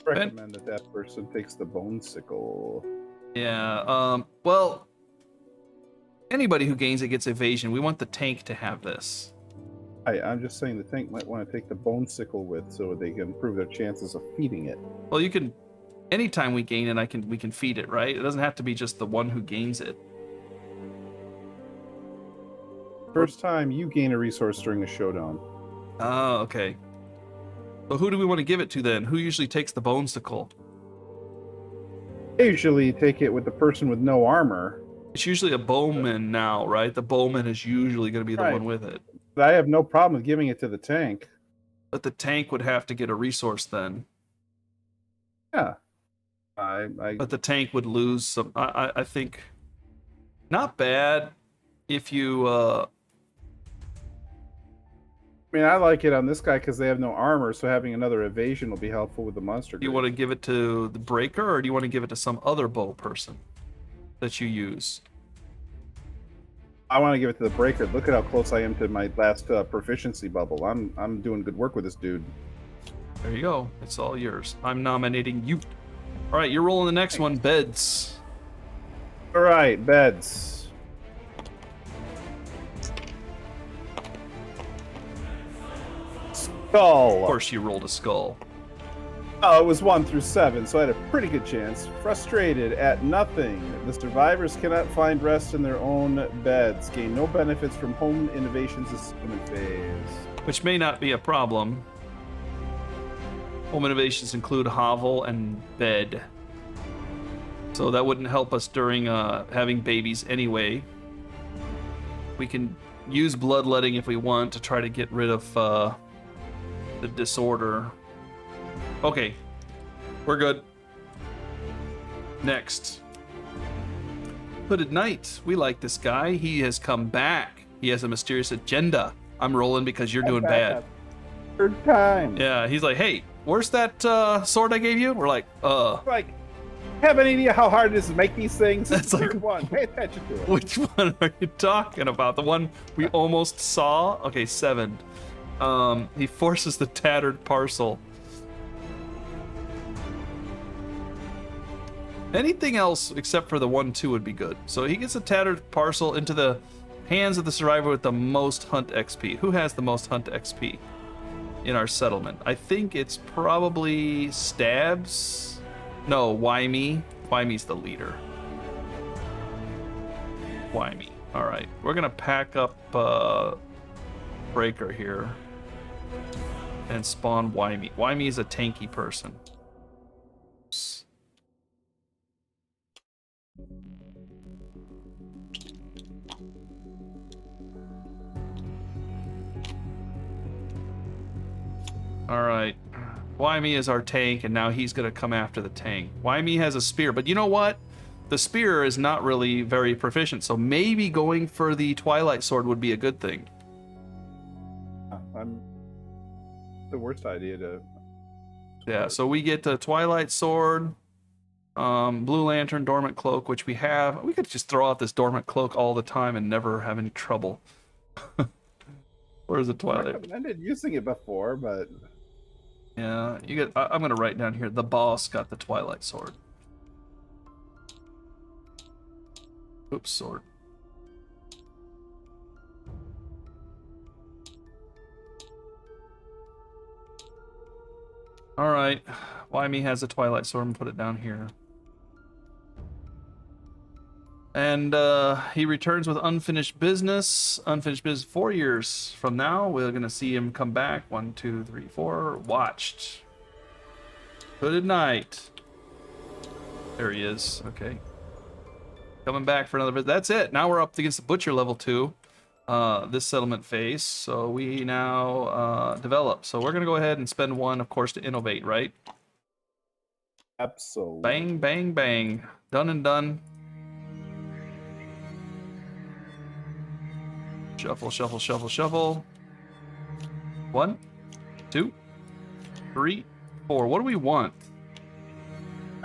Speaker 3: Recommend that person takes the bone sickle.
Speaker 1: Yeah, well, anybody who gains it gets evasion. We want the tank to have this.
Speaker 3: I'm just saying the tank might want to take the bone sickle with so they can improve their chances of feeding it.
Speaker 1: Well, you can, anytime we gain it, we can feed it, right? It doesn't have to be just the one who gains it.
Speaker 3: First time you gain a resource during a showdown.
Speaker 1: Oh, okay. So who do we want to give it to then? Who usually takes the bone sickle?
Speaker 3: I usually take it with the person with no armor.
Speaker 1: It's usually a bowman now, right? The bowman is usually going to be the one with it.
Speaker 3: But I have no problem with giving it to the tank.
Speaker 1: But the tank would have to get a resource then.
Speaker 3: Yeah.
Speaker 1: But the tank would lose some. I think not bad if you. I
Speaker 3: mean, I like it on this guy because they have no armor, so having another evasion will be helpful with the monster.
Speaker 1: Do you want to give it to the breaker, or do you want to give it to some other bow person that you use?
Speaker 3: I want to give it to the breaker. Look at how close I am to my last proficiency bubble. I'm doing good work with this dude.
Speaker 1: There you go. It's all yours. I'm nominating you. All right, you're rolling the next one. Beds.
Speaker 3: All right, beds. Skull.
Speaker 1: Of course, you rolled a skull.
Speaker 3: Oh, it was 1 through 7, so I had a pretty good chance. Frustrated at nothing. The survivors cannot find rest in their own beds. Gain no benefits from home innovations this settlement phase.
Speaker 1: Which may not be a problem. Home innovations include hovel and bed. So that wouldn't help us during having babies anyway. We can use bloodletting if we want to try to get rid of the disorder. Okay, we're good. Next. Hooded Knight. We like this guy. He has come back. He has a mysterious agenda. I'm rolling because you're doing bad.
Speaker 3: Third time.
Speaker 1: Yeah, he's like, hey, where's that sword I gave you? We're like,
Speaker 3: Like, have any idea how hard it is to make these things?
Speaker 1: That's like,
Speaker 3: one. Pay attention to it.
Speaker 1: Which one are you talking about? The one we almost saw? Okay, 7. He forces the tattered parcel. Anything else except for the 1-2 would be good. So he gets a tattered parcel into the hands of the survivor with the most hunt XP. Who has the most hunt XP in our settlement? I think it's probably Stabs. No, Wymie. Wymie's the leader. Wymie. All right, we're gonna pack up Breaker here and spawn Wymie. Wymie is a tanky person. All right, Wymie is our tank, and now he's gonna come after the tank. Wymie has a spear, but you know what? The spear is not really very proficient, so maybe going for the Twilight Sword would be a good thing.
Speaker 3: I'm the worst idea to.
Speaker 1: Yeah, so we get the Twilight Sword, Blue Lantern, Dormant Cloak, which we have. We could just throw out this Dormant Cloak all the time and never have any trouble. Where's the Twilight?
Speaker 3: I recommended using it before, but
Speaker 1: yeah, you get. I'm gonna write down here. The boss got the Twilight Sword. Oops, sword. All right, Wymie has a Twilight Sword and put it down here. And he returns with unfinished business. Unfinished business 4 years from now. We're gonna see him come back. 1, 2, 3, 4. Watched. Hooded Knight. There he is. Okay. Coming back for another visit. That's it. Now we're up against the Butcher level 2. This settlement phase. So we now develop. So we're gonna go ahead and spend 1, of course, to innovate, right?
Speaker 3: absolutely.
Speaker 1: Bang, bang, bang. Done and done. Shuffle, shuffle, shuffle, shuffle. 1, 2, 3, 4. What do we want?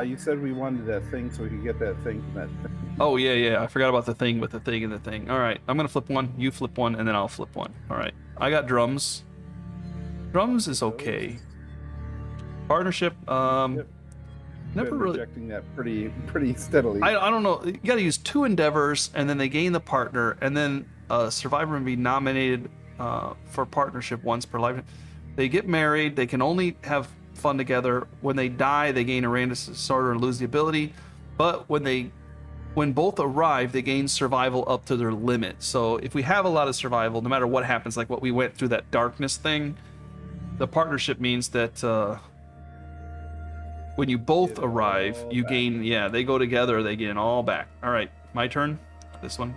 Speaker 3: You said we wanted that thing so we could get that thing from that thing.
Speaker 1: Oh, yeah. I forgot about the thing with the thing and the thing. All right, I'm going to flip one. You flip one, and then I'll flip one. All right. I got drums. Drums is okay. Partnership,
Speaker 3: Yep.
Speaker 1: never
Speaker 3: Been
Speaker 1: really...
Speaker 3: rejecting that pretty steadily.
Speaker 1: I don't know. You got to use 2 endeavors, and then they gain the partner, and then a survivor can be nominated for partnership once per life. They get married. They can only have fun together. When they die, they gain a random disorder and lose the ability. But when both arrive, they gain survival up to their limit. So if we have a lot of survival, no matter what happens, like what we went through, that darkness thing, the partnership means that when you both arrive, you gain, they go together, they gain all back. All right, my turn. This one.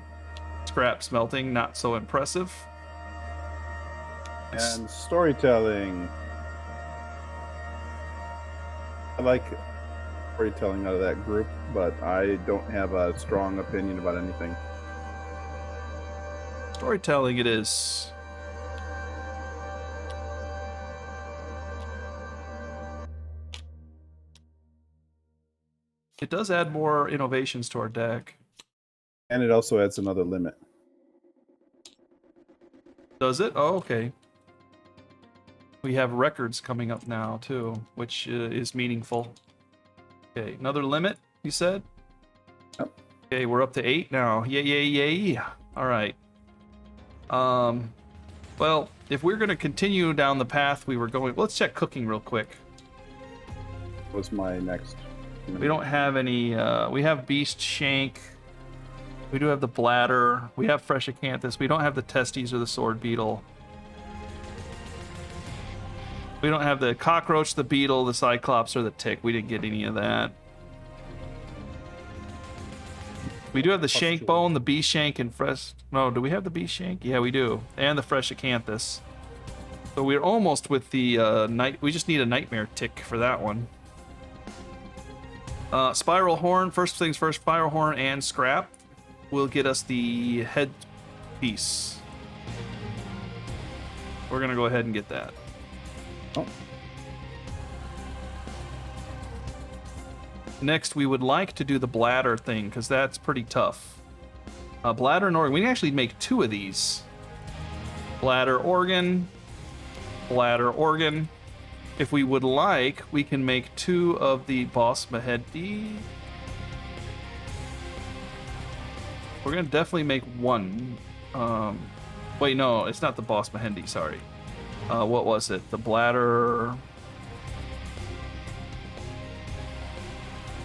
Speaker 1: Scrap smelting, not so impressive.
Speaker 3: And storytelling. I like storytelling out of that group, but I don't have a strong opinion about anything.
Speaker 1: Storytelling it is. It does add more innovations to our deck.
Speaker 3: And it also adds another limit.
Speaker 1: Does it? Oh, okay. We have records coming up now, too, which is meaningful. Okay, another limit, you said?
Speaker 3: Yep.
Speaker 1: Okay, we're up to 8 now. Yay. All right. Well, if we're going to continue down the path we were going... Let's check cooking real quick.
Speaker 3: Was my next...
Speaker 1: We don't have any... we have beast shank. We do have the bladder. We have fresh acanthus. We don't have the testes or the sword beetle. We don't have the cockroach, the beetle, the cyclops, or the tick. We didn't get any of that. We do have the shank bone, the bee shank, and fresh... No, do we have the bee shank? Yeah, we do. And the fresh acanthus. So we're almost with the night... We just need a nightmare tick for that one. Spiral horn. First things first, spiral horn and scrap will get us the head piece. We're going to go ahead and get that.
Speaker 3: Oh.
Speaker 1: Next, we would like to do the bladder thing, because that's pretty tough. Bladder and organ. We can actually make 2 of these. Bladder, organ. Bladder, organ. If we would like, we can make 2 of the boss Mahedi. We're going to definitely make 1. Wait, no, it's not the boss Mahedi, sorry. What was it? The bladder...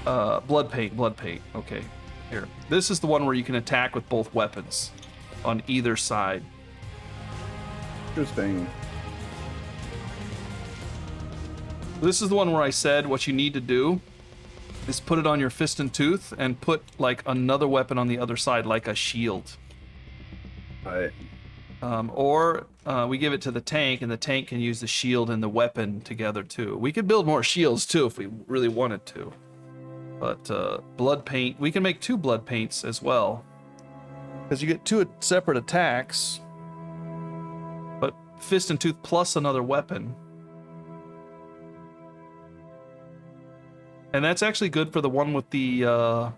Speaker 1: blood paint. Okay, here. This is the one where you can attack with both weapons on either side.
Speaker 3: Interesting.
Speaker 1: This is the one where I said what you need to do is put it on your fist and tooth and put like another weapon on the other side, like a shield.
Speaker 3: Right.
Speaker 1: Or we give it to the tank, and the tank can use the shield and the weapon together too. We could build more shields too if we really wanted to. But blood paint, we can make 2 blood paints as well, because you get 2 separate attacks. But fist and tooth plus another weapon. And that's actually good for the one with the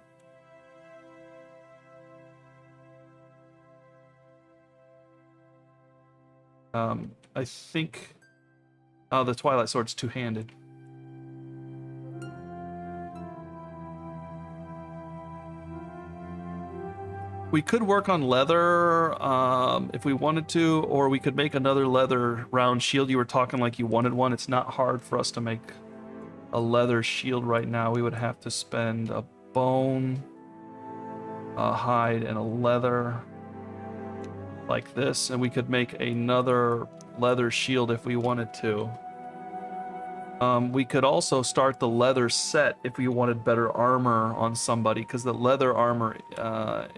Speaker 1: I think the Twilight Sword's 2-handed. We could work on leather if we wanted to, or we could make another leather round shield. You were talking like you wanted one. It's not hard for us to make a leather shield right now. We would have to spend a bone, a hide, and a leather like this, and we could make another leather shield if we wanted to. We could also start the leather set if we wanted better armor on somebody, because the leather armor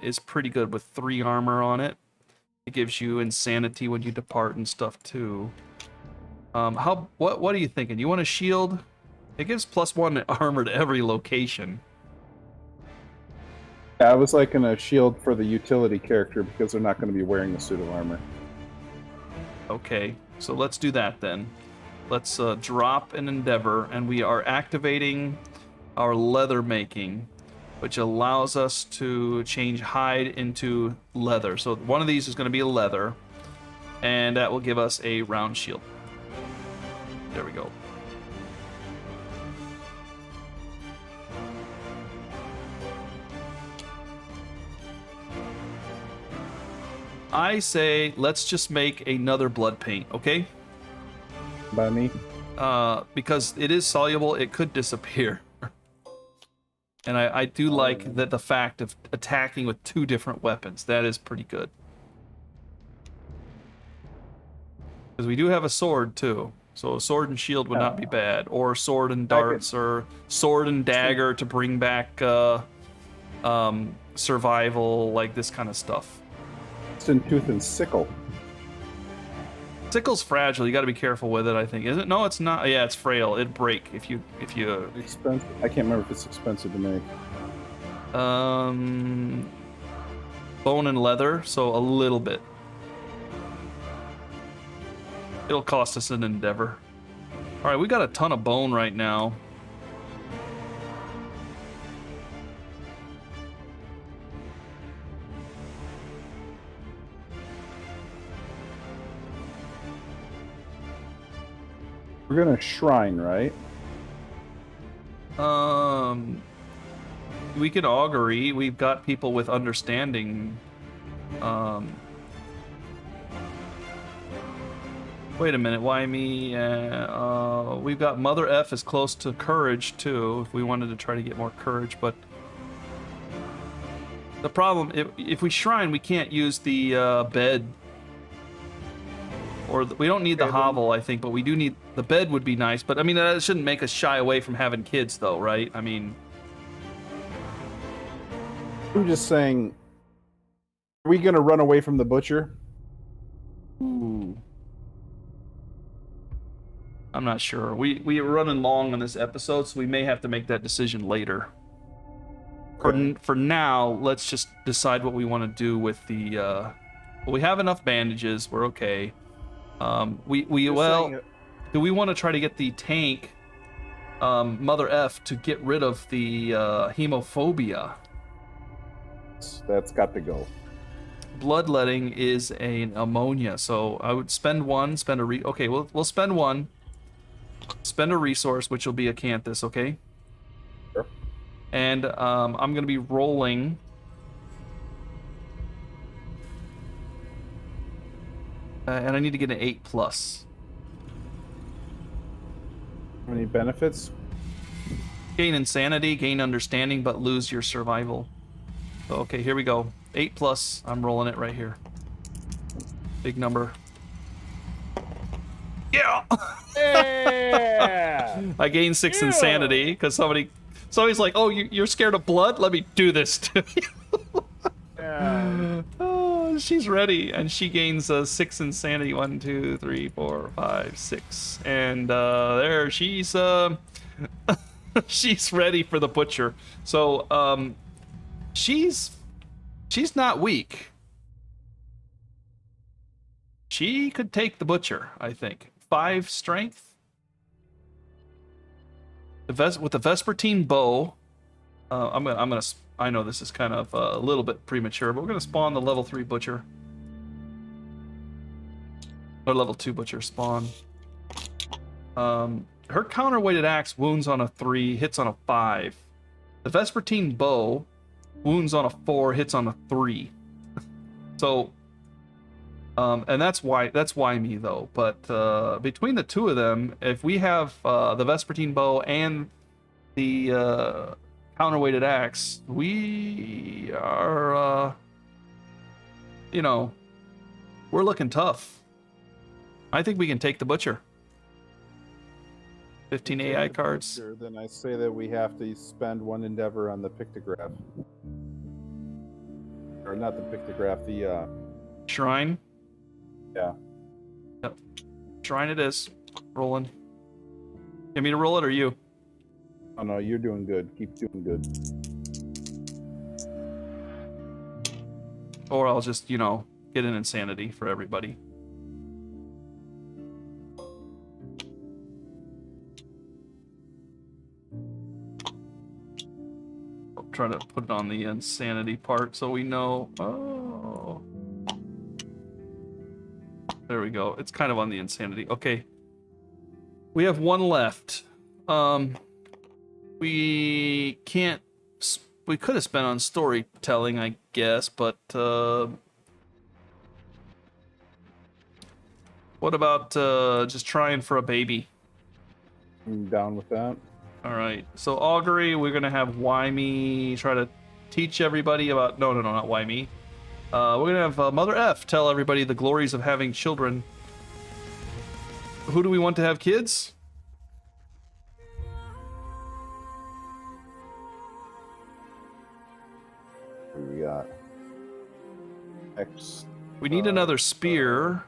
Speaker 1: is pretty good with 3 armor on it. It gives you insanity when you depart and stuff too. What are you thinking? You want a shield? It gives +1 armor to every location.
Speaker 3: Yeah, I was liking a shield for the utility character because they're not going to be wearing the suit of armor.
Speaker 1: Okay, so let's do that then. Let's drop an endeavor, and we are activating our leather making, which allows us to change hide into leather. So one of these is going to be a leather, and that will give us a round shield. There we go. I say let's just make another blood paint, okay?
Speaker 3: By me?
Speaker 1: Because it is soluble, it could disappear. And I do like that the fact of attacking with 2 different weapons. That is pretty good. Because we do have a sword, too. So a sword and shield would not be bad. Or sword and darts, or sword and dagger to bring back survival, like this kind of stuff.
Speaker 3: Tooth and sickle.
Speaker 1: Sickle's fragile. You got to be careful with it, I think. Is it? No, it's not. Yeah, it's frail. It'd break if you.
Speaker 3: Expensive. I can't remember if it's expensive to make.
Speaker 1: Bone and leather, so a little bit. It'll cost us an endeavor. All right, we got a ton of bone right now.
Speaker 3: We're gonna shrine, right?
Speaker 1: We could augury. We've got people with understanding. Wait a minute, why me? We've got Mother F is close to courage too, if we wanted to try to get more courage, but the problem, if we shrine, we can't use the bed. Or we don't need the hovel, I think, but we do need... The bed would be nice, but I mean, that shouldn't make us shy away from having kids, though, right? I mean...
Speaker 3: I'm just saying... Are we going to run away from the butcher?
Speaker 1: Ooh. I'm not sure. We are running long on this episode, so we may have to make that decision later. Okay. For now, let's just decide what we want to do with the... Well, we have enough bandages. We're okay. Do we want to try to get the tank, Mother F, to get rid of the hemophobia?
Speaker 3: That's got to go.
Speaker 1: Bloodletting is an ammonia, so I would spend one, okay, we'll spend one, spend a resource, which will be acanthus, okay?
Speaker 3: Sure.
Speaker 1: And I'm gonna be rolling. And I need to get an 8+.
Speaker 3: Any benefits?
Speaker 1: Gain insanity, gain understanding, but lose your survival. So, okay, here we go. 8+. I'm rolling it right here. Big number. Yeah!
Speaker 3: Yeah!
Speaker 1: I gained 6 insanity because somebody's like, "Oh, you're scared of blood? Let me do this to you."
Speaker 3: Yeah.
Speaker 1: Oh, she's ready, and she gains 6 insanity. 1, 2, 3, 4, 5, 6, and there she's she's ready for the butcher. So she's not weak. She could take the butcher, I think. 5 strength. With the Vespertine bow, I'm gonna. I know this is kind of a little bit premature, but we're gonna spawn the level 3 butcher. Or level 2 butcher spawn. Her counterweighted axe wounds on a 3, hits on a 5. The Vespertine bow wounds on a 4, hits on a 3. So, and that's why me though. But between the two of them, if we have the Vespertine bow and the counterweighted axe, we are, we're looking tough. I think we can take the butcher. 15 AI cards.
Speaker 3: Then I say that we have to spend 1 endeavor on the pictograph. Or not the pictograph, the
Speaker 1: Shrine?
Speaker 3: Yeah.
Speaker 1: Yep. Shrine it is. Rolling. You want me to roll it or you?
Speaker 3: Oh no, you're doing good. Keep doing good.
Speaker 1: Or I'll just, get an insanity for everybody. I'll try to put it on the insanity part so we know. Oh. There we go. It's kind of on the insanity. Okay. We have one left. We can't... We could have spent on storytelling, I guess, but... what about just trying for a baby?
Speaker 3: I'm down with that.
Speaker 1: All right. So augury, we're gonna have Wymie try to teach everybody about. No, not Wymie. We're gonna have Mother F tell everybody the glories of having children. Who do we want to have kids?
Speaker 3: Who we got? X.
Speaker 1: We need another spear.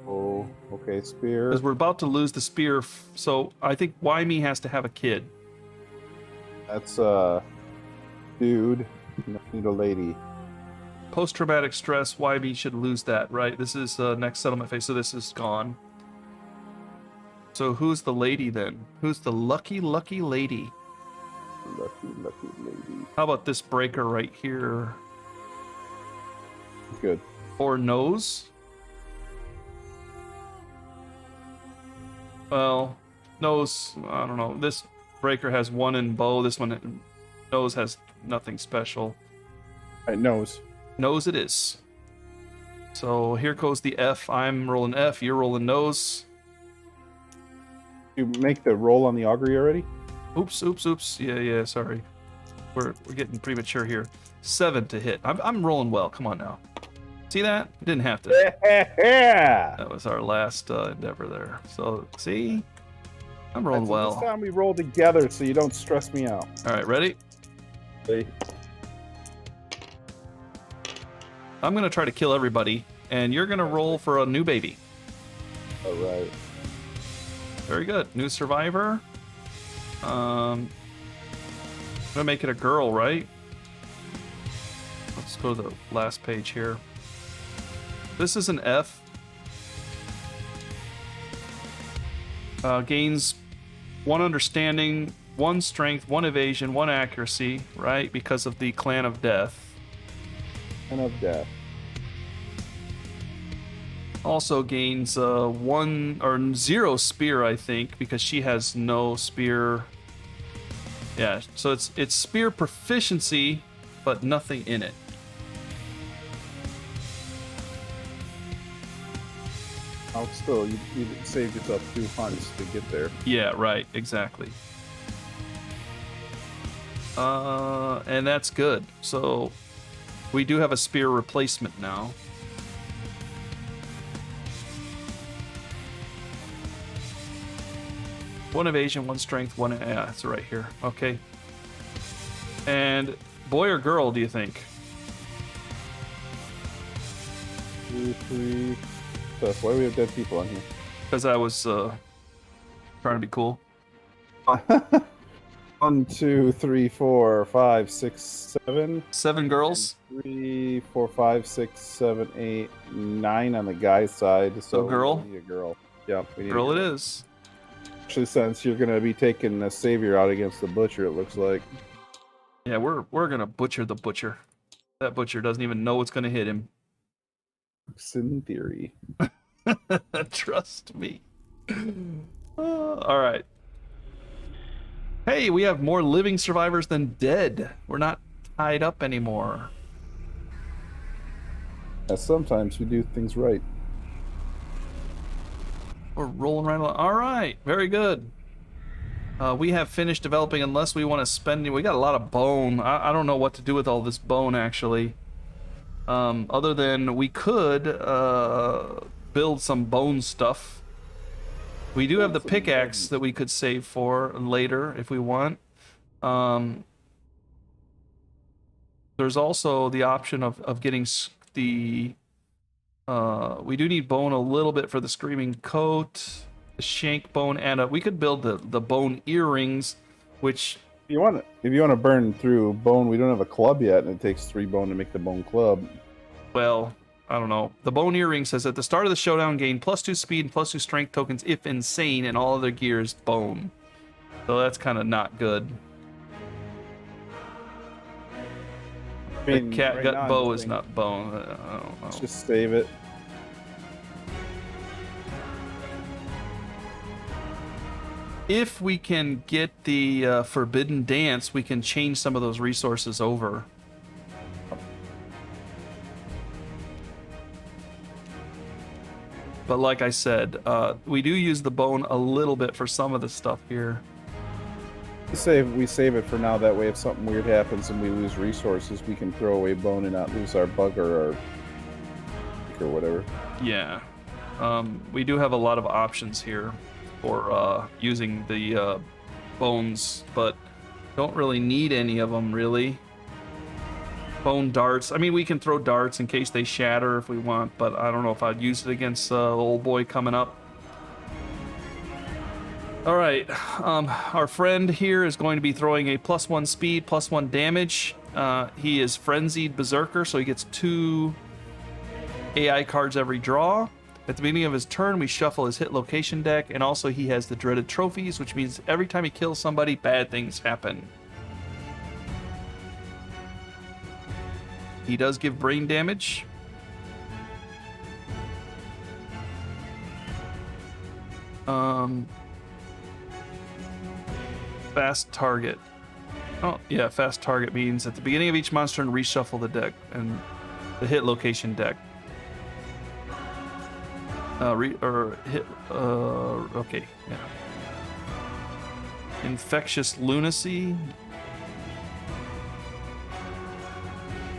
Speaker 3: Oh, okay, spear.
Speaker 1: Because we're about to lose the spear, so I think Wymie has to have a kid.
Speaker 3: That's dude. Need a lady.
Speaker 1: Post-traumatic stress, Wymie should lose that, right? This is next settlement phase, so this is gone. So who's the lady then? Who's the lucky lady?
Speaker 3: Lucky lady.
Speaker 1: How about this breaker right here?
Speaker 3: Good.
Speaker 1: Or nose? Well, nose, I don't know. This breaker has one in bow. This one, nose has nothing special.
Speaker 3: All right, nose.
Speaker 1: Nose it is. So here goes the F. I'm rolling F. You're rolling nose.
Speaker 3: You make the roll on the augury already?
Speaker 1: Oops. Yeah, sorry. We're getting premature here. 7 to hit. I'm rolling well. Come on now. See that? Didn't have to.
Speaker 3: Yeah.
Speaker 1: That was our last endeavor there. So, see? I'm rolling well.
Speaker 3: This time we roll together so you don't stress me out.
Speaker 1: All right, ready?
Speaker 3: Ready.
Speaker 1: I'm going to try to kill everybody, and you're going to roll for a new baby.
Speaker 3: All right.
Speaker 1: Very good. New survivor. I'm going to make it a girl, right? Let's go to the last page here. This is an F. Gains 1 understanding, 1 strength, 1 evasion, 1 accuracy, right? Because of the Clan of Death.
Speaker 3: Clan of Death.
Speaker 1: Also gains 1 or 0 spear, I think, because she has no spear. Yeah, so it's spear proficiency, but nothing in it.
Speaker 3: Still, you saved yourself 2 hunts to get there.
Speaker 1: Yeah, right, exactly. And that's good. So we do have a spear replacement now. One evasion, 1 strength, 1. Yeah, it's right here. Okay. And boy or girl, do you think?
Speaker 3: 2, 3. So why do we have dead people on here?
Speaker 1: Because I was trying to be cool.
Speaker 3: 1, 2, 3, 4, 5, 6, 7.
Speaker 1: 7 girls.
Speaker 3: 3, 4, 5, 6, 7, 8, 9 on the guy's side. So
Speaker 1: girl?
Speaker 3: We need a girl. Yeah, we need
Speaker 1: Girl
Speaker 3: a girl.
Speaker 1: it is.
Speaker 3: Especially since you're going to be taking the savior out against the butcher, it looks like.
Speaker 1: Yeah, we're gonna butcher the butcher. That butcher doesn't even know what's gonna hit him.
Speaker 3: In theory.
Speaker 1: Trust me. All right. Hey, we have more living survivors than dead. We're not tied up anymore.
Speaker 3: Yeah, sometimes we do things right.
Speaker 1: We're rolling right along. All right, very good. We have finished developing unless we want to spend... We got a lot of bone. I don't know what to do with all this bone, actually. Other than we could build some bone stuff. We do have the pickaxe that we could save for later if we want. There's also the option of getting the... we do need bone a little bit for the screaming coat, the shank bone, and we could build the bone earrings, which...
Speaker 3: If you want to burn through bone, we don't have a club yet, and it takes 3 bone to make the bone club.
Speaker 1: well, I don't know. The bone earring says at the start of the showdown, gain +2 speed and +2 strength tokens if insane, and all other gear is bone. So that's kind of not good.
Speaker 3: I mean,
Speaker 1: The cat
Speaker 3: right
Speaker 1: gut
Speaker 3: now,
Speaker 1: bow is not bone. I don't know.
Speaker 3: Let's just save it.
Speaker 1: If we can get the Forbidden Dance, we can change some of those resources over. But like I said, we do use the bone a little bit for some of the stuff here.
Speaker 3: We save it for now. That way, if something weird happens and we lose resources, we can throw away bone and not lose our bug or whatever.
Speaker 1: Yeah. We do have a lot of options here for using the bones, but don't really need any of them, really. Bone darts. I mean, we can throw darts in case they shatter if we want, but I don't know if I'd use it against old boy coming up. All right, our friend here is going to be throwing a +1 speed, +1 damage. He is Frenzied Berserker, so he gets 2 AI cards every draw. At the beginning of his turn, we shuffle his hit location deck, and also he has the Dreaded Trophies, which means every time he kills somebody, bad things happen. He does give brain damage. Fast target. Oh, yeah, fast target means at the beginning of each monster and reshuffle the deck and the hit location deck. Okay, yeah. Infectious Lunacy.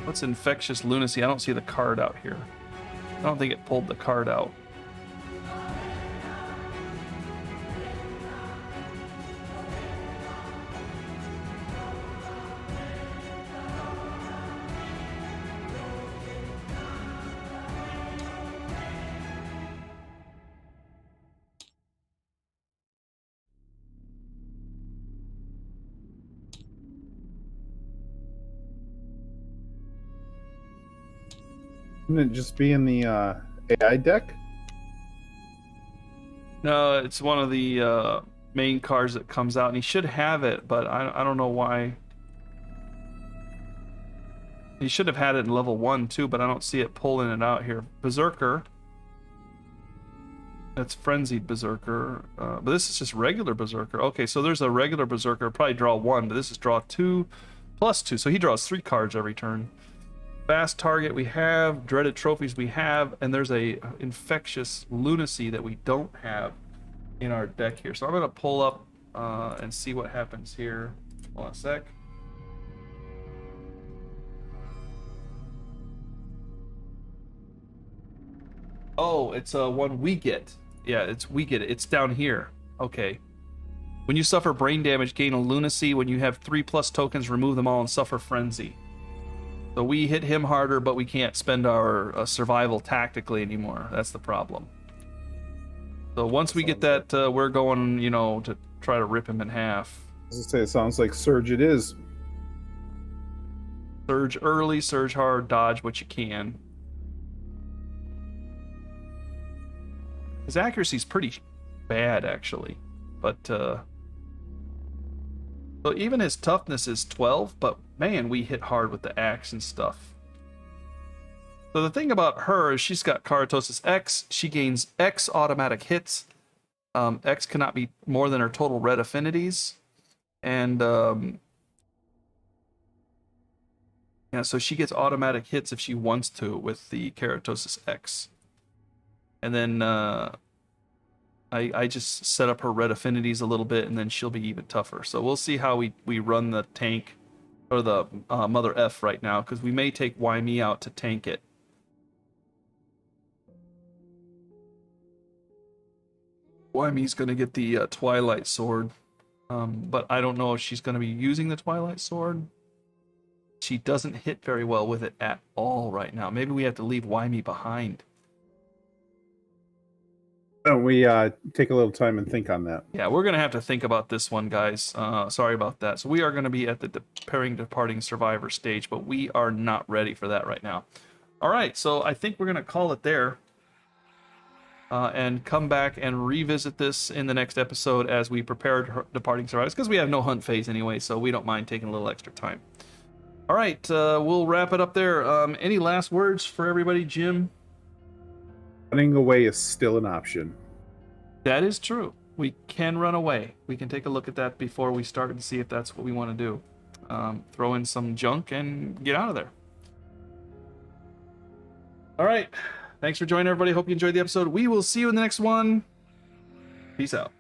Speaker 1: What's Infectious Lunacy? I don't see the card out here. I don't think it pulled the card out.
Speaker 3: Wouldn't it just be in the AI deck?
Speaker 1: No, it's one of the main cards that comes out, and he should have it, but I don't know why. He should have had it in level 1 too, but I don't see it pulling it out here. Berserker. That's Frenzied Berserker. But this is just regular Berserker. Okay, so there's a regular Berserker. Probably draw 1, but this is draw 2 +2. So he draws 3 cards every turn. Fast target we have, Dreaded Trophies we have, and there's a Infectious Lunacy that we don't have in our deck here. So I'm gonna pull up and see what happens here. Hold on a sec. Oh, it's one we get. Yeah, we get it. It's down here. Okay. When you suffer brain damage, gain a Lunacy. When you have 3+ tokens, remove them all and suffer Frenzy. So we hit him harder, but we can't spend our survival tactically anymore. That's the problem. So once we get that, we're going, to try to rip him in half.
Speaker 3: As I say, it sounds like Surge it is.
Speaker 1: Surge early, surge hard, dodge what you can. His accuracy's pretty bad, actually. But, so even his toughness is 12, but man, we hit hard with the axe and stuff. So the thing about her is she's got Keratosis X. She gains X automatic hits. X cannot be more than her total red affinities. And, yeah, so she gets automatic hits if she wants to with the Keratosis X. And then, I just set up her red affinities a little bit, and then she'll be even tougher. So we'll see how we run the tank, or the Mother F right now, because we may take Why Me out to tank it. Why Me's going to get the Twilight Sword, but I don't know if she's going to be using the Twilight Sword. She doesn't hit very well with it at all right now. Maybe we have to leave Why Me behind.
Speaker 3: We take a little time and think on that.
Speaker 1: Yeah, we're going to have to think about this one, guys. Sorry about that. So we are going to be at the Departing Survivor stage, but we are not ready for that right now. All right, so I think we're going to call it there. And come back and revisit this in the next episode as we prepare departing survivors, because we have no hunt phase anyway, so we don't mind taking a little extra time. All right, we'll wrap it up there. Any last words for everybody, Jim?
Speaker 2: Running away is still an option.
Speaker 1: That is true. We can run away. We can take a look at that before we start and see if that's what we want to do. Throw in some junk and get out of there. All right. Thanks for joining, everybody. Hope you enjoyed the episode. We will see you in the next one. Peace out.